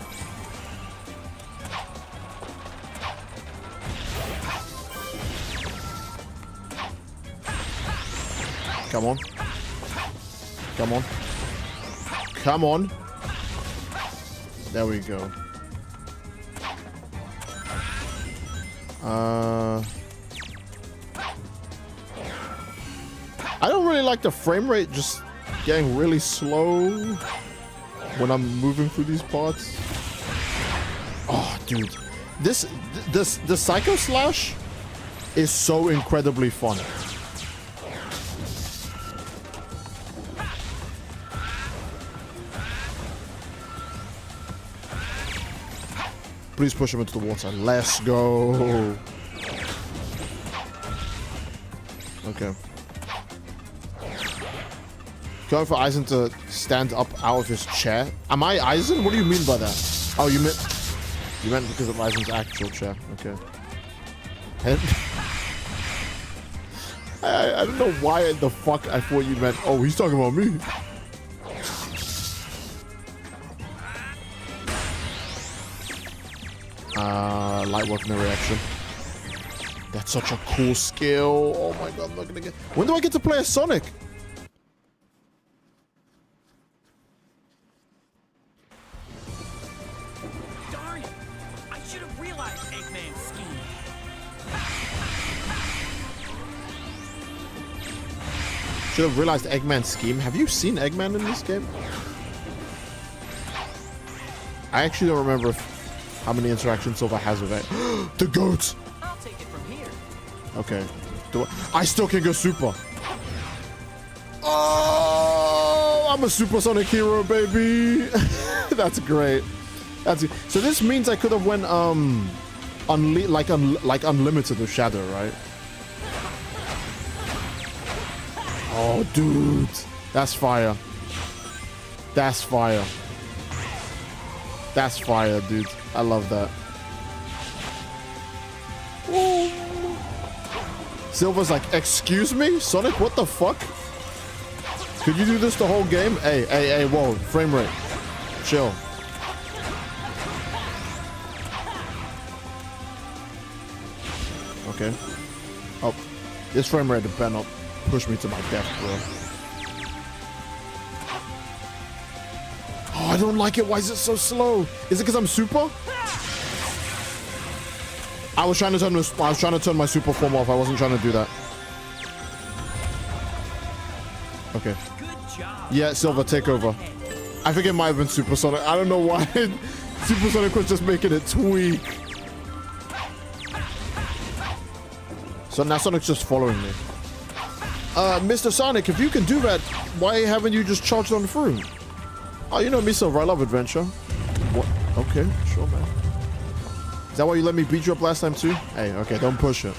Come on. Come on. Come on. There we go. I don't really like the frame rate just getting really slow when I'm moving through these parts. Oh, dude. The Psycho Slash is so incredibly fun. Please push him into the water. Let's go. Okay. Going for Eisen to stand up out of his chair. Am I Eisen? What do you mean by that? Oh, you meant because of Eisen's actual chair. Okay. I don't know why the fuck I thought you meant. Oh, he's talking about me. Light work, no reaction. That's such a cool skill. Oh my god, I'm not gonna get. When do I get to play as Sonic? Darn it! I should have realized Eggman's scheme. Should have realized Eggman's scheme. Have you seen Eggman in this game? I actually don't remember how many interactions Silver has with it. The goats! I'll take it from here. Okay. I still can go super. Oh, I'm a supersonic hero, baby. That's great. So this means I could have went unlimited with Shadow, right? Oh, dude. That's fire. That's fire. That's fire, dude. I love that. Ooh. Silver's like, excuse me? Sonic, what the fuck? Could you do this the whole game? Hey, whoa. Frame rate. Chill. Okay. Oh, this frame rate better not push me to my death, bro. Oh, I don't like it. Why is it so slow? Is it because I'm super? I was trying to turn my super form off. I wasn't trying to do that. Okay. Good job. Yeah, Silver, take over. I think it might have been Supersonic. I don't know why. Supersonic was just making it tweak. So now Sonic's just following me. Mr. Sonic, if you can do that, why haven't you just charged on through? Oh, you know me, Silver. I love adventure. What? Okay, sure, man. Is that why you let me beat you up last time too? Hey, okay, don't push it.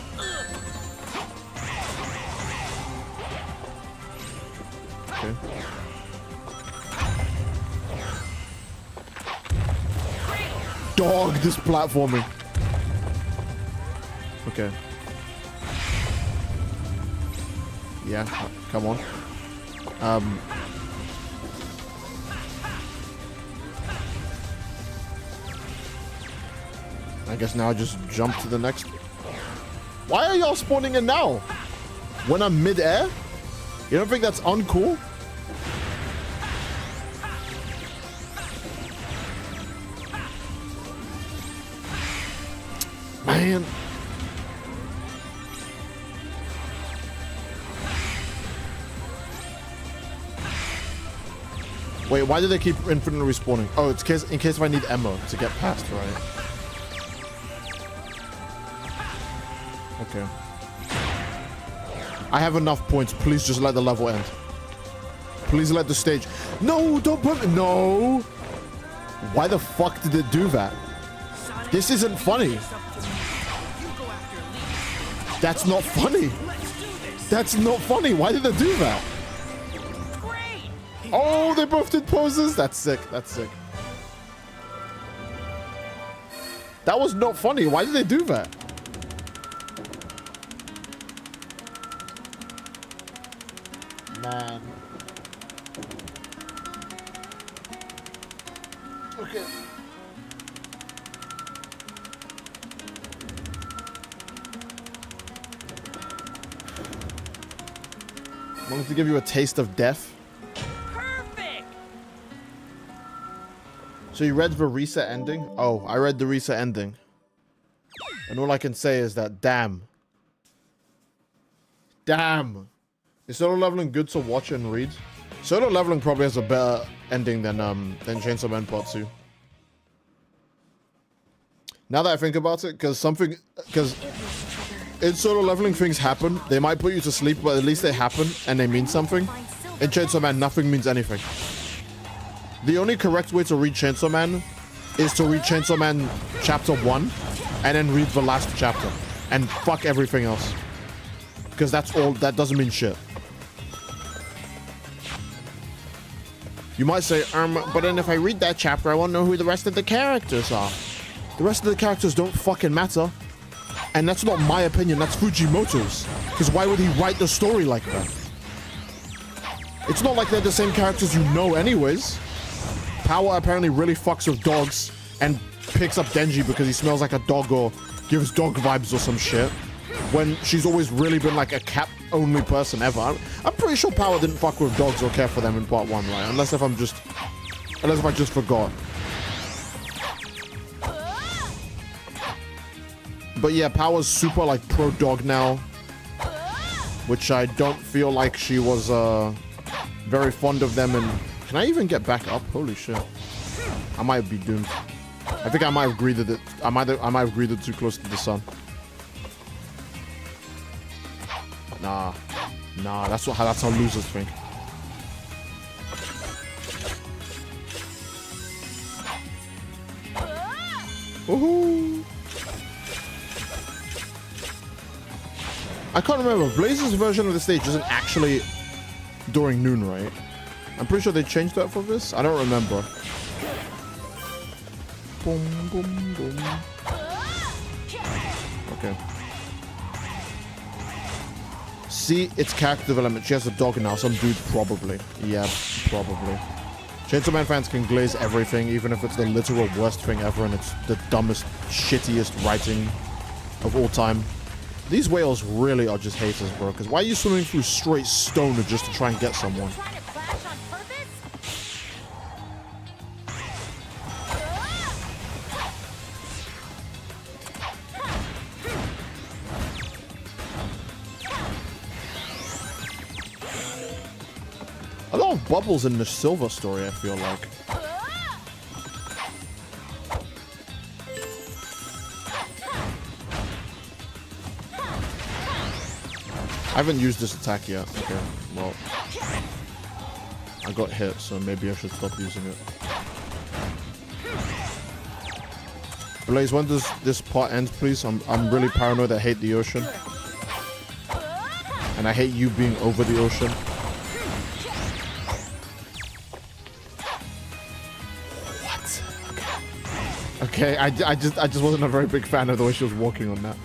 Okay. Dog, this platforming. Okay. Yeah, come on. I guess now I just jump to the next. Why are y'all spawning in now? When I'm mid-air? You don't think that's uncool? Man. Wait, why do they keep infinitely respawning? Oh, it's in case if I need ammo to get past, right? Okay. I have enough points. Please just let the level end. Please let the stage... No, don't put... No! Why the fuck did it do that? This isn't funny. That's not funny. That's not funny. Why did they do that? Oh, they both did poses? That's sick. That's sick. That was not funny. Why did they do that? Man. Okay. Wanted to give you a taste of death. Perfect. So you read the reset ending? Oh, I read the reset ending. And all I can say is that damn. Damn. Is solo leveling good to watch and read? Solo leveling probably has a better ending than Chainsawman Part 2. Now that I think about it, because in solo leveling things happen. They might put you to sleep, but at least they happen and they mean something. In Chainsaw Man, nothing means anything. The only correct way to read Chainsaw Man is to read Chainsaw Man Chapter 1 and then read the last chapter and fuck everything else. Because that's all, that doesn't mean shit. You might say, but then if I read that chapter, I won't know who the rest of the characters are. The rest of the characters don't fucking matter. And that's not my opinion, that's Fujimoto's. Because why would he write the story like that? It's not like they're the same characters you know anyways. Power apparently really fucks with dogs and picks up Denji because he smells like a dog or gives dog vibes or some shit. When she's always really been like a cat-only person ever. I'm pretty sure Power didn't fuck with dogs or care for them in Part 1, right? Unless if I just forgot. But yeah, Power's super like pro-dog now. Which I don't feel like she was very fond of them. And can I even get back up? Holy shit. I might be doomed. I think I might have greeted it. I might have greeted too close to the sun. Nah, that's how losers think. Woohoo! I can't remember. Blaze's version of the stage isn't actually during noon, right? I'm pretty sure they changed that for this. I don't remember. Boom, boom, boom. Okay. See, it's character development. She has a dog now. Some dude probably. Yeah, probably. Chainsaw Man fans can glaze everything, even if it's the literal worst thing ever and it's the dumbest, shittiest writing of all time. These whales really are just haters, bro. Because why are you swimming through straight stone just to try and get someone? A lot of bubbles in the Silver story, I feel like. I haven't used this attack yet. Okay, well. I got hit, so maybe I should stop using it. Blaze, when does this part end, please? I'm really paranoid. I hate the ocean. And I hate you being over the ocean. What? Okay, I just wasn't a very big fan of the way she was walking on that.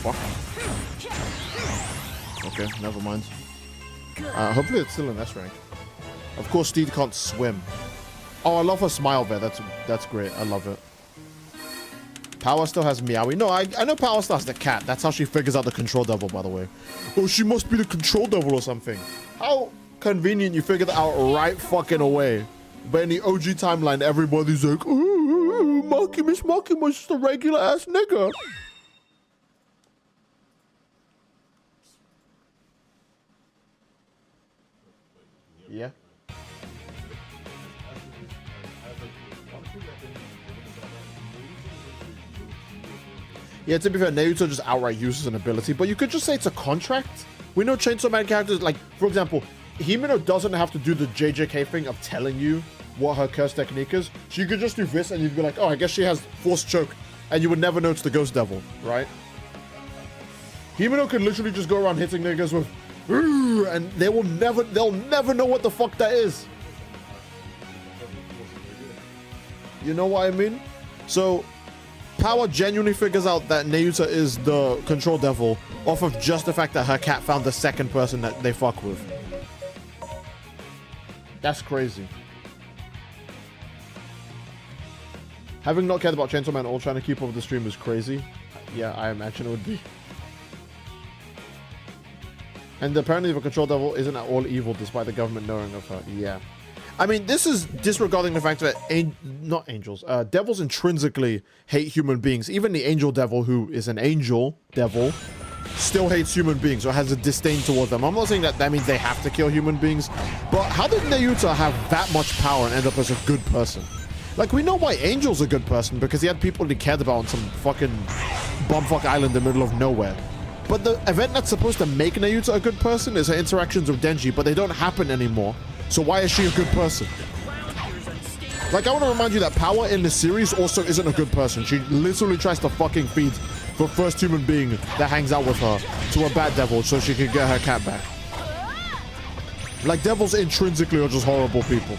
Fuck. Okay, never mind. Hopefully it's still an S rank. Of course, Steed can't swim. Oh, I love her smile there. That's great. I love it. Power still has Meowie. No, I know Power still has the cat. That's how she figures out the control devil, by the way. Oh, she must be the control devil or something. How convenient you figured that out right fucking away. But in the OG timeline, everybody's like, ooh, Marky was just a regular ass nigga. Yeah. Yeah, to be fair, Naruto just outright uses an ability, but you could just say it's a contract. We know Chainsaw Man characters, like, for example, Himeno doesn't have to do the JJK thing of telling you what her curse technique is. She could just do this and you'd be like, oh, I guess she has force choke, and you would never know it's the Ghost Devil, right? Himeno could literally just go around hitting niggas with, and they'll never know what the fuck that is. You know what I mean? So Power genuinely figures out that Nayuta is the control devil off of just the fact that her cat found the second person that they fuck with. That's crazy. Having not cared about Chainsaw Man all trying to keep up with the stream is crazy. Yeah, I imagine it would be. And apparently the control devil isn't at all evil despite the government knowing of her. Yeah. I mean, this is disregarding the fact that devils intrinsically hate human beings. Even the angel devil, who is an angel devil, still hates human beings or has a disdain towards them. I'm not saying that means they have to kill human beings, but how did Nayuta have that much power and end up as a good person? Like, we know why Angel's a good person, because he had people he cared about on some fucking bumfuck island in the middle of nowhere. But the event that's supposed to make Nayuta a good person is her interactions with Denji, but they don't happen anymore. So why is she a good person? Like, I want to remind you that Power in the series also isn't a good person. She literally tries to fucking feed the first human being that hangs out with her to a bad devil so she can get her cat back. Like, devils intrinsically are just horrible people.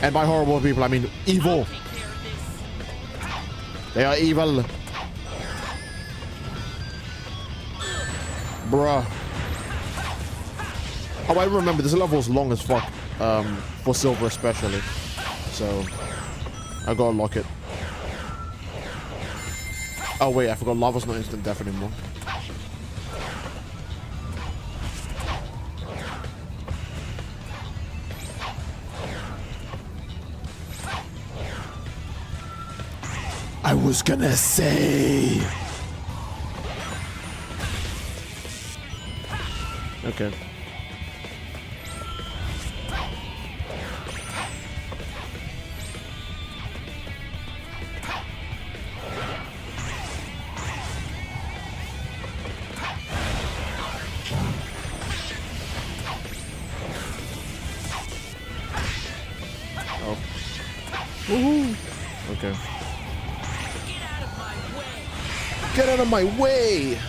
And by horrible people, I mean evil. They are evil. Bruh. Oh, I remember this level is long as fuck. For silver especially. So I gotta lock it. Oh wait, I forgot lava's not instant death anymore. I was gonna say. Okay. Oh. Woohoo! Okay. Get out of my way!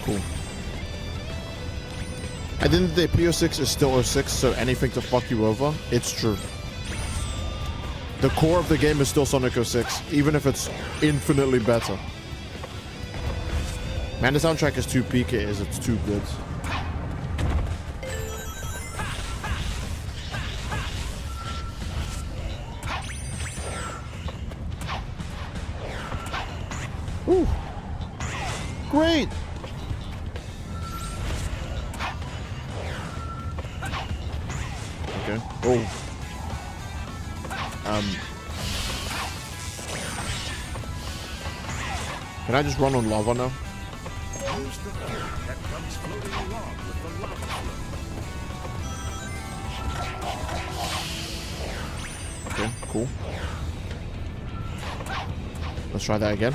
Cool. I didn't think PO6 is still 06, so anything to fuck you over, it's true. The core of the game is still Sonic 06, even if it's infinitely better. Man, the soundtrack is too peak, it's too good. Ooh. Great! Okay. Oh. Can I just run on lava now? Use the fury that comes floating along with the lava flow. Okay, cool. Let's try that again.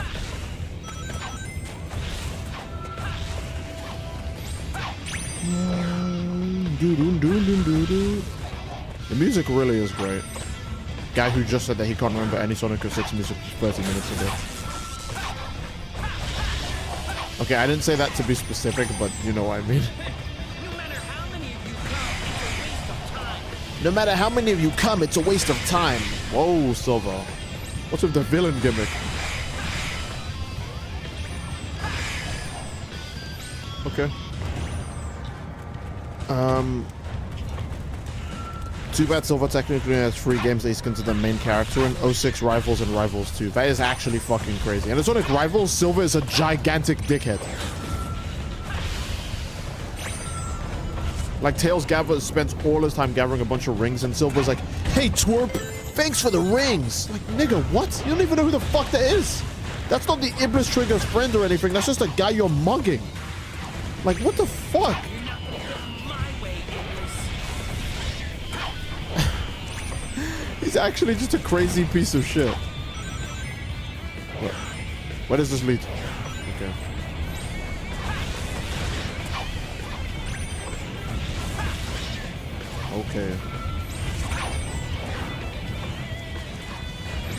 The music really is great. Guy who just said that he can't remember any Sonic 06 music 30 minutes ago. Okay, I didn't say that to be specific, but you know what I mean. No matter how many of you come, it's a waste of time. No matter how many of you come, it's a waste of time. Whoa, Silver. What's with the villain gimmick? Okay. Too bad Silver technically has 3 games that he's considered the main character in 06 Rivals and Rivals 2. That is actually fucking crazy. And in Sonic Rivals, Silver is a gigantic dickhead. Like, Tails spends all his time gathering a bunch of rings, and Silver's like, hey, twerp, thanks for the rings. Like, nigga, what? You don't even know who the fuck that is. That's not the Iblis Trigger's friend or anything. That's just a guy you're mugging. Like, what the fuck? He's actually just a crazy piece of shit. What? Where does this lead? Okay. Okay.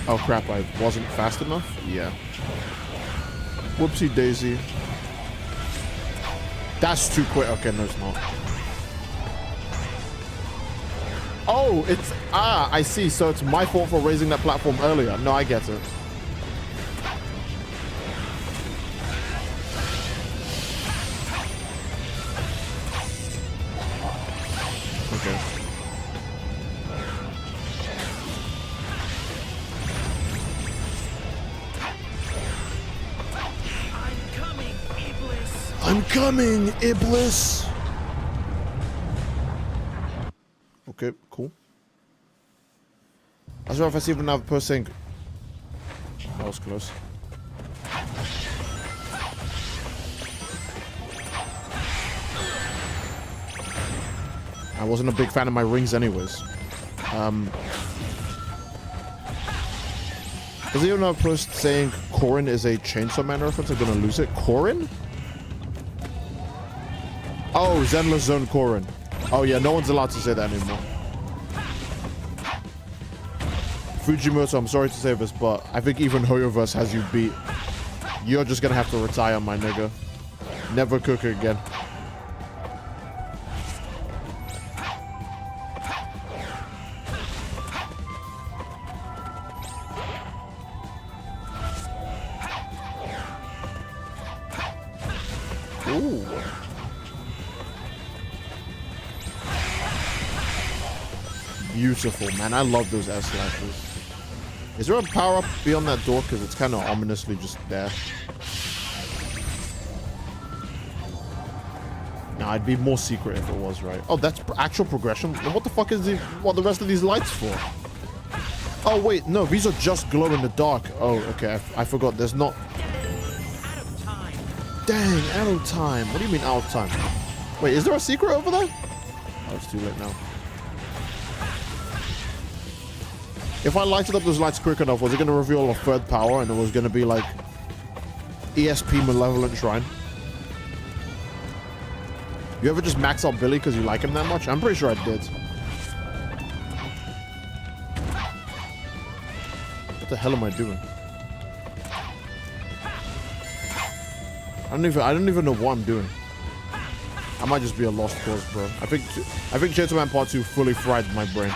Oh crap, I wasn't fast enough? Yeah. Whoopsie daisy. That's too quick. Okay, no, it's not. Oh, it's... Ah, I see. So it's my fault for raising that platform earlier. No, I get it. Okay. I'm coming, Iblis! Okay, cool. I was wondering if I see another person. That was close. I wasn't a big fan of my rings anyways. Is there another post saying Corin is a Chainsawman reference? I'm gonna lose it. Corin? Oh, Zenless Zone Corin. Oh yeah, no one's allowed to say that anymore. Fujimoto, I'm sorry to say this, but I think even Hoyoverse has you beat. You're just gonna have to retire, my nigga. Never cook again. Ooh. Beautiful, man. I love those S slashes. Is there a power-up beyond that door? Because it's kind of ominously just there. Nah, I'd be more secret if it was, right? Oh, that's actual progression? Then what the fuck is the rest of these lights for? Oh, wait. No, these are just glow in the dark. Oh, okay. I forgot. There's not... Dang, out of time. What do you mean out of time? Wait, is there a secret over there? Oh, it's too late now. If I lighted up those lights quick enough, was it going to reveal a third power and it was going to be like ESP Malevolent Shrine? You ever just max out Billy because you like him that much? I'm pretty sure I did. What the hell am I doing? I don't even know what I'm doing. I might just be a lost cause, bro. I think Chainsawman Part 2 fully fried my brain.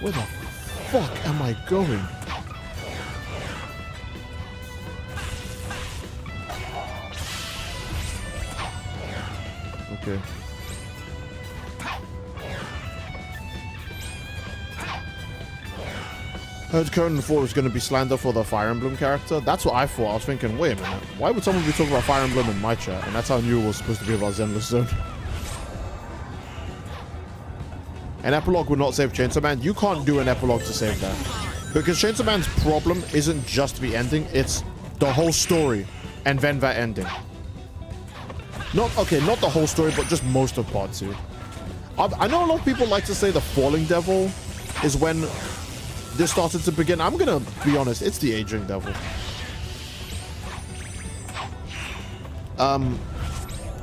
Where the fuck am I going? Okay. Heard Conan thought it was going to be slander for the Fire Emblem character. That's what I thought. I was thinking, wait a minute, why would someone be talking about Fire Emblem in my chat? And that's how I knew it was supposed to be about Zenless Zone. An epilogue would not save Chainsaw Man. You can't do an epilogue to save that. Because Chainsaw Man's problem isn't just the ending, it's the whole story and then that ending. Not the whole story, but just most of part 2. I know a lot of people like to say the Falling Devil is when this started to begin. I'm gonna be honest, it's the Aging Devil.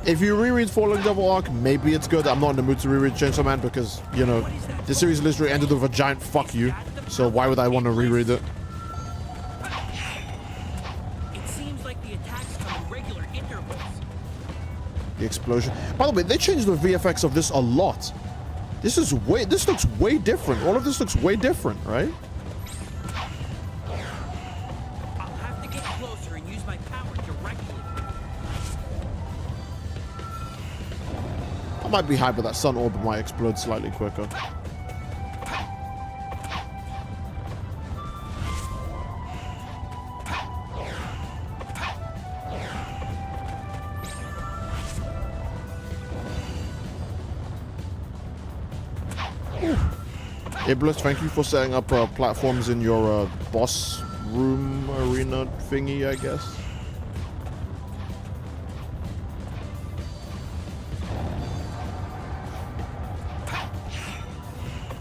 If you reread Falling Devil arc, maybe it's good. I'm not in the mood to reread Chainsaw Man because, you know, the series literally ended with a giant fuck you. So why would I want to reread it? It seems like the attacks come in regular intervals. The explosion. By the way, they changed the VFX of this a lot. This looks way different. All of this looks way different, right? I'll have to get closer and use my power directly. I might be high, but that sun orb might explode slightly quicker. Iblis, thank you for setting up platforms in your boss room arena thingy, I guess.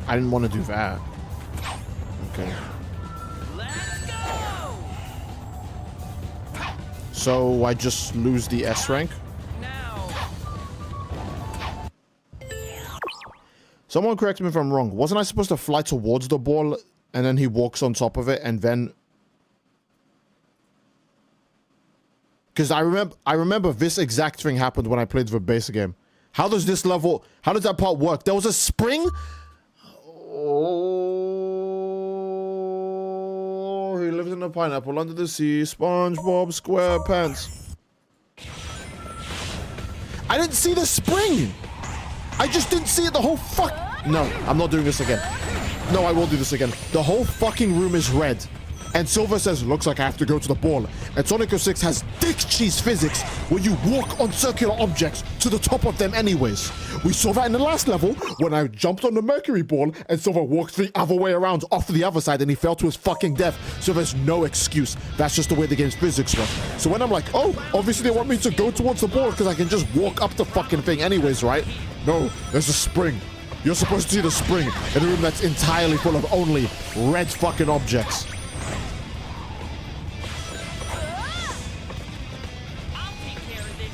I didn't want to do that. Okay. Let's go! So I just lose the S rank? Now, Someone correct me if I'm wrong. Wasn't I supposed to fly towards the ball and then he walks on top of it and then... Because I remember this exact thing happened when I played the base game. How does this level... How does that part work? There was a spring? Oh, he lives in a pineapple under the sea. SpongeBob SquarePants. I didn't see the spring! I just didn't see it the whole fuck... No, I'm not doing this again. No, I will do this again. The whole fucking room is red. And Silver says, looks like I have to go to the ball. And Sonic 06 has dick cheese physics where you walk on circular objects to the top of them anyways. We saw that in the last level when I jumped on the Mercury ball and Silver walked the other way around off to the other side and he fell to his fucking death. So there's no excuse. That's just the way the game's physics work. So when I'm like, oh, obviously they want me to go towards the ball because I can just walk up the fucking thing anyways, right? No, there's a spring. You're supposed to see the spring in a room that's entirely full of only red fucking objects. I'll take care of this.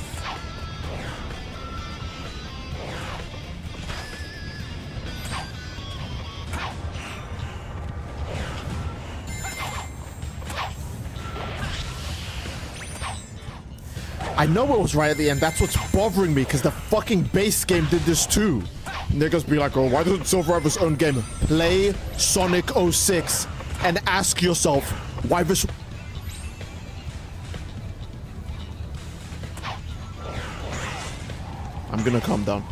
I know it was right at the end. That's what's bothering me, because the fucking base game did this too. Niggas be like, oh, why doesn't Silver have his own game? Play Sonic 06 and ask yourself why this... I'm gonna calm down.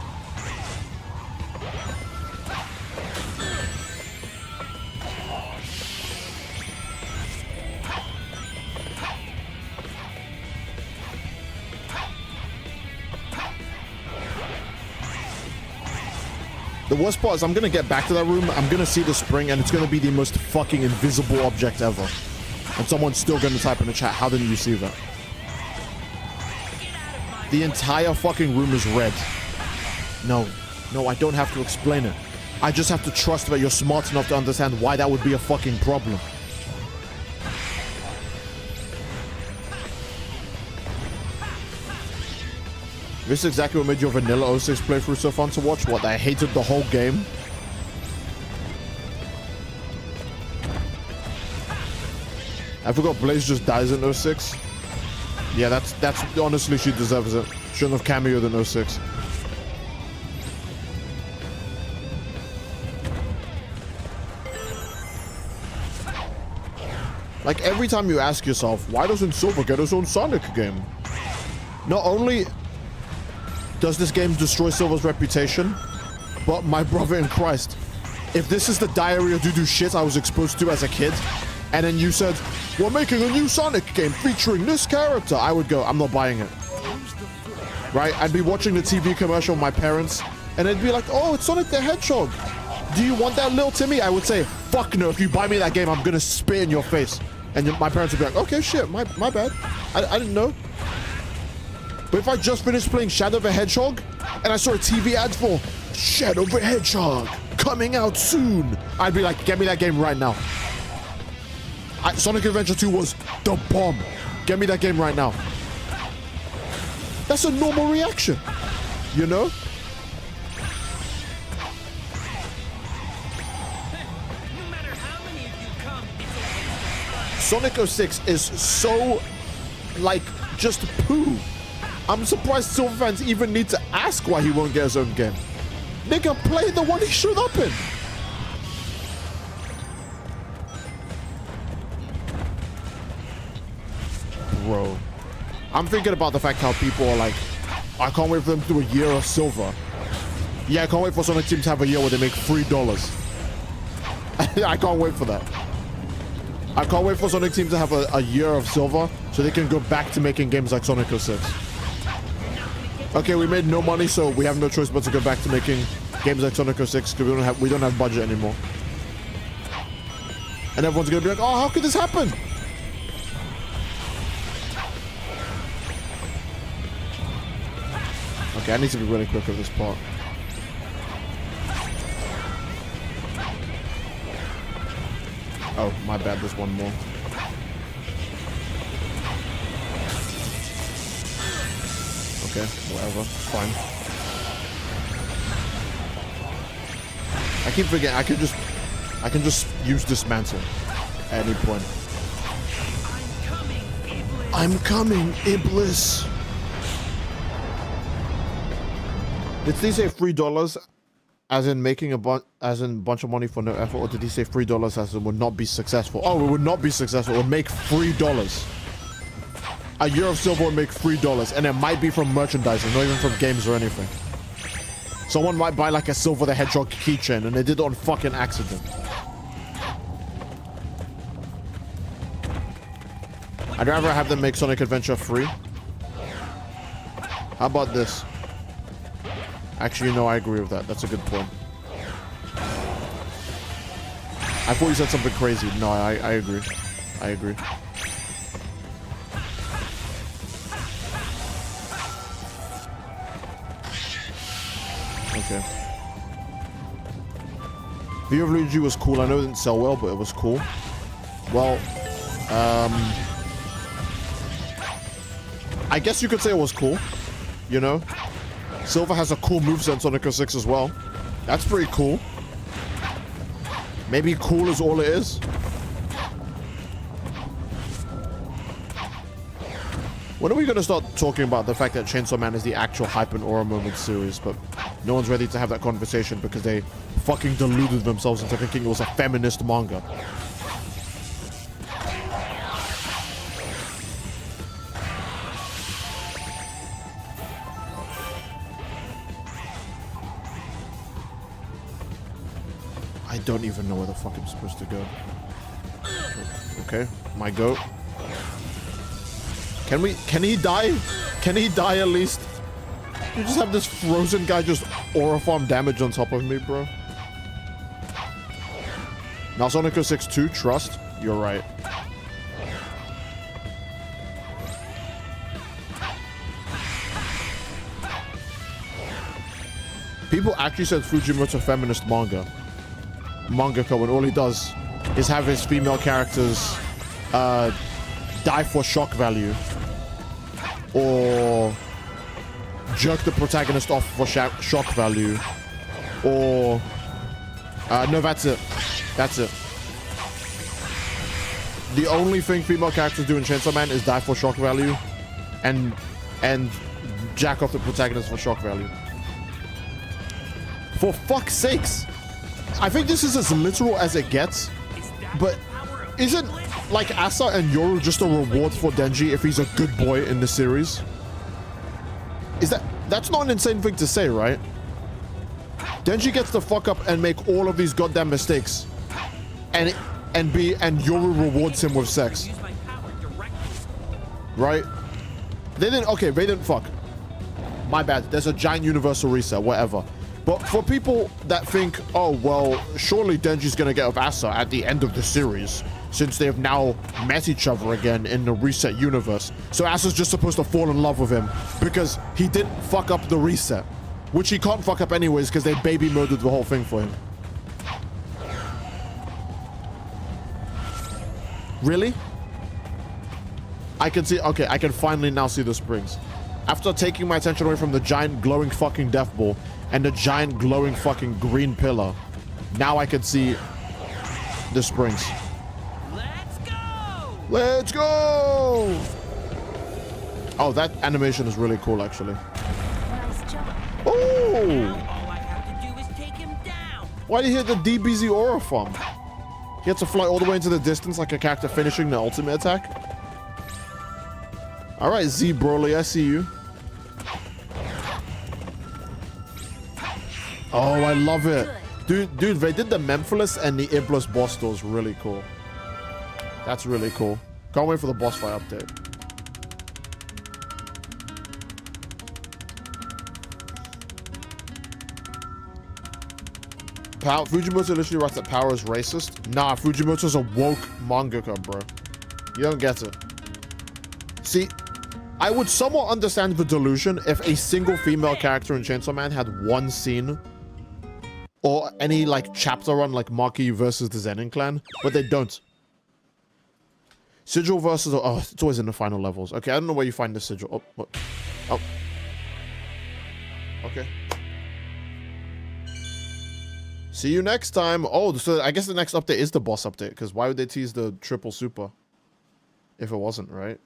The worst part is I'm gonna get back to that room, I'm gonna see the spring, and it's gonna be the most fucking invisible object ever. And someone's still gonna type in the chat, how didn't you see that? The entire fucking room is red. No, I don't have to explain it. I just have to trust that you're smart enough to understand why that would be a fucking problem. This is exactly what made your vanilla 06 playthrough so fun to watch. What, I hated the whole game? I forgot Blaze just dies in 06. Yeah, that's honestly, she deserves it. Shouldn't have cameoed in 06. Like, every time you ask yourself, why doesn't Silver get his own Sonic game? Not only does this game destroy Silver's reputation, but my brother in Christ, if this is the Diary of Doo-Doo shit I was exposed to as a kid, and then you said, we're making a new Sonic game featuring this character, I would go, I'm not buying it. Right? I'd be watching the TV commercial with my parents, and they'd be like, oh, it's Sonic the Hedgehog. Do you want that, little Timmy? I would say, fuck no, if you buy me that game, I'm gonna spit in your face. And my parents would be like, okay, shit, my bad. I didn't know. But if I just finished playing Shadow the Hedgehog, and I saw a TV ad for Shadow the Hedgehog coming out soon, I'd be like, get me that game right now. Sonic Adventure 2 was the bomb. Get me that game right now. That's a normal reaction, you know? No matter how many of you come, it's Sonic 06 is so, like, just poo. I'm surprised Silver fans even need to ask why he won't get his own game. Nigga, play the one he showed up in. Bro, I'm thinking about the fact how people are like, I can't wait for them to do a year of Silver. Yeah, I can't wait for Sonic Team to have a year where they make $3. I can't wait for that. I can't wait for Sonic Team to have a year of Silver so they can go back to making games like Sonic 06. Okay, we made no money, so we have no choice but to go back to making games like Sonic 06 because we don't have budget anymore. And everyone's gonna be like, oh, how could this happen? Okay, I need to be really quick with this part. Oh, my bad, there's one more. Okay, whatever, it's fine. I keep forgetting, I can just use Dismantle at any point. I'm coming, Iblis. Did he say $3 as in making a bunch of money for no effort, or did he say $3 as in would not be successful? Oh, it would not be successful. It would make $3. A year of Silver would make $3, and it might be from merchandising, not even from games or anything. Someone might buy like a Silver the Hedgehog keychain, and they did it on fucking accident. I'd rather have them make Sonic Adventure free. How about this? Actually, no, I agree with that. That's a good point. I thought you said something crazy. No, I agree. I agree. Okay. View of Luigi was cool. I know it didn't sell well, but it was cool. Well, I guess you could say it was cool. You know? Silver has a cool moveset in Sonic 06 as well. That's pretty cool. Maybe cool is all it is. When are we going to start talking about the fact that Chainsawman is the actual hype and aura moment series, but no one's ready to have that conversation because they fucking deluded themselves into thinking it was a feminist manga. I don't even know where the fuck I'm supposed to go. Okay, my goat. Can he die? Can he die at least? You just have this frozen guy just aura farm damage on top of me, bro. Now Sonic 06 2, trust. You're right. People actually said Fujimoto's a feminist mangaka when all he does is have his female characters die for shock value or jerk the protagonist off for shock value or no, that's it. The only thing female characters do in Chainsaw Man is die for shock value and jack off the protagonist for shock value. For fuck's sakes. I think this is as literal as it gets, but isn't like Asa and Yoru just a reward for Denji if he's a good boy in the series? That's not an insane thing to say, right? Denji gets to fuck up and make all of these goddamn mistakes. And Yoru rewards him with sex. Use my power directly. Right? They didn't fuck. My bad. There's a giant universal reset, whatever. But for people that think, oh, well, surely Denji's gonna get with Asa at the end of the series, since they have now met each other again in the reset universe. So Asa's just supposed to fall in love with him because he didn't fuck up the reset, which he can't fuck up anyways because they baby murdered the whole thing for him. Really? I can see, okay, I can finally now see the springs. After taking my attention away from the giant glowing fucking death ball and the giant glowing fucking green pillar, now I can see the springs. Let's go! Let's go! Oh, that animation is really cool, actually. Nice job. Oh! All I have to do is take him down. Why did he hit the DBZ aura from? He had to fly all the way into the distance like a character finishing the ultimate attack. All right, Z Broly, I see you. Oh, I love it. Dude, they did the Memphis and the Iblis boss stores really cool. That's really cool. Can't wait for the boss fight update. Fujimoto literally writes that Power is racist. Nah, Fujimoto's a woke mangaka, bro. You don't get it. See, I would somewhat understand the delusion if a single female character in Chainsaw Man had one scene or any like chapter on like Maki versus the Zenin clan, but they don't. Sigil versus, oh, it's always in the final levels. Okay, I don't know where you find the sigil. Oh, what? Oh. Okay. See you next time. Oh, so I guess the next update is the boss update, because why would they tease the triple super if it wasn't, right?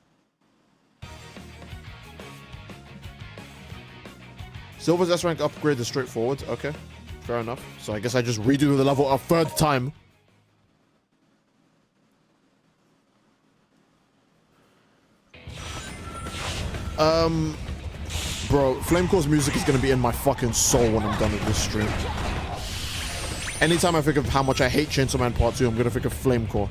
Silver's S rank upgrade is straightforward. Okay, fair enough. So I guess I just redo the level a third time. Bro, Flamecore's music is gonna be in my fucking soul when I'm done with this stream. Anytime I think of how much I hate Chainsaw Man Part 2, I'm gonna think of Flamecore.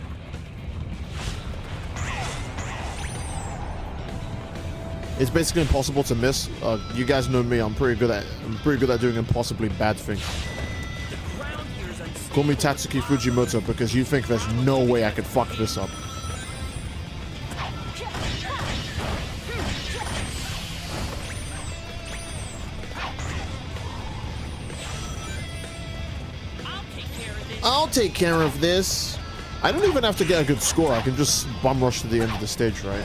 It's basically impossible to miss. You guys know me. I'm pretty good at doing impossibly bad things. Call me Tatsuki Fujimoto because you think there's no way I could fuck this up. I'll take care of this. I don't even have to get a good score. I can just bum rush to the end of the stage, right?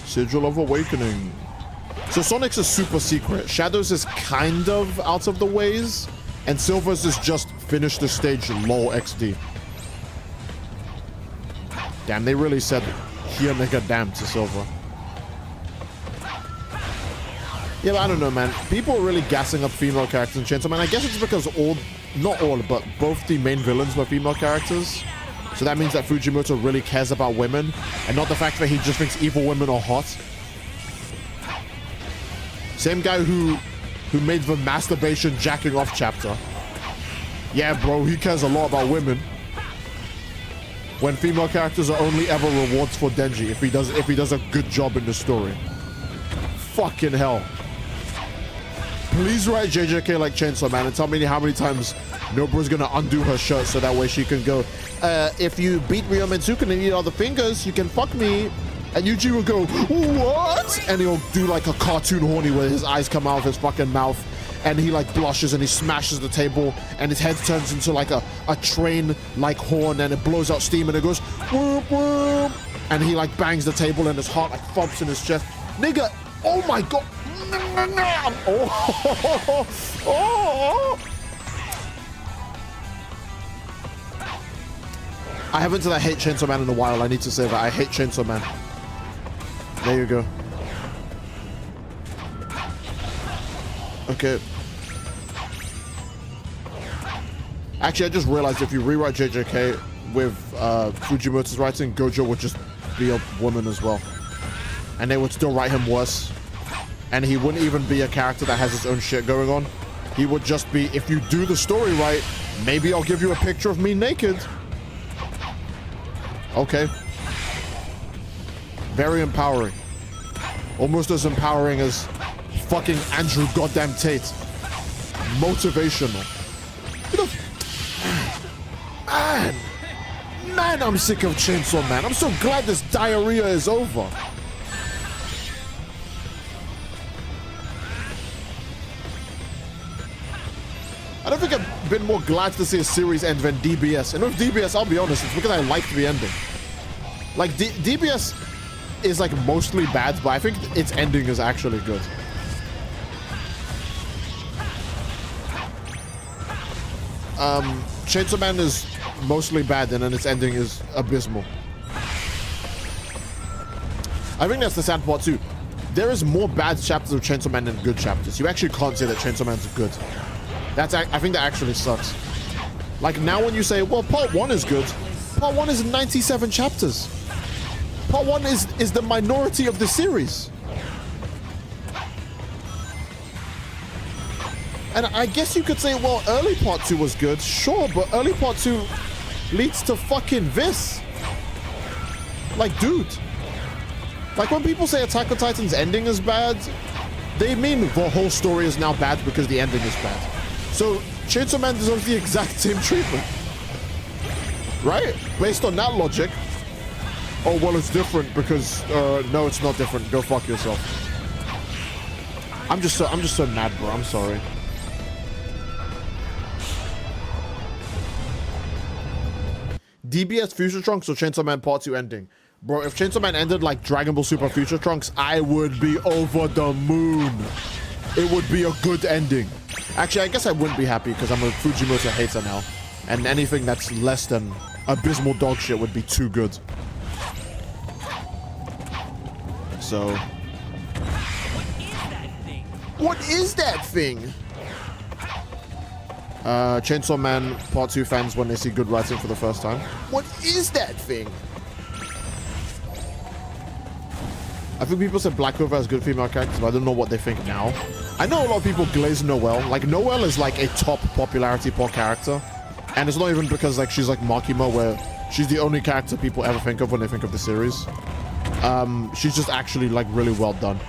Sigil of Awakening. So Sonic's is super secret. Shadows is kind of out of the ways. And Silver's is just finish the stage low XD. Damn, they really said here nigga damn to Silver. Yeah, but I don't know, man. People are really gassing up female characters in Chainsaw Man. I guess it's because not all, but both the main villains were female characters. So that means that Fujimoto really cares about women and not the fact that he just thinks evil women are hot. Same guy who made the masturbation jacking off chapter. Yeah, bro, he cares a lot about women. When female characters are only ever rewards for Denji if he does a good job in the story. Fucking hell. Please write JJK like Chainsaw Man and tell me how many times Noburu's gonna undo her shirt so that way she can go, if you beat Ryo Mitsuki and eat all the fingers, you can fuck me. And Yuji will go, what? And he'll do like a cartoon horny where his eyes come out of his fucking mouth and he like blushes and he smashes the table and his head turns into like a train like horn and it blows out steam and it goes whoop whoop and he like bangs the table and his heart like thumps in his chest. Nigga, oh my god. Oh. I haven't said I hate Chainsaw Man in a while. I need to say that I hate Chainsaw Man. There you go. Okay. Actually, I just realized if you rewrite JJK with Fujimoto's writing, Gojo would just be a woman as well. And they would still write him worse. And he wouldn't even be a character that has his own shit going on. He would just be, if you do the story right, maybe I'll give you a picture of me naked. Okay. Very empowering. Almost as empowering as fucking Andrew goddamn Tate. Motivational. Man, I'm sick of Chainsawman. I'm so glad this diarrhea is over. I don't think I've been more glad to see a series end than DBS. And with DBS, I'll be honest, it's because I liked the ending. Like, DBS is like mostly bad, but I think its ending is actually good. Chainsawman is mostly bad, and then its ending is abysmal. I think that's the sad part too. There is more bad chapters of Chainsaw Man than good chapters. You actually can't say that Chainsaw Man's good. I think that actually sucks. Like now when you say, well, part 1 is good, part 1 is 97 chapters. Part 1 is the minority of the series. And I guess you could say, well, early part 2 was good. Sure, but early part 2 leads to fucking this. Like, dude. Like, when people say Attack on Titan's ending is bad, they mean the whole story is now bad because the ending is bad. So, Chainsaw Man deserves the exact same treatment. Right? Based on that logic. Oh, well, it's different because, no, it's not different. Go fuck yourself. I'm just so mad, bro. I'm sorry. DBS Future Trunks or Chainsaw Man Part 2 ending? Bro, if Chainsaw Man ended like Dragon Ball Super Future Trunks, I would be over the moon. It would be a good ending. Actually, I guess I wouldn't be happy because I'm a Fujimoto hater now. And anything that's less than abysmal dog shit would be too good. So... what is that thing? Chainsaw Man Part 2 fans when they see good writing for the first time. What is that thing? I think people said Black Clover has good female characters, but I don't know what they think now. I know a lot of people glaze Noelle. Like, Noelle is like a top popularity pop character. And it's not even because like she's like Makima, where she's the only character people ever think of when they think of the series. She's just actually like really well done.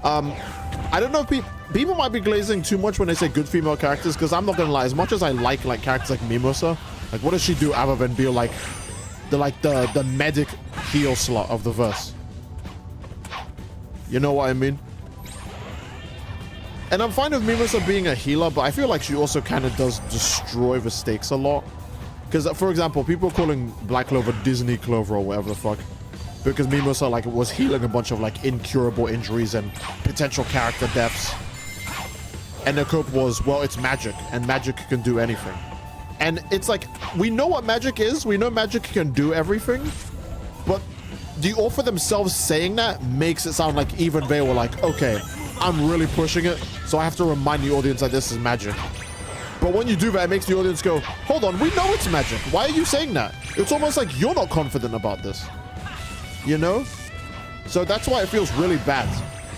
I don't know if people might be glazing too much when they say good female characters, because I'm not gonna lie, as much as I like characters like Mimosa, like what does she do other than be like the medic heal slot of the verse? You know what I mean? And I'm fine with Mimosa being a healer, but I feel like she also kind of does destroy the stakes a lot. Because, for example, people are calling Black Clover Disney Clover or whatever the fuck. Because Mimosa like was healing a bunch of like incurable injuries and potential character deaths. And the cope was, well, it's magic, and magic can do anything. And it's like, we know what magic is, we know magic can do everything, but the author themselves saying that makes it sound like even they were like, okay, I'm really pushing it, so I have to remind the audience that this is magic. But when you do that, it makes the audience go, hold on, we know it's magic. Why are you saying that? It's almost like you're not confident about this. You know? So that's why it feels really bad.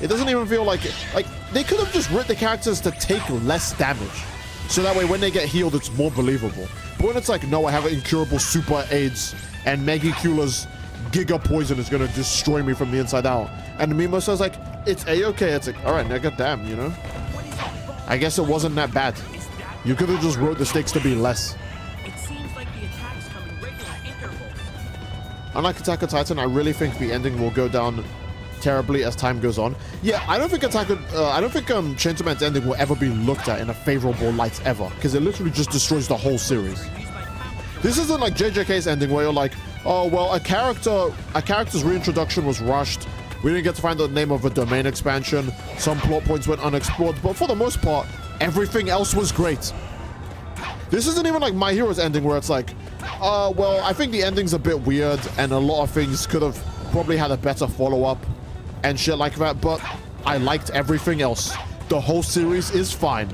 It doesn't even feel like it. Like, they could have just written the characters to take less damage. So that way when they get healed, it's more believable. But when it's like, no, I have an incurable super AIDS, and Maggie Cula's Giga Poison is gonna destroy me from the inside out. And Mimosa's like, it's A-okay. It's like, alright, nigga, damn, you know? I guess it wasn't that bad. You could have just wrote the stakes to be less. It seems like the attacks come in regular intervals. Unlike Attack on Titan, I really think the ending will go down terribly as time goes on. Yeah, I don't think Chainsaw Man's ending will ever be looked at in a favorable light ever, because it literally just destroys the whole series. This isn't like JJK's ending where you're like, oh well, a character's reintroduction was rushed. We didn't get to find out the name of a domain expansion. Some plot points went unexplored, but for the most part, everything else was great. This isn't even like My Hero's ending where it's like, well, I think the ending's a bit weird and a lot of things could have probably had a better follow-up and shit like that, but I liked everything else. The whole series is fine.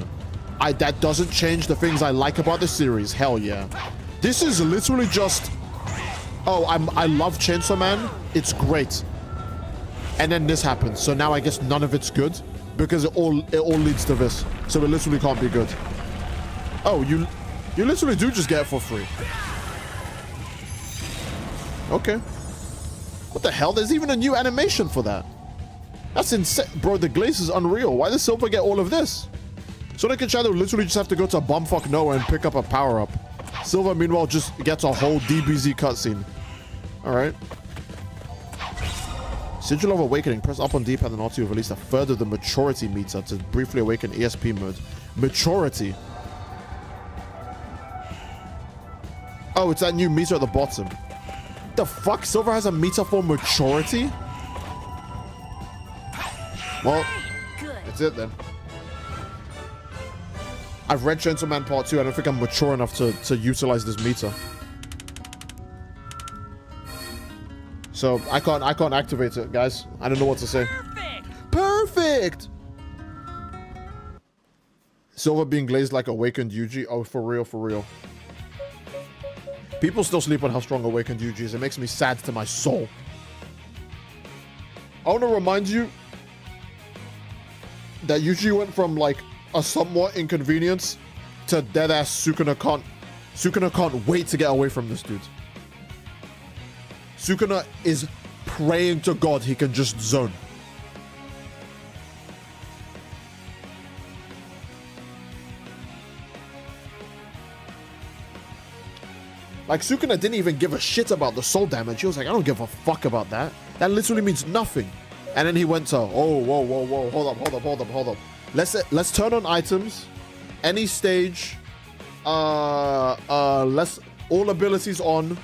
That doesn't change the things I like about the series. Hell yeah. This is literally just, oh, I love Chainsawman. It's great. And then this happens. So now I guess none of it's good because it all leads to this. So it literally can't be good. Oh, you literally do just get it for free. Okay. What the hell? There's even a new animation for that. That's insane. Bro, the glaze is unreal. Why does Silver get all of this? Sonic and Shadow literally just have to go to bumfuck nowhere and pick up a power-up. Silver, meanwhile, just gets a whole DBZ cutscene. Alright. Sigil of Awakening. Press up on D-pad and R2 to release a further the maturity meter to briefly awaken ESP mode. Maturity. Oh, it's that new meter at the bottom. The fuck? Silver has a meter for maturity? Well, that's it then. I've read Chainsawman Part 2. I don't think I'm mature enough to utilize this meter. So I can't activate it, guys. I don't know what to say. Perfect! Silver being glazed like Awakened Yuji. Oh, for real, for real. People still sleep on how strong Awakened Yuji is. It makes me sad to my soul. I want to remind you that Yuji went from like a somewhat inconvenience to deadass Sukuna can't wait to get away from this dude. Sukuna is praying to God he can just zone. Like, Sukuna didn't even give a shit about the soul damage. He was like, I don't give a fuck about that. That literally means nothing. And then he went to, oh, whoa. Hold up. Let's turn on items. Any stage. Let's all abilities on.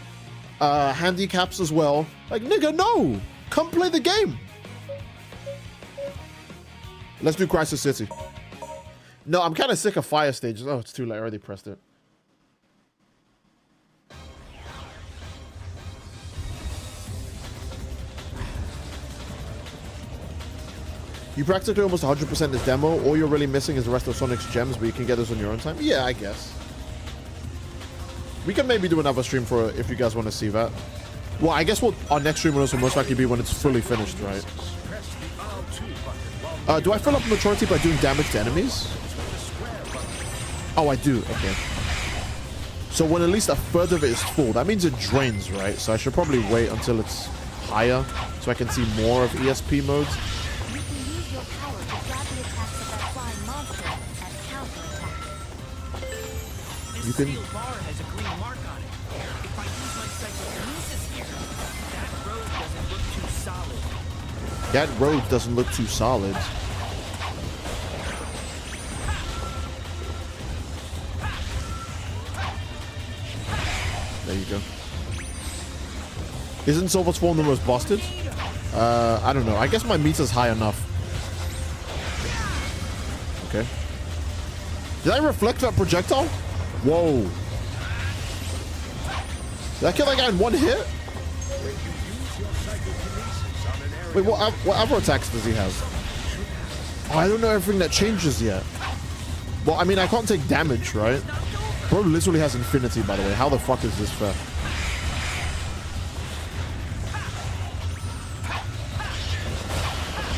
Handicaps as well. Like, nigga, no. Come play the game. Let's do Crisis City. No, I'm kind of sick of fire stages. Oh, it's too late. I already pressed it. You practically almost 100% this demo. All you're really missing is the rest of Sonic's gems, but you can get those on your own time. Yeah, I guess. We can maybe do another stream for it if you guys want to see that. Well, I guess our next stream will also most likely be when it's fully finished, right? Do I fill up maturity by doing damage to enemies? Oh, I do. Okay. So when at least a third of it is full, that means it drains, right? So I should probably wait until it's higher so I can see more of ESP modes. You can. Steel bar has a green mark on it. If I use my psychokinesis here, that road doesn't look too solid. That road doesn't look too solid. There you go. Isn't Silver's form the most busted? I don't know. I guess my meter's high enough. Okay. Did I reflect that projectile? Whoa. Did I kill that guy in one hit? Wait, what other attacks does he have? Oh, I don't know everything that changes yet. Well, I mean, I can't take damage, right? Bro literally has infinity, by the way. How the fuck is this fair?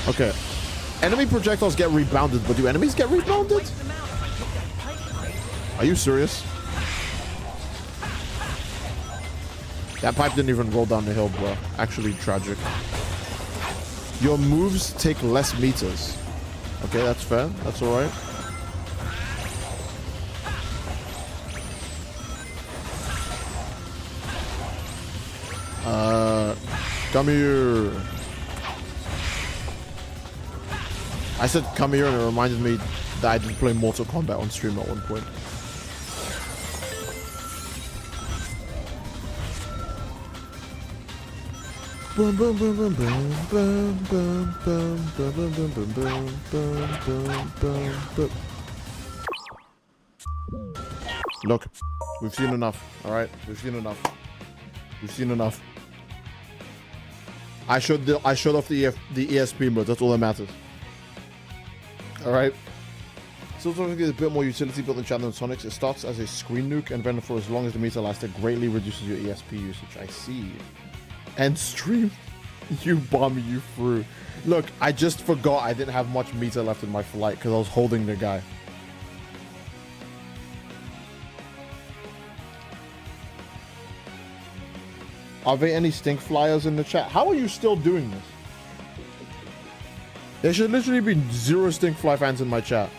Okay. Enemy projectiles get rebounded, but do enemies get rebounded? Are you serious? That pipe didn't even roll down the hill, bro. Actually tragic. Your moves take less meters. Okay, that's fair. That's alright. Come here. I said come here and it reminded me that I did play Mortal Kombat on stream at one point. Boom boom boom boom boom boom boom boom boom boom boom boom boom boom. Look, we've seen enough. All right, we've seen enough. We've seen enough. I showed off the ESP mode. That's all that matters. All right. So there's a bit more utility built in Chad than Sonic's. It starts as a screen nuke, and then for as long as the meter lasts, it greatly reduces your ESP usage. I see. End stream. You bum, you through. Look, I just forgot I didn't have much meter left in my flight because I was holding the guy. Are there any stink flyers in the chat? How are you still doing this? There should literally be 0 stink fly fans in my chat.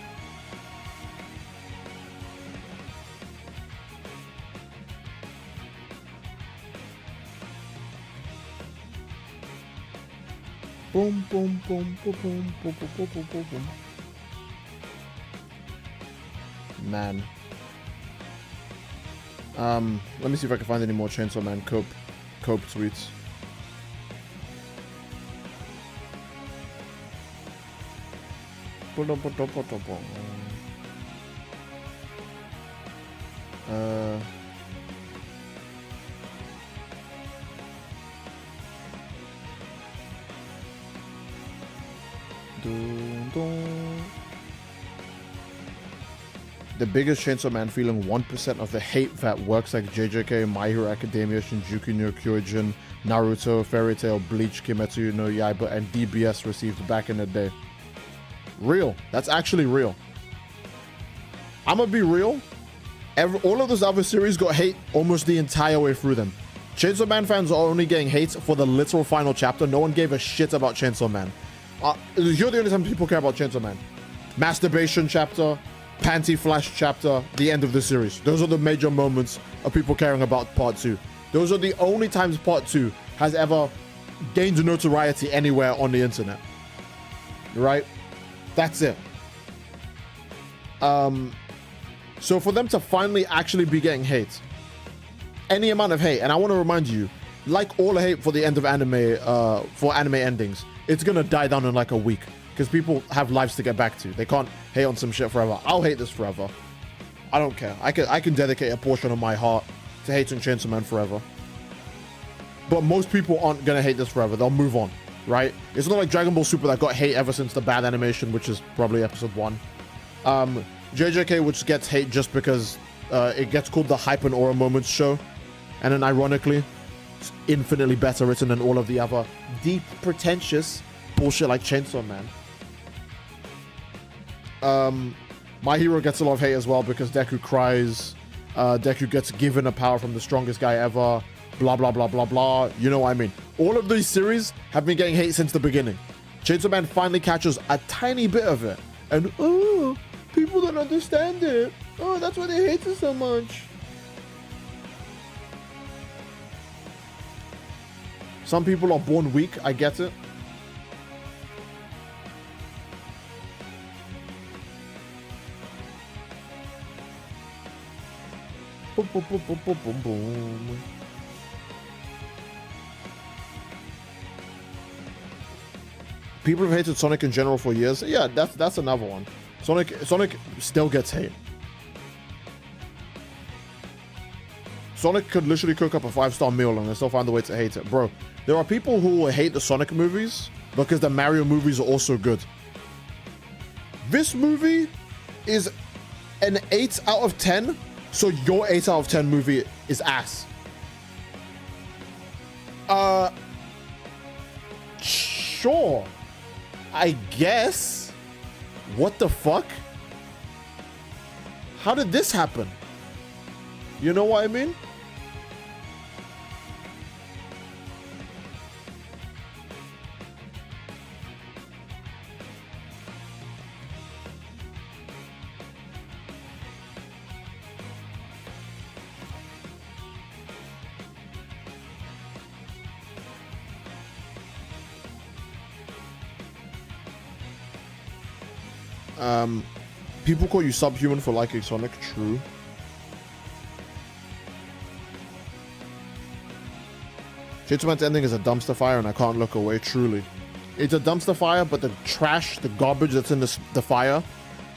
Boom, boom, boom, boom, boom, boom, boom, boom, boom, boom, boom. Man. Let me see if I can find any more Chainsawman cope tweets. The biggest Chainsaw Man feeling 1% of the hate that works like JJK, My Hero Academia, Shinjuku no Kyojin, Naruto, Fairy Tail, Bleach, Kimetsu no Yaiba, and DBS received back in the day. Real. That's actually real. I'm gonna be real. All of those other series got hate almost the entire way through them. Chainsaw Man fans are only getting hate for the literal final chapter. No one gave a shit about Chainsaw Man. You're the only time people care about Chainsaw Man. Masturbation chapter, panty flash chapter, the end of the series. Those are the major moments of people caring about part 2. Those are the only times part 2 has ever gained notoriety anywhere on the internet. Right? That's it. So for them to finally actually be getting hate, any amount of hate, and I want to remind you, like all the hate for the end of anime, for anime endings, it's gonna die down in like a week because people have lives to get back to. They can't hate on some shit forever. I'll hate this forever. I don't care. I can dedicate a portion of my heart to hating Chainsaw Man forever. But most people aren't gonna hate this forever. They'll move on, right? It's not like Dragon Ball Super that got hate ever since the bad animation, which is probably episode 1. JJK, which gets hate just because it gets called the Hype and Aura Moments show, and then ironically, it's infinitely better written than all of the other deep, pretentious bullshit like Chainsaw Man. My Hero gets a lot of hate as well because Deku cries. Deku gets given a power from the strongest guy ever. Blah, blah, blah, blah, blah. You know what I mean? All of these series have been getting hate since the beginning. Chainsaw Man finally catches a tiny bit of it. And, oh, people don't understand it. Oh, that's why they hate it so much. Some people are born weak. I get it. Boom, boom, boom, boom, boom, boom, boom. People have hated Sonic in general for years. Yeah, that's another one. Sonic still gets hate. Sonic could literally cook up a 5-star meal and they still find a way to hate it. Bro, there are people who will hate the Sonic movies because the Mario movies are also good. This movie is an 8 out of 10, so your 8 out of 10 movie is ass. Sure. I guess. What the fuck? How did this happen? You know what I mean? People call you subhuman for liking Sonic. True. Chainsaw Man's ending is a dumpster fire and I can't look away. Truly. It's a dumpster fire, but the trash, the garbage that's in the fire,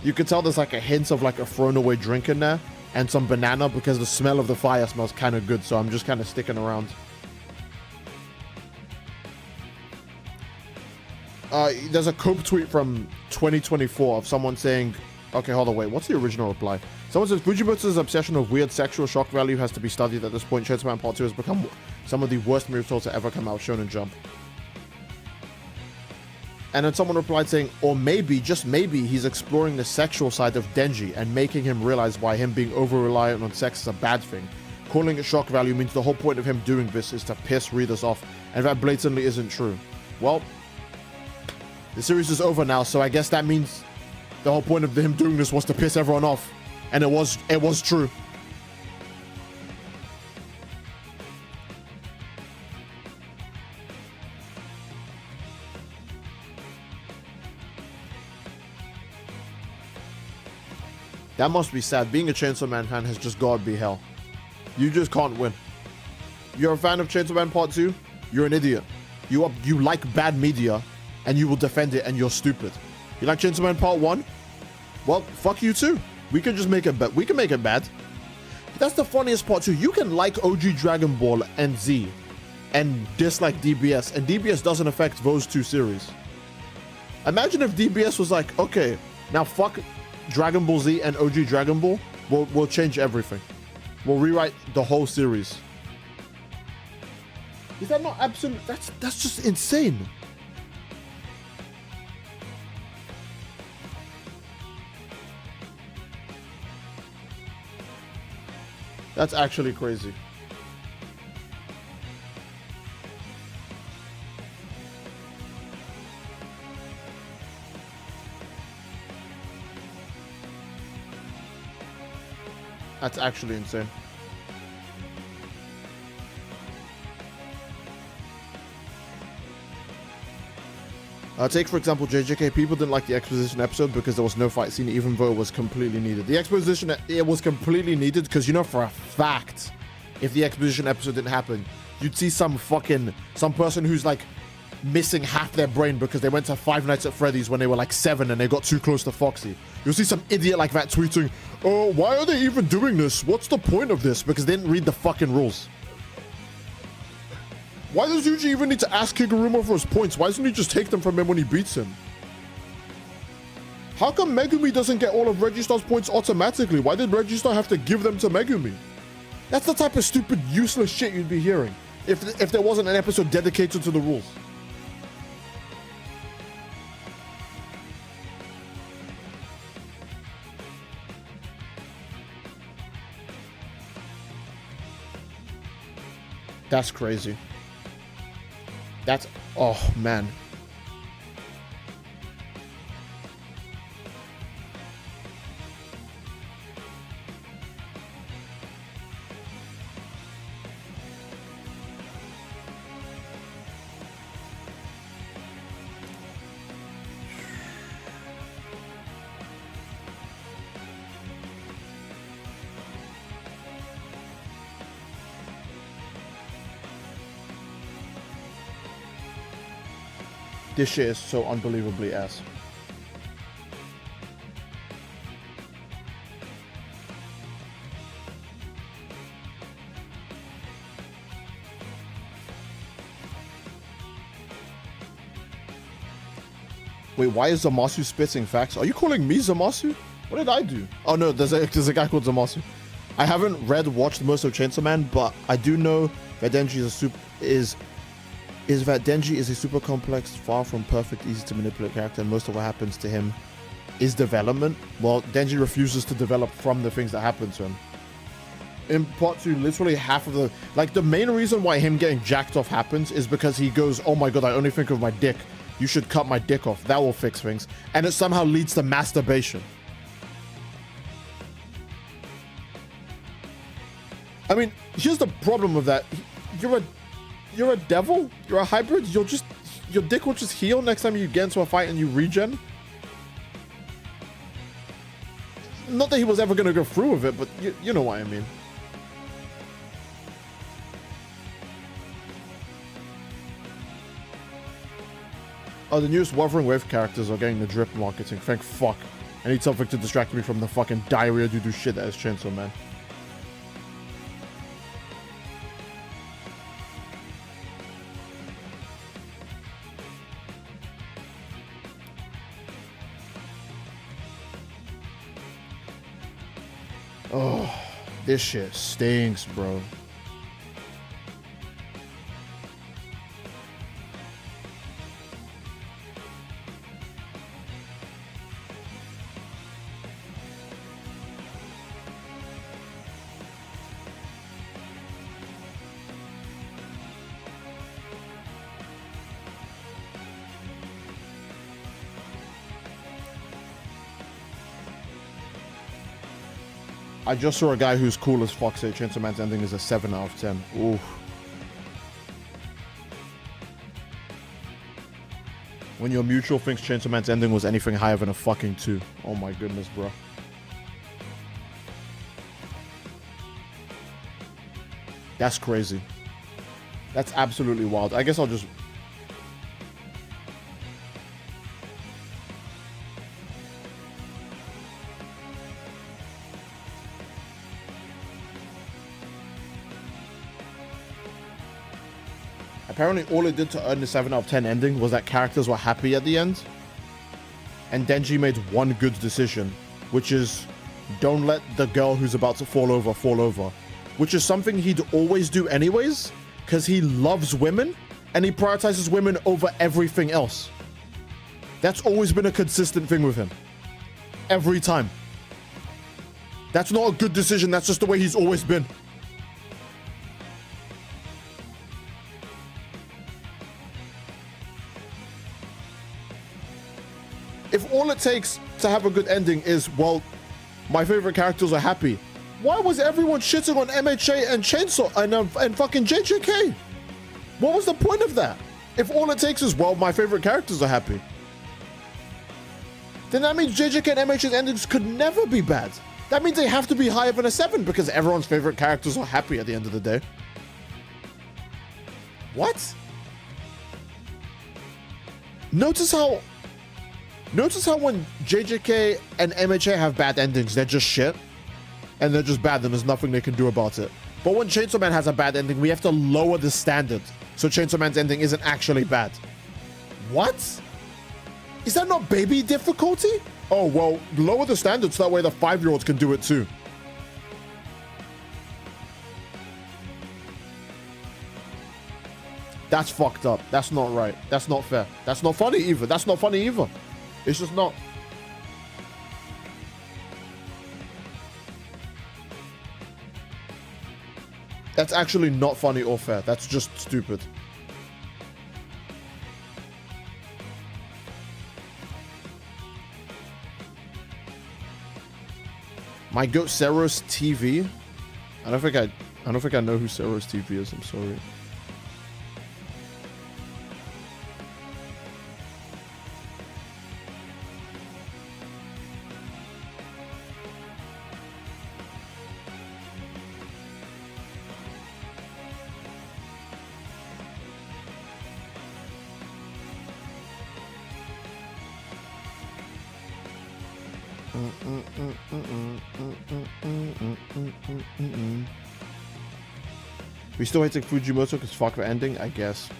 you can tell there's like a hint of like a thrown away drink in there and some banana because the smell of the fire smells kind of good. So I'm just kind of sticking around. There's a Cope tweet from 2024 of someone saying Okay, hold on, wait. What's the original reply? Someone says, Fujimoto's obsession of weird sexual shock value has to be studied. At this point, Chainsawman Part 2 has become some of the worst mirror to ever come out, Shonen Jump. And then someone replied saying, or maybe, just maybe, he's exploring the sexual side of Denji and making him realize why him being over-reliant on sex is a bad thing. Calling it shock value means the whole point of him doing this is to piss readers off, and that blatantly isn't true. Well, the series is over now, so I guess that means the whole point of him doing this was to piss everyone off. And it was true. That must be sad. Being a Chainsaw Man fan has just got to be hell. You just can't win. You're a fan of Chainsaw Man Part 2? You're an idiot. You like bad media, and you will defend it, and you're stupid. You like Chainsaw Man Part 1? Well, fuck you too. We can just make it bad. We can make it bad. That's the funniest part too. You can like OG Dragon Ball and Z and dislike DBS, and DBS doesn't affect those two series. Imagine if DBS was like, okay, now fuck Dragon Ball Z and OG Dragon Ball. We'll change everything. We'll rewrite the whole series. Is that not absolute? That's just insane. That's actually crazy. That's actually insane. Take, for example, JJK. People didn't like the exposition episode because there was no fight scene, even though it was completely needed. The exposition, it was completely needed because, you know, for a fact, if the exposition episode didn't happen, you'd see some person who's, like, missing half their brain because they went to Five Nights at Freddy's when they were, like, 7 and they got too close to Foxy. You'll see some idiot like that tweeting, oh, why are they even doing this? What's the point of this? Because they didn't read the fucking rules. Why does Yuji even need to ask Kiguruma for his points? Why doesn't he just take them from him when he beats him? How come Megumi doesn't get all of Registar's points automatically? Why did Registar have to give them to Megumi? That's the type of stupid, useless shit you'd be hearing if there wasn't an episode dedicated to the rules. That's crazy. That's, oh man. This shit is so unbelievably ass. Wait, why is Zamasu spitting facts? Are you calling me Zamasu? What did I do? Oh no, there's a guy called Zamasu. I haven't watched most of Chainsaw Man, but I do know that Denji is a super complex, far from perfect, easy to manipulate character, and most of what happens to him is development. Well, Denji refuses to develop from the things that happen to him. In part 2, literally half of the main reason why him getting jacked off happens is because he goes, oh my god, I only think of my dick. You should cut my dick off. That will fix things. And it somehow leads to masturbation. I mean, here's the problem with that. You're a devil? You're a hybrid? Your dick will just heal next time you get into a fight and you regen? Not that he was ever going to go through with it, but you know what I mean. Oh, the newest Wuthering Wave characters are getting the drip marketing. Thank fuck. I need something to distract me from the fucking diarrhea doo-doo shit that is Chainsaw Man. This shit stinks, bro. I just saw a guy who's cool as fuck say Chainsaw Man's ending is a 7 out of 10. Ooh. When your mutual thinks Chainsaw Man's ending was anything higher than a fucking 2. Oh my goodness, bro. That's crazy. That's absolutely wild. I guess I'll just... Apparently all it did to earn the 7 out of 10 ending was that characters were happy at the end. And Denji made one good decision, which is don't let the girl who's about to fall over. Which is something he'd always do anyways, because he loves women and he prioritizes women over everything else. That's always been a consistent thing with him. Every time. That's not a good decision, that's just the way he's always been. If all it takes to have a good ending is, well, my favorite characters are happy, why was everyone shitting on MHA and Chainsaw and fucking JJK? What was the point of that? If all it takes is, well, my favorite characters are happy, then that means JJK and MHA's endings could never be bad. That means they have to be higher than a 7 because everyone's favorite characters are happy at the end of the day. What? Notice how when JJK and MHA have bad endings, they're just shit. And they're just bad and there's nothing they can do about it. But when Chainsaw Man has a bad ending, we have to lower the standard. So Chainsaw Man's ending isn't actually bad. What? Is that not baby difficulty? Oh, well, lower the standards so that way the 5-year-olds can do it too. That's fucked up. That's not right. That's not fair. That's not funny either. That's not funny either. It's just not. That's actually not funny or fair. That's just stupid. My goat Seros TV. I don't think I know who Seros TV is. I'm sorry. We still hating Fujimoto because fuck the ending, I guess.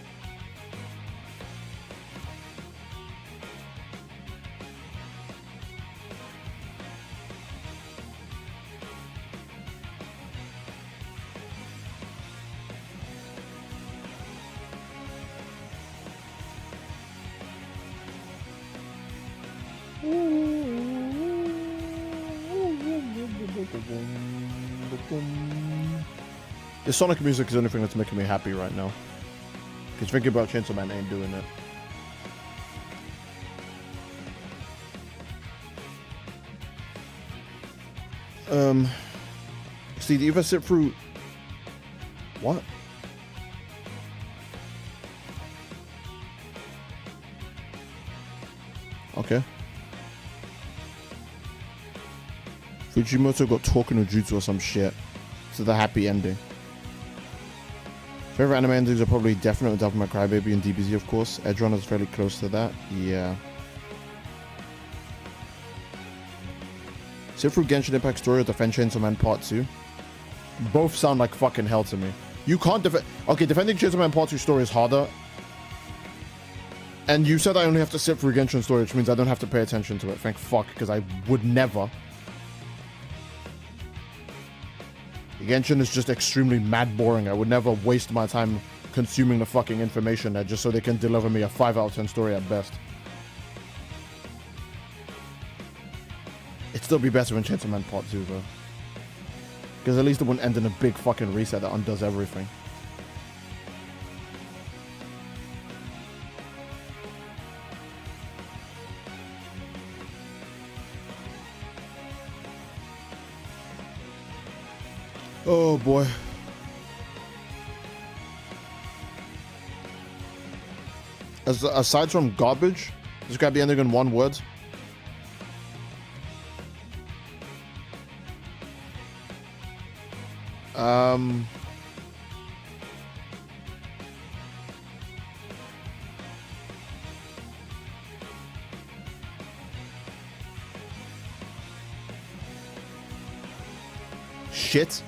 The Sonic music is the only thing that's making me happy right now. Because thinking about Chainsaw Man ain't doing it. See, do you ever sit through... What? Okay. Fujimoto got talking no jutsu or some shit. So the happy ending. Favorite anime endings are probably definitely Devil May Cry Baby and DBZ, of course. Edge Runner is fairly close to that. Yeah. Sit through Genshin Impact Story or Defend Chainsaw Man Part 2. Both sound like fucking hell to me. You can't defend... Okay, defending Chainsaw Man Part 2 story is harder. And you said I only have to sit through Genshin Story, which means I don't have to pay attention to it. Thank fuck, because I would never. Genshin is just extremely mad boring. I would never waste my time consuming the fucking information there just so they can deliver me a 5 out of 10 story at best. It'd still be better than Chainsaw Man Part 2 though. Because at least it wouldn't end in a big fucking reset that undoes everything. Oh boy. Aside from garbage, describe the ending in one word. Shit.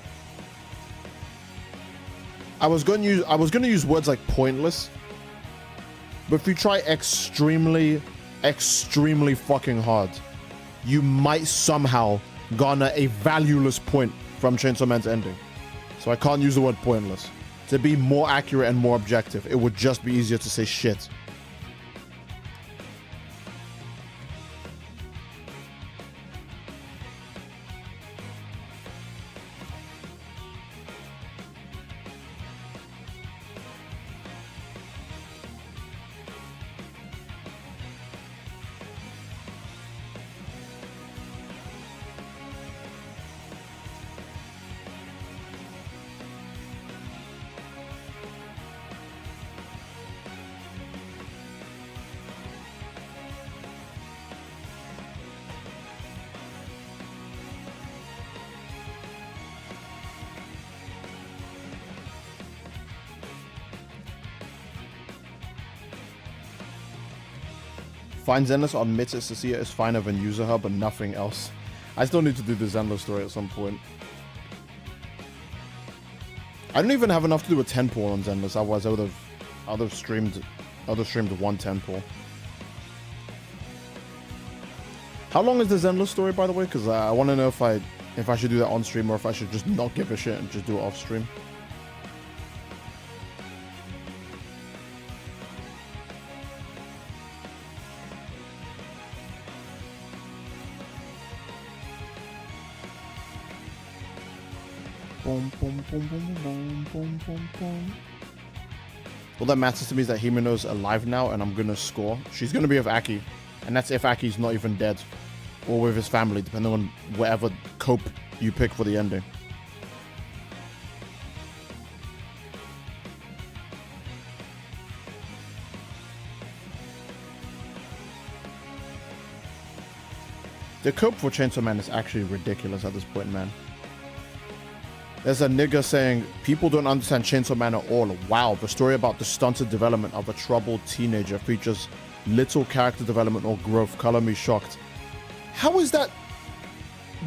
I was gonna use words like pointless, but if you try extremely fucking hard, you might somehow garner a valueless point from Chainsaw Man's ending. So I can't use the word pointless. To be more accurate and more objective, it would just be easier to say shit. Find Zenless admits it's to see it is finer than user her, but nothing else. I still need to do the Zenless story at some point. I don't even have enough to do a 10 pull on Zenless, otherwise I would have streamed one 10 pull. How long is the Zenless story, by the way? Because I want to know if I should do that on stream or if I should just not give a shit and just do it off stream. All that matters to me is that Himeno's alive now and I'm gonna score. She's gonna be with Aki, and that's if Aki's not even dead, or with his family, depending on whatever cope you pick for the ending. The cope for Chainsaw Man is actually ridiculous at this point, man. There's a nigga saying, people don't understand Chainsaw Man at all. Wow, the story about the stunted development of a troubled teenager features little character development or growth. Color me shocked. How is that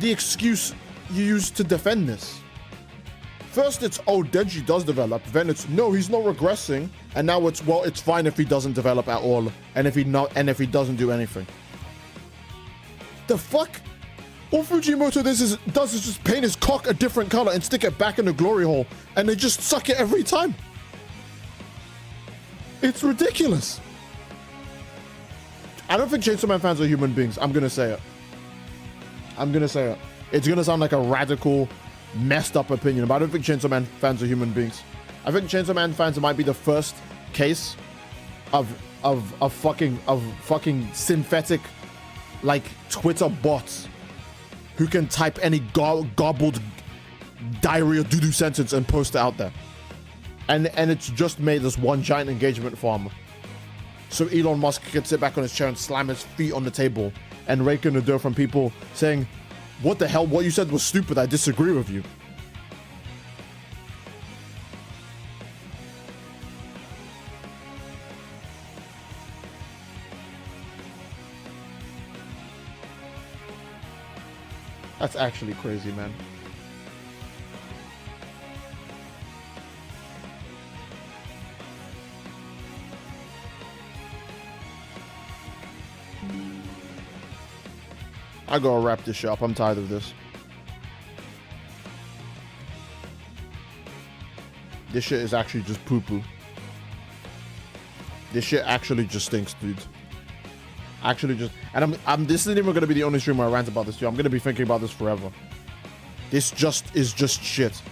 the excuse you use to defend this? First it's, oh, Denji does develop. Then it's, no, he's not regressing. And now it's, well, it's fine if he doesn't develop at all. And if he doesn't do anything. The fuck? All Fujimoto does is just paint his cock a different color and stick it back in the glory hole, and they just suck it every time. It's ridiculous. I don't think Chainsaw Man fans are human beings. I'm gonna say it. It's gonna sound like a radical, messed up opinion, but I don't think Chainsaw Man fans are human beings. I think Chainsaw Man fans might be the first case of fucking synthetic, like, Twitter bots who can type any garbled diarrhea doo-doo sentence and post it out there. And it's just made this one giant engagement farm. So Elon Musk can sit back on his chair and slam his feet on the table and rake in the dough from people saying, what the hell, what you said was stupid, I disagree with you. That's actually crazy, man. I gotta wrap this shit up. I'm tired of this. This shit is actually just poo-poo. This shit actually just stinks, dude. Actually just... And this isn't even going to be the only stream where I rant about this, dude. I'm going to be thinking about this forever. This is just shit.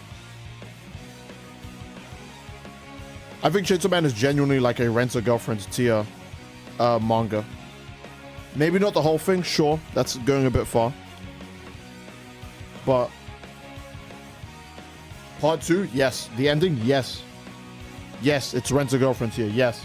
I think Chainsawman is genuinely like a rent-a-girlfriend tier manga. Maybe not the whole thing, sure. That's going a bit far. But... Part 2, yes. The ending, yes. Yes, it's rent-a-girlfriend tier, yes.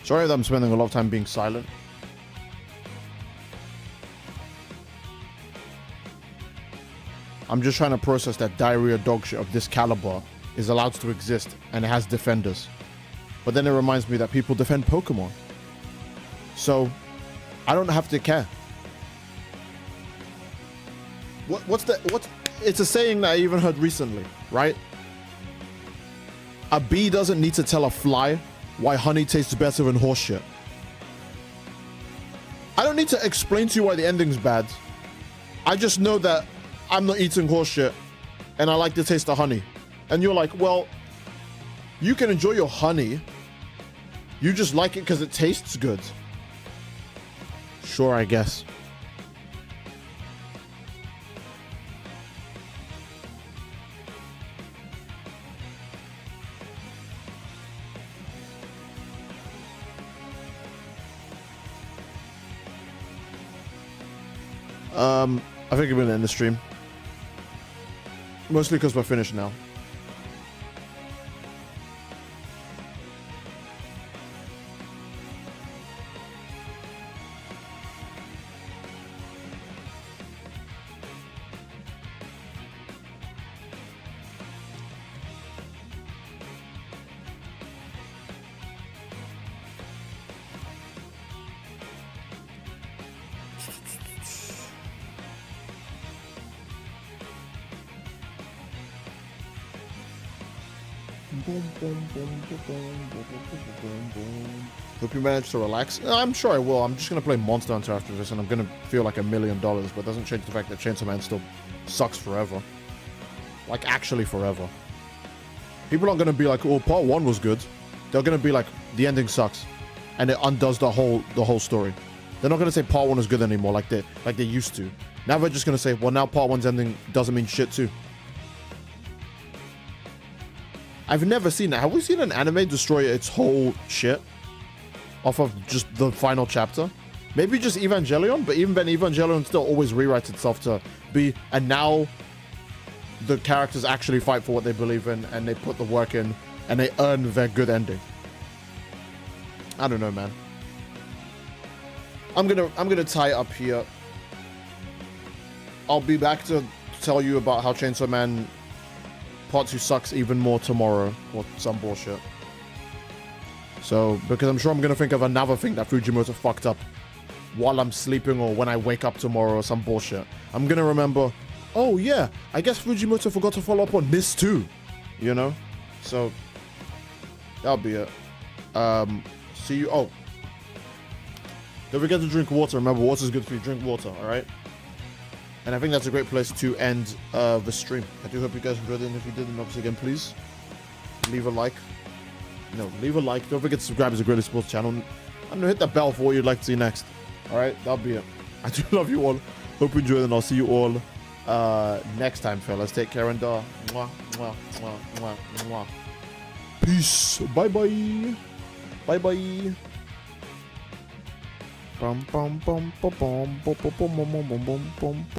Sorry that I'm spending a lot of time being silent. I'm just trying to process that diarrhea dog shit of this caliber is allowed to exist and it has defenders. But then it reminds me that people defend Pokemon. So, I don't have to care. It's a saying that I even heard recently, right? A bee doesn't need to tell a fly why honey tastes better than horse shit. I don't need to explain to you why the ending's bad. I just know that I'm not eating horse shit and I like the taste of honey. And you're like, well, you can enjoy your honey. You just like it because it tastes good. Sure, I guess. I think I'm gonna end the stream. Mostly because we're finished now. Hope you managed to relax. I'm sure I will. I'm just going to play Monster Hunter after this and I'm going to feel like $1 million, but it doesn't change the fact that Chainsaw Man still sucks forever. Like, actually forever. People aren't going to be like, oh, part 1 was good. They're going to be like, the ending sucks. And it undoes the whole story. They're not going to say part 1 is good anymore like they used to. Now they're just going to say, well, now part 1's ending doesn't mean shit too. I've never seen that. Have we seen an anime destroy its whole shit off of just the final chapter? Maybe just Evangelion, but even then Evangelion still always rewrites itself to be, and now the characters actually fight for what they believe in and they put the work in and they earn their good ending. I don't know, man. I'm gonna tie it up here. I'll be back to tell you about how Chainsaw Man Part 2 sucks even more tomorrow, or some bullshit. So, because I'm sure I'm going to think of another thing that Fujimoto fucked up while I'm sleeping or when I wake up tomorrow or some bullshit. I'm going to remember, oh yeah, I guess Fujimoto forgot to follow up on this too. You know? So, that'll be it. See you. Oh. Don't forget to drink water. Remember, water's good for you. Drink water, alright? And I think that's a great place to end the stream. I do hope you guys enjoyed it, and if you did, then obviously again, please leave a like. No, leave a like. Don't forget to subscribe to the Greatest Sports channel. I don't know, hit that bell for what you'd like to see next. Alright, that'll be it. I do love you all. Hope you enjoyed, and I'll see you all next time, fellas. Take care, and mwah, mwah, mwah, mwah, mwah. Peace. Bye-bye. Bye-bye. Bum, bum, bum, bum, bum, bum, bum, bum, bum, bum, bum, bum.